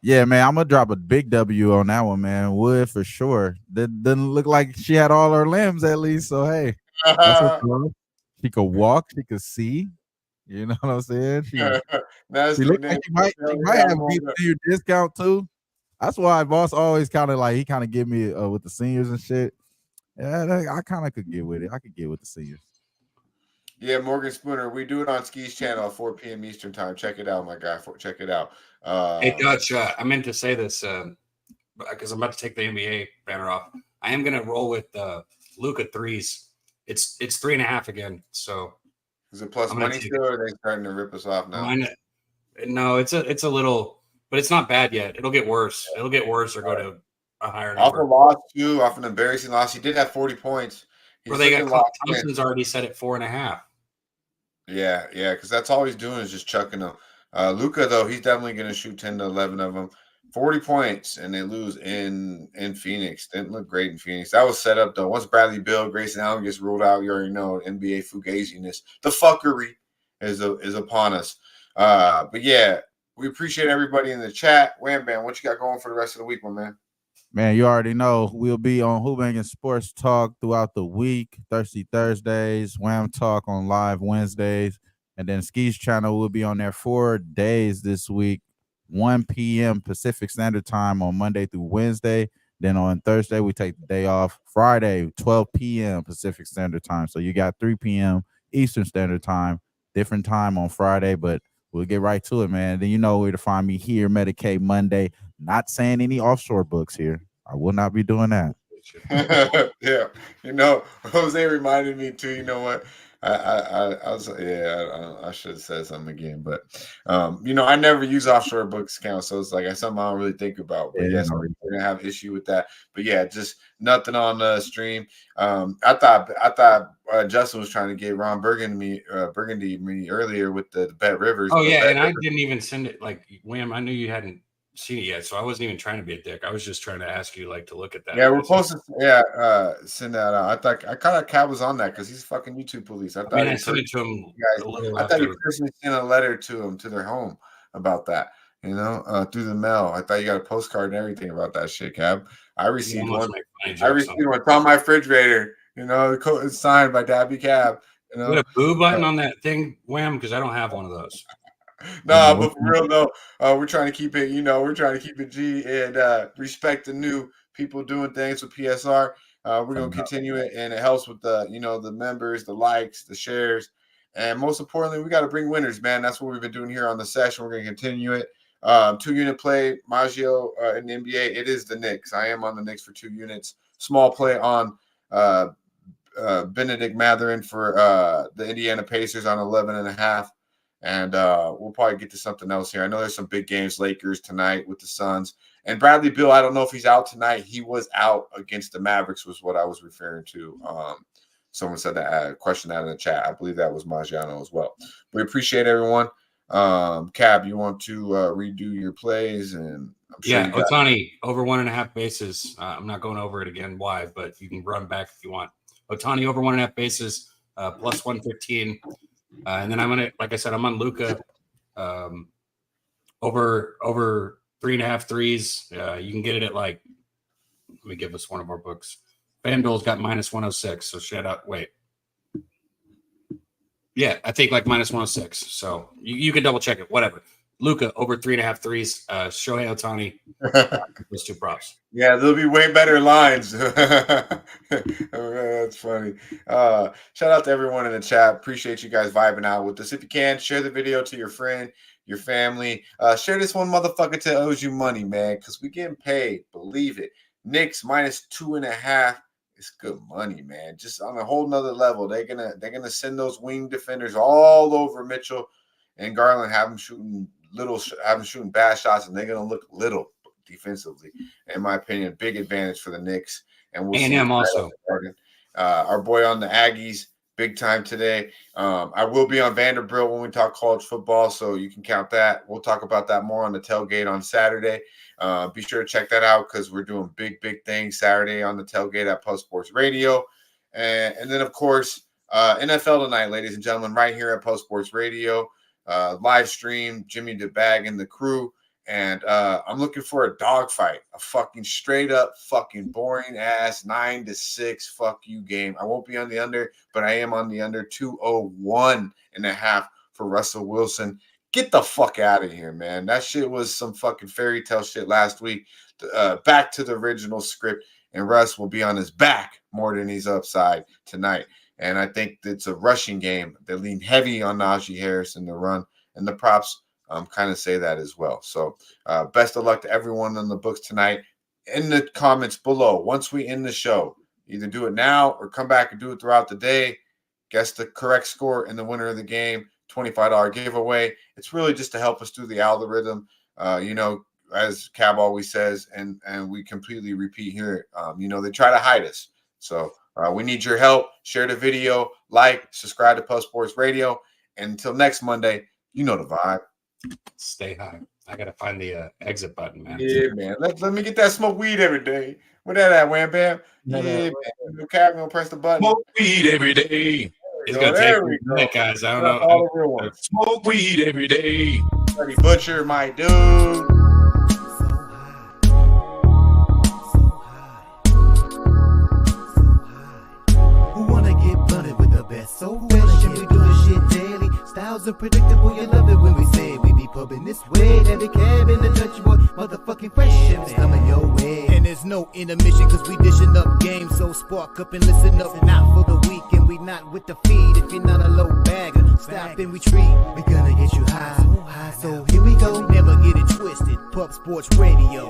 Yeah, man, I'm gonna drop a big W on that one, man. Would for sure. That doesn't look like she had all her limbs at least. So hey, that's what's cool. She could walk, she could see. You know what I'm saying? She looked like she might have a senior discount too. That's why boss always kind of give me with the seniors and shit. Yeah, I kind of could get with it. I could get with the seniors. Yeah, Morgan Spooner. We do it on Ski's channel at 4 p.m. Eastern time. Check it out, my guy. Check it out. Hey, Dutch, I meant to say this because I'm about to take the NBA banner off. I am going to roll with Luka threes. It's 3.5 again. So is it plus money still, or are they starting to rip us off now? No, it's a little, but it's not bad yet. It'll get worse. It'll get worse or go to a higher number. Off a loss too, off an embarrassing loss. He did have 40 points. Well, they got Thompson's already set at 4.5. Yeah, because that's all he's doing is just chucking them. Luka, though, he's definitely going to shoot 10 to 11 of them. 40 points, and they lose in Phoenix. Didn't look great in Phoenix. That was set up, though. Once Bradley Beal, Grayson Allen gets ruled out, you already know NBA fugaziness. The fuckery is upon us. But, yeah, we appreciate everybody in the chat. Wham Bam, what you got going for the rest of the week, my man? Man, you already know we'll be on Hoop Banging Sports Talk throughout the week. Thirsty Thursdays, Wham Talk on live Wednesdays, and then Ski's channel will be on there 4 days this week, 1 p.m. Pacific Standard Time on Monday through Wednesday. Then on Thursday, we take the day off. Friday, 12 p.m. Pacific Standard Time. So you got 3 p.m. Eastern Standard Time, different time on Friday, but we'll get right to it, man. Then you know where to find me here, Medicate Monday. Not saying any offshore books here. I will not be doing that. Yeah, Jose reminded me too. You know what? I should have said something again, but I never use offshore books account, so it's like something I don't really think about. But yes, we're gonna have issue with that. But yeah, just nothing on the stream. I thought Justin was trying to get Ron Burgundy me earlier with the Bet Rivers. Oh yeah, and I didn't even send it. Like Wham, I knew you hadn't seen it yet, so I wasn't even trying to be a dick. I was just trying to ask you to look at that. Yeah, we're supposed to send that out. I thought Cat was on that because he's fucking YouTube police. I sent it to him. I thought he personally sent a letter to him to their home about that. Through the mail. I thought you got a postcard and everything about that shit, Cab. I received one. I received one. It's on my refrigerator. It's signed by Daby Cab. Put a boo button on that thing, Wham, because I don't have one of those. No, but for real though, we're trying to keep it. We're trying to keep it G and respect the new people doing things with PSR. We're gonna continue it, and it helps with the the members, the likes, the shares, and most importantly, we got to bring winners, man. That's what we've been doing here on the session. We're gonna continue it. 2-unit play, Maggio in the NBA. It is the Knicks. I am on the Knicks for 2 units. Small play on Benedict Matherin for the Indiana Pacers on 11.5. And we'll probably get to something else here. I know there's some big games, Lakers tonight with the Suns. And Bradley Beal, I don't know if he's out tonight. He was out against the Mavericks was what I was referring to. Someone said that, question that in the chat. I believe that was Maggiano as well. We appreciate everyone. Cab, you want to redo your plays? And I'm sure Ohtani, over 1.5 bases. I'm not going over it again. Why? But you can run back if you want. Ohtani over 1.5 bases, plus 115. And then I'm gonna, like I said, I'm on Luka over 3.5 threes. You can get it at let me give us one of our books. FanDuel's got -106. So shout out. Wait. Yeah, I think -106. So you can double check it. Whatever. Luka over 3.5 threes. Shohei Ohtani. Those 2 props. Yeah, there'll be way better lines. That's funny. Shout out to everyone in the chat. Appreciate you guys vibing out with us. If you can, share the video to your friend, your family. Share this one motherfucker that owes you money, man, because we getting paid. Believe it. Knicks -2.5. It's good money, man. Just on a whole nother level. They're gonna send those wing defenders all over Mitchell and Garland, have them shooting bad shots, and they're gonna look little defensively. In my opinion, big advantage for the Knicks. And we'll see. Also. Our boy on the Aggies, big time today. I will be on Vanderbilt when we talk college football, so you can count that. We'll talk about that more on the tailgate on Saturday. Be sure to check that out because we're doing big things Saturday on the tailgate at Post Sports Radio. And then, of course, NFL tonight, ladies and gentlemen, right here at Post Sports Radio. Live stream, Jimmy DeBag and the crew. And I'm looking for a dogfight, a fucking straight up fucking boring ass 9-6 fuck you game. I won't be on the under, but I am on the under 201.5 for Russell Wilson. Get the fuck out of here, man. That shit was some fucking fairy tale shit last week. Back to the original script, and Russ will be on his back more than he's upside tonight. And I think it's a rushing game. They lean heavy on Najee Harris in the run, and the props kind of say that as well. So best of luck to everyone on the books tonight. In the comments below, once we end the show, either do it now or come back and do it throughout the day. Guess the correct score and the winner of the game. $25 giveaway. It's really just to help us through the algorithm. As Cab always says, and we completely repeat here, they try to hide us. So we need your help. Share the video, subscribe to Post Sports Radio. And until next Monday, you know the vibe. Stay high. I gotta find the exit button, man. Yeah, man. Let me get that smoke weed every day. Where that at, Wham Bam? Man. Cab gonna press the button. Smoke weed every day. It's gonna take a minute, guys. I don't know. All the real ones. Smoke weed every day. Buddy Butcher, my dude. Who wanna get blunted with the best? So fresh, and we do this shit daily. Styles unpredictable, you love it when we say we be pubbing this way. Every cab in the country, boy, motherfucking fresh ships coming your way. And there's no intermission, cause we dishing up games. So spark up and listen up, not for the week. And we not with the feed. If you're not a low bagger, stop and retreat. We gonna get you high, so high. So here we go, never get it twisted. Pub Sports Radio.